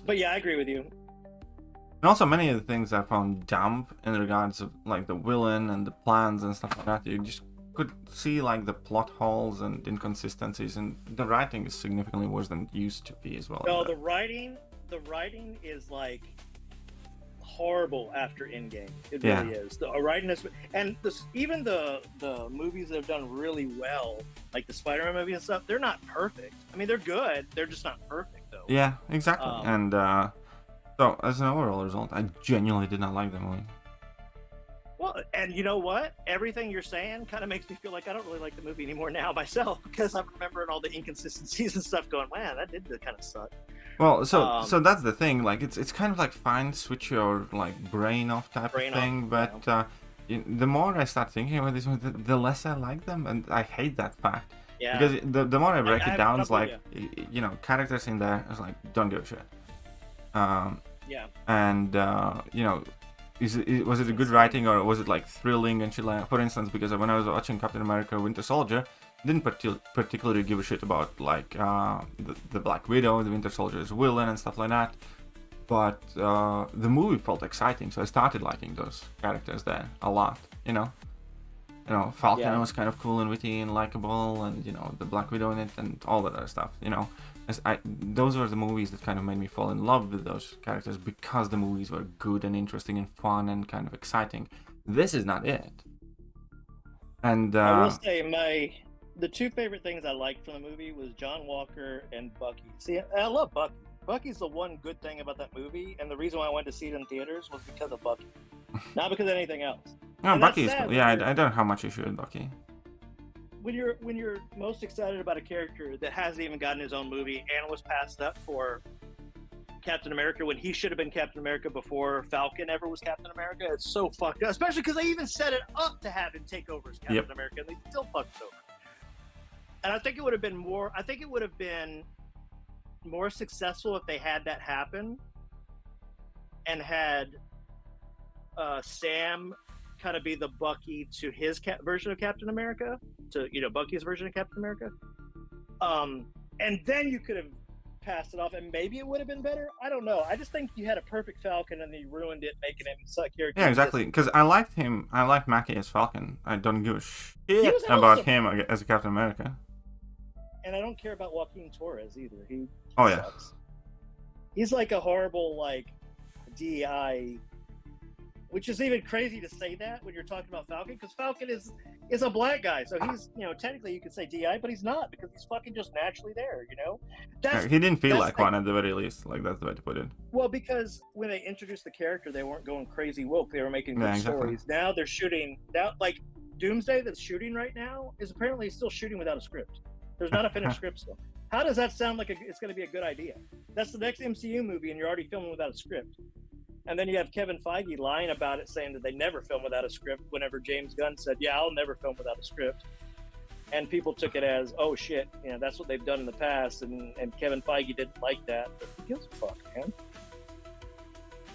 But yeah, I agree with you. And also many of the things I found dumb in regards of like the villain and the plans and stuff like that. You just could see like the plot holes and inconsistencies, and the writing is significantly worse than it used to be as well. No, the writing is like horrible after Endgame. It really is. The writing is, and even the movies that have done really well, like the Spider-Man movie and stuff, they're not perfect. I mean, they're good. They're just not perfect, though. Yeah, exactly. And so, as an overall result, I genuinely did not like the movie. Well, And you know what? Everything you're saying kind of makes me feel like I don't really like the movie anymore now myself, because I'm remembering all the inconsistencies and stuff going, man, that did kind of suck. Well, so that's the thing. Like, it's kind of like fine, switch your like brain off type of thing. But the more I start thinking about this, the less I like them, and I hate that fact. Yeah. Because the more I break it down, it's like characters in there. It's like don't give a shit. Yeah. And was it a good writing, or was it like thrilling and shit like? For instance, because when I was watching Captain America: Winter Soldier, didn't particularly give a shit about like the Black Widow, the Winter Soldier's villain and stuff like that. But the movie felt exciting, so I started liking those characters there a lot. Falcon was kind of cool and witty and likable, and the Black Widow in it and all that other stuff. Those were the movies that kind of made me fall in love with those characters, because the movies were good and interesting and fun and kind of exciting. This is not it. And I will say the two favorite things I liked from the movie was John Walker and Bucky. See, I love Bucky. Bucky's the one good thing about that movie, and the reason why I went to see it in theaters was because of Bucky, not because of anything else. No, Bucky is cool. Yeah, I don't have much issue with Bucky. When you're most excited about a character that hasn't even gotten his own movie and was passed up for Captain America when he should have been Captain America before Falcon ever was Captain America, it's so fucked up. Especially because they even set it up to have him take over as Captain America, and they still fucked it over. And I think it would have been more successful if they had that happen and had Sam kind of be the Bucky to his version of Captain America, to Bucky's version of Captain America, and then you could have passed it off, and maybe it would have been better. I don't know. I just think you had a perfect Falcon, and then you ruined it, making him suck character. Yeah, exactly. Because I liked him. I liked Mackie as Falcon. I don't give a shit about him as a Captain America. And I don't care about Joaquin Torres either. He sucks. Yeah. He's like a horrible DEI. Which is even crazy to say that when you're talking about Falcon, because Falcon is a black guy, so he's technically you could say DI, but he's not, because he's fucking just naturally there. He didn't feel like one at the very least. Like, that's the way to put it. Well, because when they introduced the character, they weren't going crazy woke. They were making good stories. Now they're shooting. Now, like Doomsday, that's shooting right now, is apparently still shooting without a script. There's not a finished script still. How does that sound like it's going to be a good idea? That's the next MCU movie, and you're already filming without a script. And then you have Kevin Feige lying about it, saying that they never film without a script, whenever James Gunn said, yeah, I'll never film without a script. And people took it as, oh shit, that's what they've done in the past, and Kevin Feige didn't like that. But who gives a fuck, man?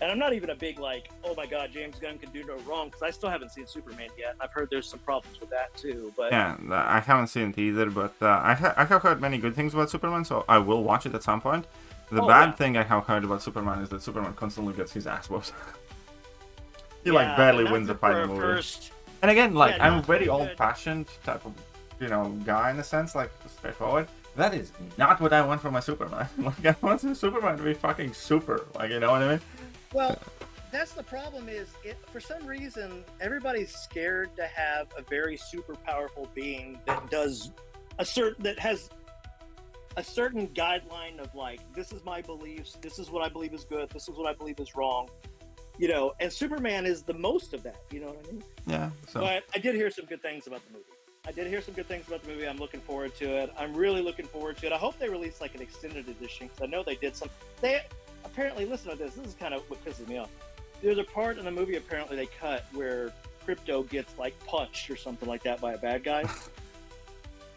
And I'm not even a big oh my god, James Gunn could do no wrong, because I still haven't seen Superman yet. I've heard there's some problems with that too. But yeah, I haven't seen it either, but I have heard many good things about Superman, so I will watch it at some point. The bad thing I have heard about Superman is that Superman constantly gets his ass whooped. He barely wins a fight in the movie. And again, I'm a very old-fashioned type of guy in a sense, straightforward. That is not what I want from my Superman. I want Superman to be fucking super. You know what I mean? Well, that's the problem. For some reason everybody's scared to have a very super powerful being that does that has a certain guideline of this is my beliefs, this is what I believe is good, this is what I believe is wrong, and Superman is the most of that, you know what I mean? Yeah. But I did hear some good things about the movie. I'm looking forward to it. I'm really looking forward to it. I hope they release an extended edition, because I know they did they apparently, listen to this is kind of what pisses me off. There's a part in the movie apparently they cut where Crypto gets punched or something like that by a bad guy.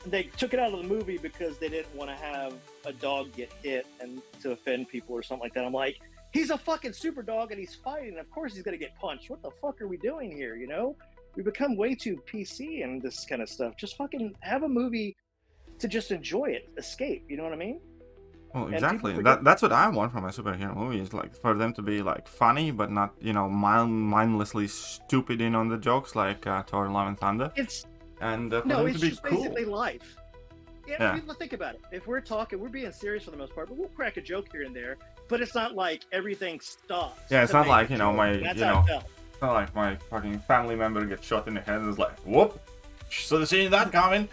They took it out of the movie because they didn't want to have a dog get hit and to offend people or something like that. I'm like, he's a fucking super dog and he's fighting. Of course he's going to get punched. What the fuck are we doing here, We become way too PC and this kind of stuff. Just fucking have a movie to just enjoy it, escape, you know what I mean? Well, exactly. That's what I want from my superhero movies, for them to be funny, but not, mindlessly stupid in on the jokes like Thor: Love and Thunder. It's for them to be just cool. Basically life. Yeah. Think about it. If we're being serious for the most part, but we'll crack a joke here and there. But it's not like everything stops. Yeah, it's not like it's not like my fucking family member gets shot in the head and is like, whoop, should have seen that coming.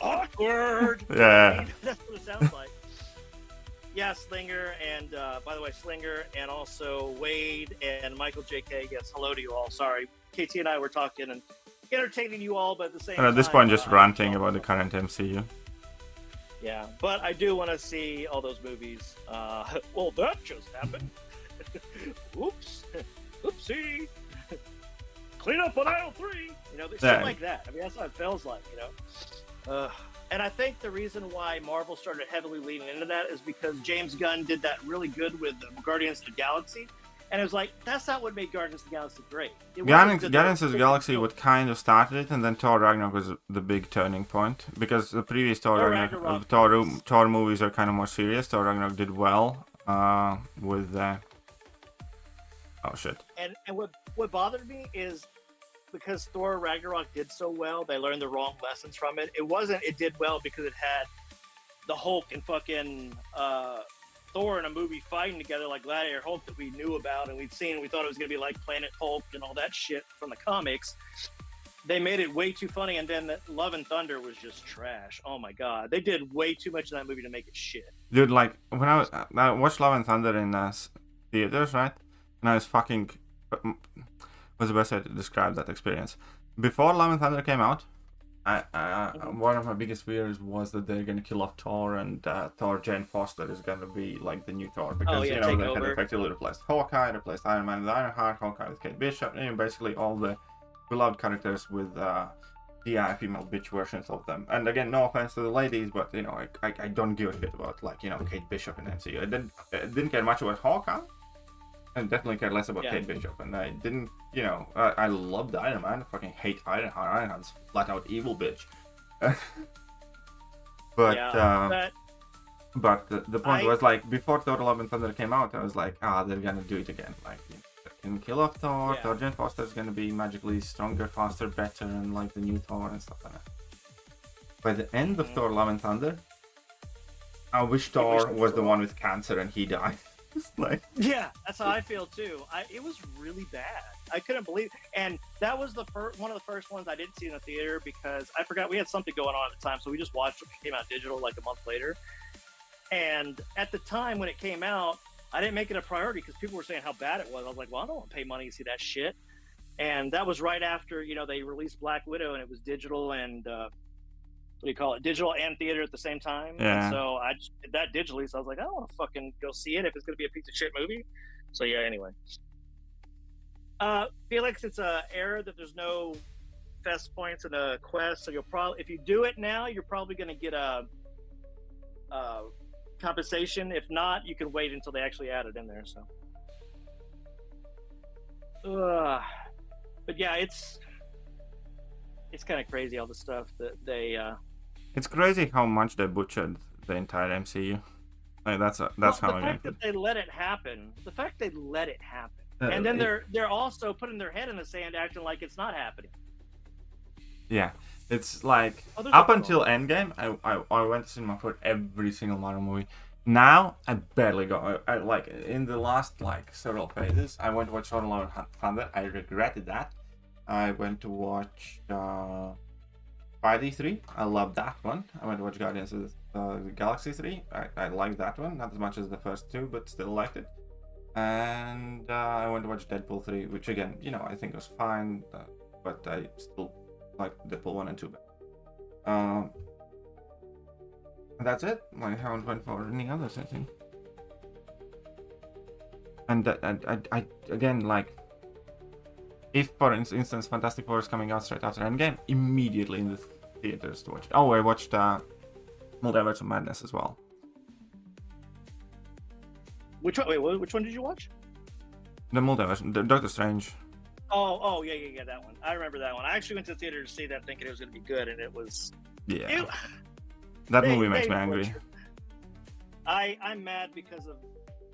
Awkward. Yeah. That's what it sounds like. Yeah, Slinger, and by the way, Slinger, and also Wade and Michael J.K. Yes, hello to you all. Sorry, KT and I were talking and entertaining you all, but at the same And time... at this point, just ranting about the current MCU. Yeah, but I do want to see all those movies. Well, that just happened. Oops. Oopsie. Clean up on aisle 3. You know, shit like that. I mean, that's what it feels like, you know. And I think the reason why Marvel started heavily leaning into that is because James Gunn did that really good with Guardians of the Galaxy. And it was like, that's not what made Guardians of the Galaxy great. Guardians of the Galaxy what kind of started it, and then Thor Ragnarok was the big turning point. Because the previous Thor movies are kind of more serious. Thor Ragnarok did well with... oh, shit. And what bothered me is because Thor Ragnarok did so well, they learned the wrong lessons from it. It did well because it had the Hulk and fucking Thor in a movie fighting together like Gladiator Hulk that we knew about and we'd seen. We thought it was going to be like Planet Hulk and all that shit from the comics. They made it way too funny, and then Love and Thunder was just trash. Oh my god. They did way too much in that movie to make it shit. Dude, like, when I watched Love and Thunder in theaters, right? And I was fucking... What's the best way to describe that experience? Before Love and Thunder came out, one of my biggest fears was that they're gonna kill off Thor, and Thor Jane Foster is gonna be like the new Thor, because you know they had effectively replaced Hawkeye, replaced Iron Man with Ironheart, Hawkeye with Kate Bishop, and basically all the beloved characters with female bitch versions of them. And again, no offense to the ladies, but you know, I don't give a shit about, like, you know, Kate Bishop in MCU. I didn't care much about Hawkeye. I definitely care less about Kate Bishop, and I didn't, you know, I loved Iron Man. I fucking hate Ironheart. Ironheart's flat out evil bitch. But the point was, like, before Thor Love and Thunder came out, I was like, they're gonna do it again. Like, you know, they can kill off Thor. Thor Jane Foster's gonna be magically stronger, faster, better, and like the new Thor and stuff like that. By the end of Thor Love and Thunder, I wish Thor was the one with cancer and he died. Like, yeah, that's how I feel too. It was really bad. I couldn't believe it. And that was one of the first ones I didn't see in the theater because I forgot we had something going on at the time, so we just watched it when it came out digital like a month later. And at the time when it came out, I didn't make it a priority because people were saying how bad it was. I was like, well, I don't want to pay money to see that shit. And that was right after, you know, they released Black Widow and it was digital and digital and theater at the same time. Yeah. And so I just did that digitally. So I was like, I don't want to fucking go see it if it's going to be a piece of shit movie. So yeah, anyway. Felix, it's a error that there's no fest points in a quest. So you'll probably, if you do it now, you're probably going to get a compensation. If not, you can wait until they actually add it in there. So, but yeah, it's kind of crazy all the stuff that they. It's crazy how much they butchered the entire MCU. Like that's how the fact that they let it happen. The fact they let it happen, and then they're also putting their head in the sand, acting like it's not happening. Yeah, it's like up until Endgame, I went to cinema for every single Marvel movie. Now I barely go. I like in the last like several phases, I went to watch Thor: Love and Thunder. I regretted that. I went to watch Friday 3. I loved that one. I went to watch Guardians of the Galaxy 3. I liked that one, not as much as the first two, but still liked it. And I went to watch Deadpool 3, which again, you know, I think was fine, but I still like Deadpool 1 and 2 better. That's it. I haven't went for any others, I think. And I again, like, if, for instance, Fantastic Four is coming out straight after Endgame, immediately in the theaters to watch it. Oh, I watched Multiverse of Madness as well. Which one? Wait, which one did you watch? The Multiverse, the Doctor Strange. Oh, yeah, that one. I remember that one. I actually went to the theater to see that thinking it was going to be good, and it was... Yeah. That movie makes me angry. I'm mad because of...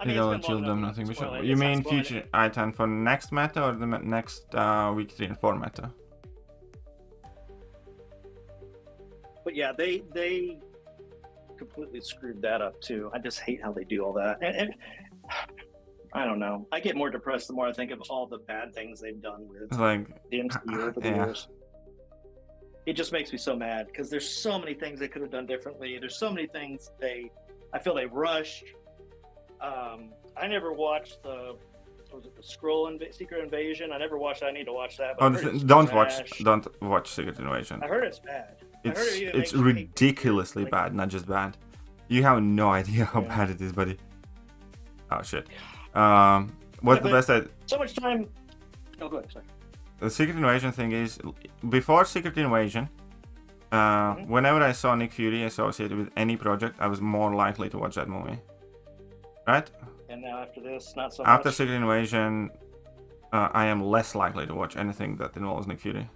You mean future item for next meta or the next week 3 and 4 meta? But yeah, they completely screwed that up too. I just hate how they do all that. And I don't know. I get more depressed the more I think of all the bad things they've done with the MCU over the years. It just makes me so mad because there's so many things they could have done differently. There's so many things I feel they rushed. I never watched the was it the Secret Invasion? I never watched that. I need to watch that. But Oh, I heard it's don't watch Secret Invasion. I heard it's bad. It's ridiculously bad, not just bad. You have no idea how bad it is, buddy. Oh shit. What's the best? So much time. Oh, go ahead. Sorry. The Secret Invasion thing is, before Secret Invasion, whenever I saw Nick Fury associated with any project, I was more likely to watch that movie. Right? And now after this, not so After much. Secret Invasion, I am less likely to watch anything that involves Nick Fury.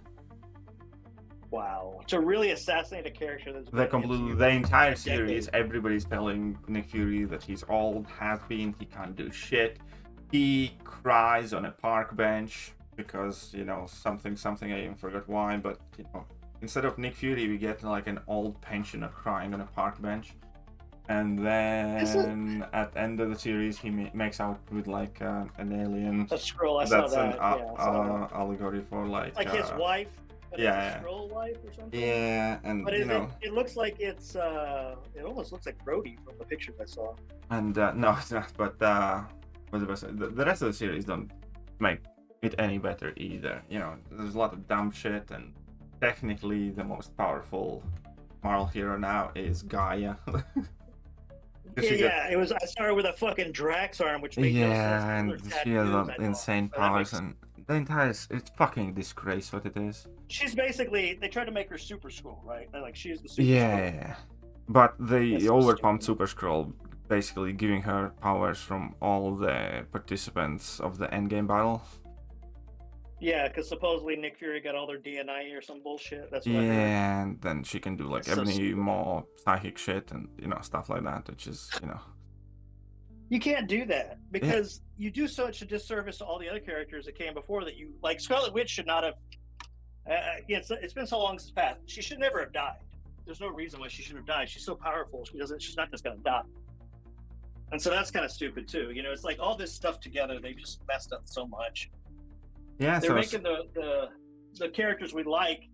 Wow. To really assassinate a character that's The entire series, everybody's telling Nick Fury that he's old, has been, he can't do shit. He cries on a park bench because, you know, something, I even forgot why, but, you know, instead of Nick Fury, we get like an old pensioner crying on a park bench. And then at the end of the series, he makes out with like an alien. A scroll, I That's saw an that. allegory for like his wife. But yeah. It's a scroll wife or something. Yeah, and but you know, it looks like it's it almost looks like Brody from the pictures I saw. And no, it's not. But what's the best? The rest of the series don't make it any better either. You know, there's a lot of dumb shit, and technically the most powerful Marvel hero now is Gaia. It was. I started with a fucking Drax arm, which made no sense. And she has insane powers, and the entire it's fucking disgrace what it is. She's basically, they tried to make her Super Skrull, right? Like she's the Super Skrull. But they overpumped Super Skrull, basically giving her powers from all the participants of the endgame battle. Yeah, because supposedly Nick Fury got all their DNA or some bullshit. That's what and then she can do like more psychic shit and, you know, stuff like that, which is, you know. You can't do that because you do such a disservice to all the other characters that came before that you like. Scarlet Witch should not have. It's been so long since past. She should never have died. There's no reason why she should have died. She's so powerful. She's not just gonna die. And so that's kind of stupid too. You know, it's like all this stuff together. They just messed up so much. Yeah, they're making the characters we like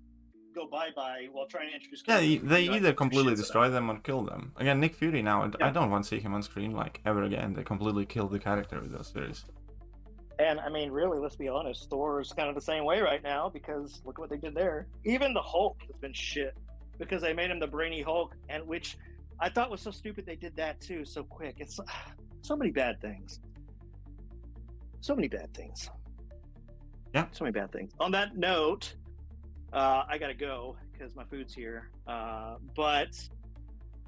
go bye-bye while trying to introduce. Yeah, they either completely destroy them or kill them. Again, Nick Fury now, I don't want to see him on screen like ever again. They completely killed the character with those series. And I mean, really, let's be honest, Thor's kind of the same way right now because look what they did there. Even the Hulk has been shit because they made him the brainy Hulk, and which I thought was so stupid they did that too so quick. It's so many bad things. So many bad things. Yeah. So many bad things. On that note, I gotta go because my food's here. But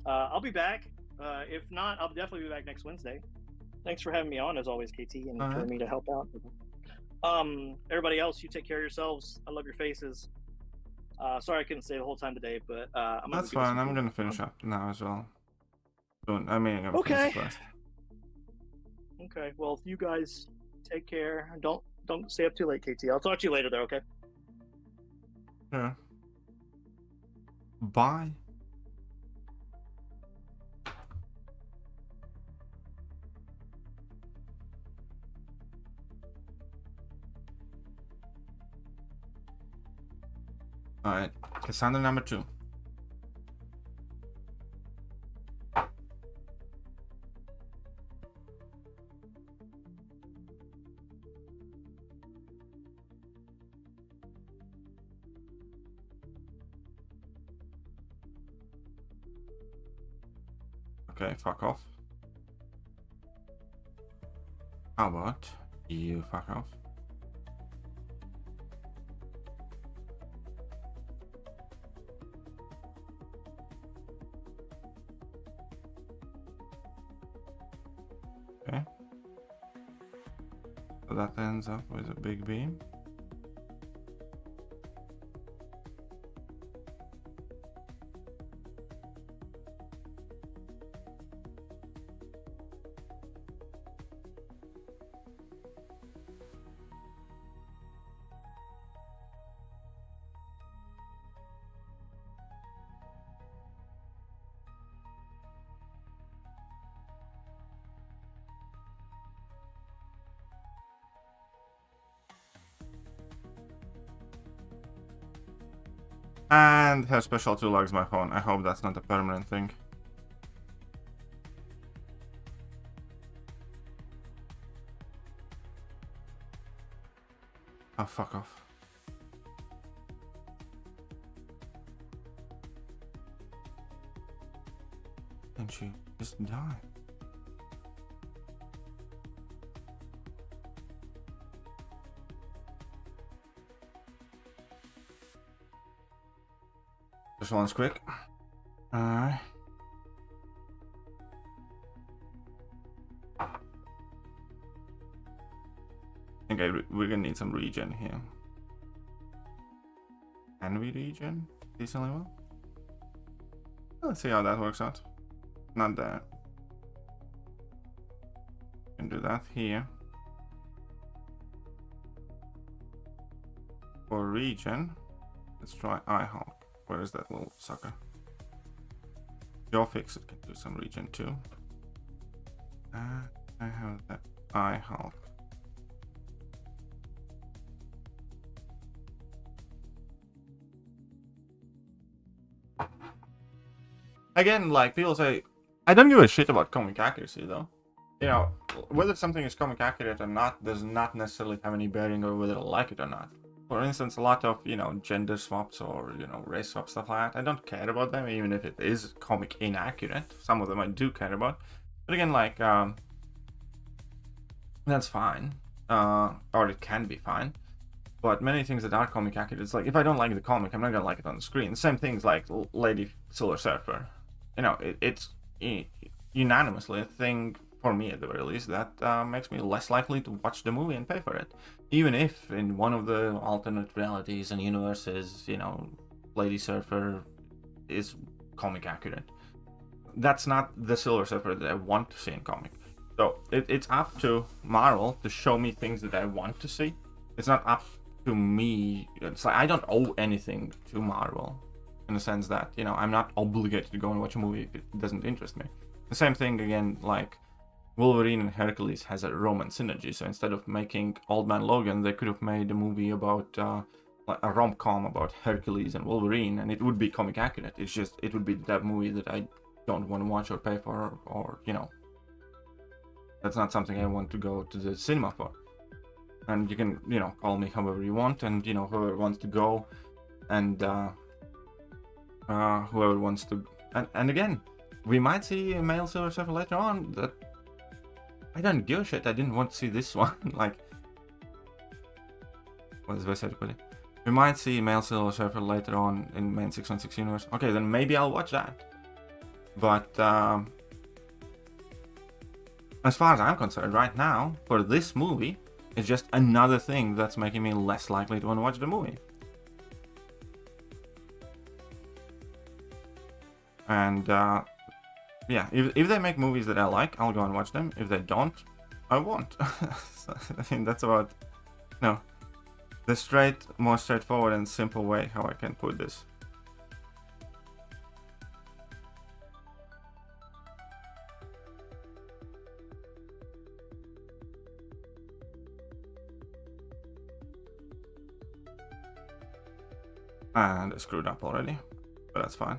I'll be back. If not, I'll definitely be back next Wednesday. Thanks for having me on, as always, KT, and for me to help out. Everybody else, you take care of yourselves. I love your faces. Sorry I couldn't stay the whole time today, but that's fine. I'm gonna finish up now as well. I'm okay. Okay. Well, you guys take care. Don't stay up too late, KT. I'll talk to you later, though. Okay. Yeah. Bye. Alright, Cassandra number 2. Okay, fuck off. How about you fuck off? Okay. So that ends up with a big beam. And her special 2 logs my phone. I hope that's not a permanent thing. Oh, fuck off. Can't you just die? This one's quick. Alright. I think we're gonna need some regen here. Can we regen decently well? Let's see how that works out. Not there. Can do that here. For regen, let's try iWaltR. Where is that little sucker? Your fix it can do some regen too. I have that iWaltR. Again, like people say, I don't give a shit about comic accuracy though. You know, whether something is comic accurate or not does not necessarily have any bearing on whether I like it or not. For instance, a lot of, you know, gender swaps or, you know, race swap stuff like that, I don't care about them, even if it is comic inaccurate. Some of them I do care about. But again, like, that's fine. Or it can be fine. But many things that are comic accurate, it's like, if I don't like the comic, I'm not gonna like it on the screen. Same things like Lady Silver Surfer. You know, it's unanimously a thing, for me at the very least, that makes me less likely to watch the movie and pay for it. Even if in one of the alternate realities and universes, you know, Lady Surfer is comic accurate. That's not the Silver Surfer that I want to see in comic. So it's up to Marvel to show me things that I want to see. It's not up to me. It's like I don't owe anything to Marvel, in the sense that, you know, I'm not obligated to go and watch a movie if it doesn't interest me. The same thing again, like Wolverine and Hercules has a romance synergy, so instead of making Old Man Logan, they could have made a movie about like a rom-com about Hercules and Wolverine, and it would be comic accurate. It's just, it would be that movie that I don't want to watch or pay for, or you know, that's not something I want to go to the cinema for. And you can, you know, call me however you want, and, you know, whoever wants to go, and whoever wants to, and again, we might see a male Silver Surfer later on. That I don't give a shit. I didn't want to see this one. Like, what is the best way to put it? We might see a male Silver Surfer later on in main 616 universe. Okay, then maybe I'll watch that. But as far as I'm concerned, right now, for this movie, it's just another thing that's making me less likely to want to watch the movie. And yeah, if they make movies that I like, I'll go and watch them. If they don't, I won't. So, I mean, that's about, no, the most straightforward and simple way how I can put this. And I screwed up already, but that's fine.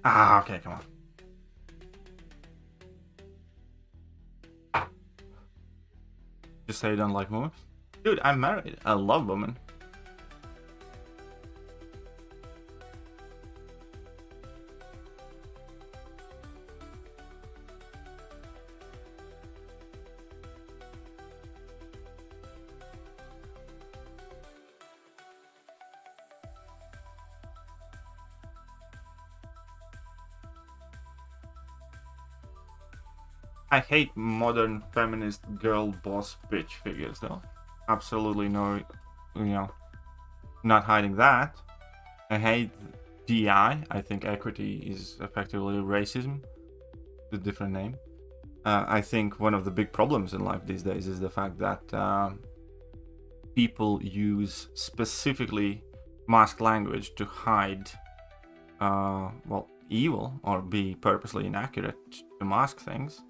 Ah, okay, come on. Just say you don't like women? Dude, I'm married. I love women. I hate modern feminist girl boss bitch figures though. Absolutely no, you know, not hiding that. I hate DI. I think equity is effectively racism. It's a different name. I think one of the big problems in life these days is the fact that people use specifically masked language to hide, well, evil, or be purposely inaccurate to mask things.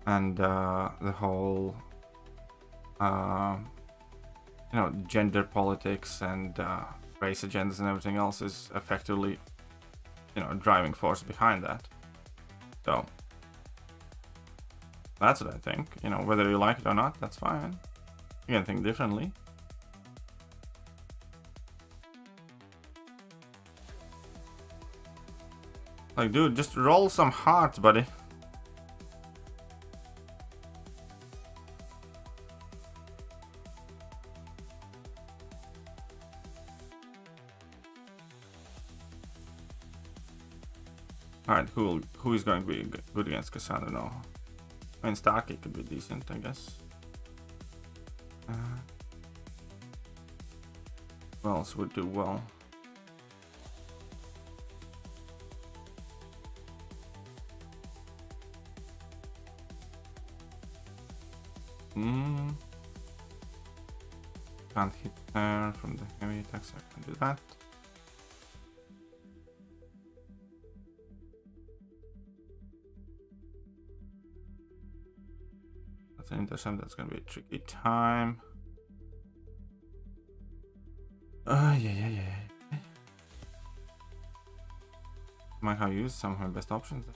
And the whole you know, gender politics and race agendas and everything else is effectively, you know, a driving force behind that. So that's what I think. You know, whether you like it or not, that's fine. You can think differently. Like, dude, just roll some hearts, buddy. Alright, who is going to be good against Cassandra? No. I mean, Starkey could be decent, I guess. Who else would do well? Can't hit her from the heavy attacks, I can do that. That's an intercept, that's gonna be a tricky time. Yeah. Might have used some of my best options.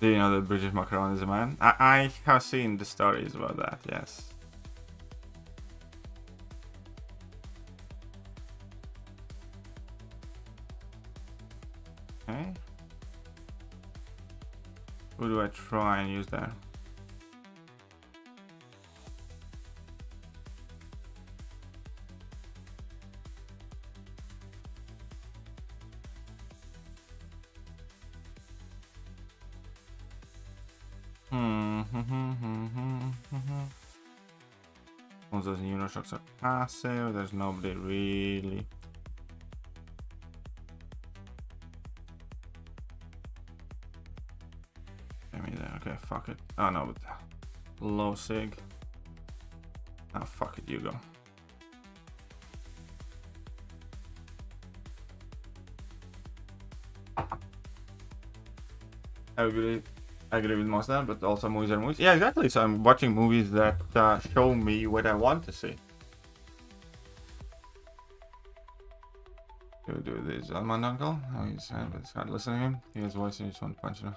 Do you know that British Macaron is a man? I have seen the stories about that, yes. Okay. Who do I try and use there? Most of those neuroshocks are passive, there's nobody really. Get me there, okay, fuck it. Oh no, but low sig. Oh fuck it, you go. I agree with most of that, but also movies are movies. Yeah, exactly. So I'm watching movies that show me what I want to see. Do this Elmand uncle? Oh, he's sad, but it's hard listening to him. He has voice and you just want to punch him.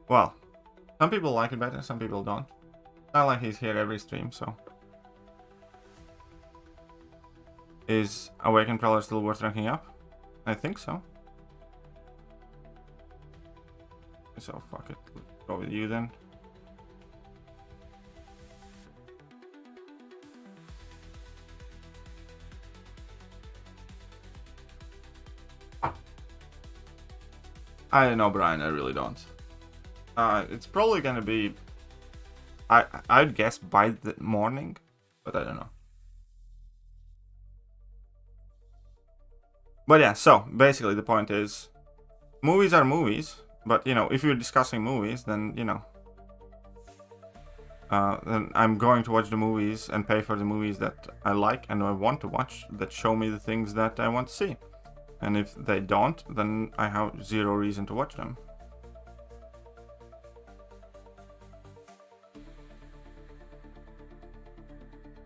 Well, some people like it better, some people don't. Not like he's here every stream, so. Is Awakened Prowler still worth ranking up? I think so. So fuck it, let's go with you then. I don't know, Brian, I really don't. It's probably gonna be, I'd guess by the morning, but I don't know. But yeah, so basically the point is, movies are movies. But, you know, if you're discussing movies, then, you know, then I'm going to watch the movies and pay for the movies that I like and I want to watch, that show me the things that I want to see. And if they don't, then I have zero reason to watch them.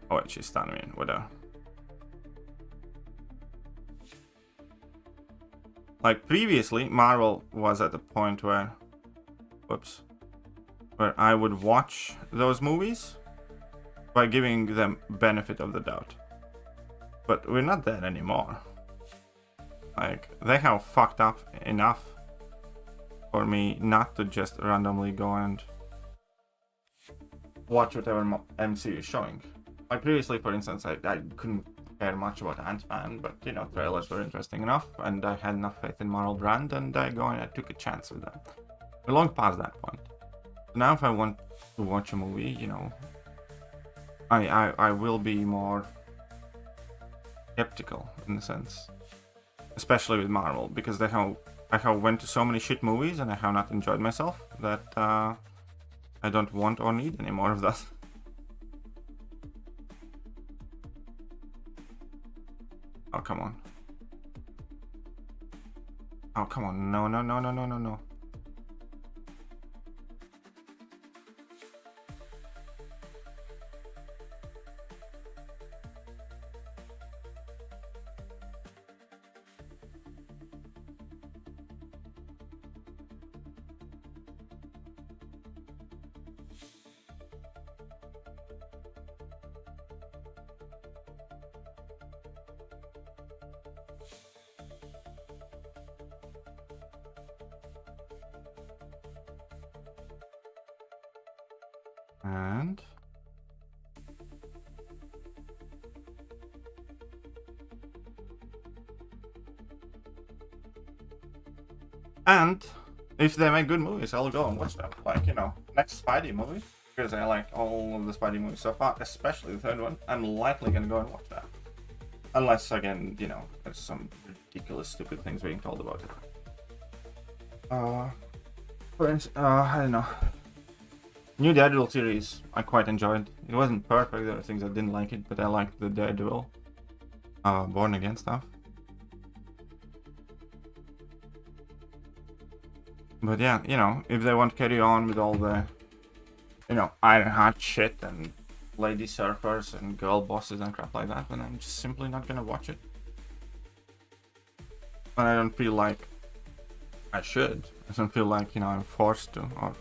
Oh wait, she's standing in, whatever. Like previously, Marvel was at the point where, where I would watch those movies by giving them benefit of the doubt. But we're not there anymore. Like, they have fucked up enough for me not to just randomly go and watch whatever MCU is showing. Like previously, for instance, I couldn't care much about Ant-Man, but you know, trailers were interesting enough, and I had enough faith in Marvel brand, and I took a chance with them. We're long past that point. So now, if I want to watch a movie, you know, I will be more skeptical in a sense, especially with Marvel, because I have went to so many shit movies and I have not enjoyed myself that I don't want or need any more of that. Oh, come on. Oh, come on. No, no, no, no, no, no, no. And if they make good movies, I'll go and watch them. Like, you know, next Spidey movie, because I like all of the Spidey movies so far, especially the third one. I'm likely gonna go and watch that, unless again, you know, there's some ridiculous, stupid things being told about it. For instance, I don't know. New Daredevil series, I quite enjoyed. It wasn't perfect, there were things I didn't like it, but I liked the Daredevil Born Again stuff. But yeah, you know, if they want to carry on with all the, you know, Ironheart shit and lady surfers and girl bosses and crap like that, then I'm just simply not gonna watch it. And I don't feel like I should. I don't feel like, you know, I'm forced to, or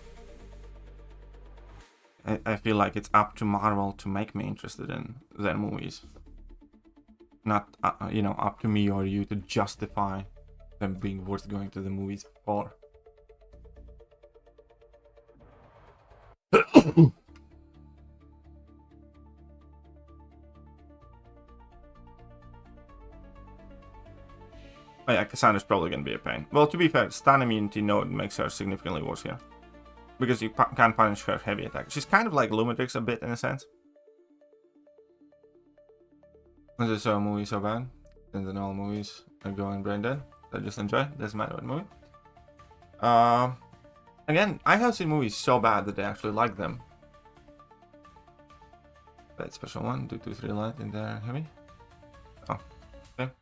I feel like it's up to Marvel to make me interested in their movies. Not, you know, up to me or you to justify them being worth going to the movies for. Oh yeah, Cassandra's probably gonna be a pain. Well, to be fair, stun immunity node makes her significantly worse here. Because you can't punish her heavy attack. She's kind of like Lumitrix a bit in a sense. Is this movie so bad? And then all movies are going brain dead. I just enjoy it. Doesn't matter what movie. Again, I have seen movies so bad that I actually like them. That special one, 2, 2, 3 light in there, heavy. Oh, okay.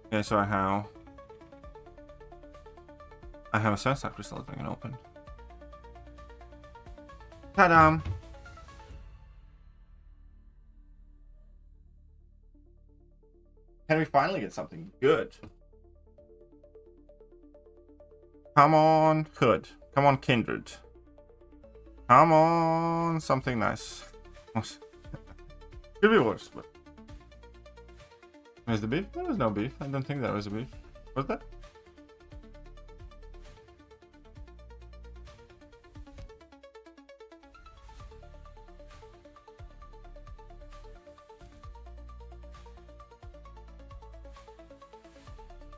Okay, so I have a sunset crystal that I can open. Ta-da! Can we finally get something good? Come on, Hood. Come on, Kindred. Come on, something nice. Could be worse, but... Where's the beef? There was no beef. I don't think there was a beef. Was that?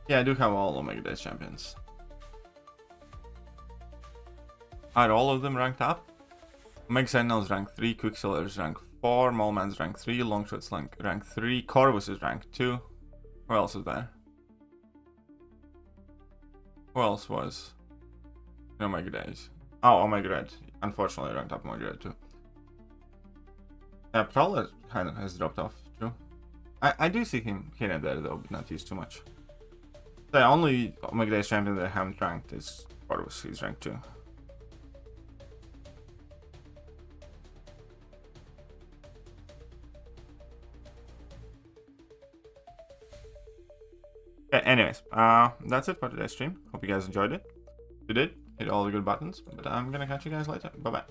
Yeah, I do have all Omega Days champions. Are all of them ranked up? Omega Sentinel's rank 3, Quicksilver's rank 4, Maulman's rank 3, Longshot's rank 3, Corvus is rank 2. Who else is there? Who else was in Omega Days? Oh, Omega Red. Unfortunately, ranked up Omega Red too. Yeah, Prowler kind of has dropped off, true. I do see him here and there though, but not used too much. The only Omega Days champion that I haven't ranked is Corvus, he's rank 2. Okay, anyways, that's it for today's stream. Hope you guys enjoyed it. If you did, hit all the good buttons. But I'm gonna catch you guys later. Bye-bye.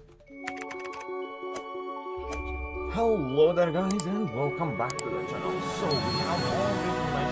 Hello there, guys, and welcome back to the channel. So we have all the information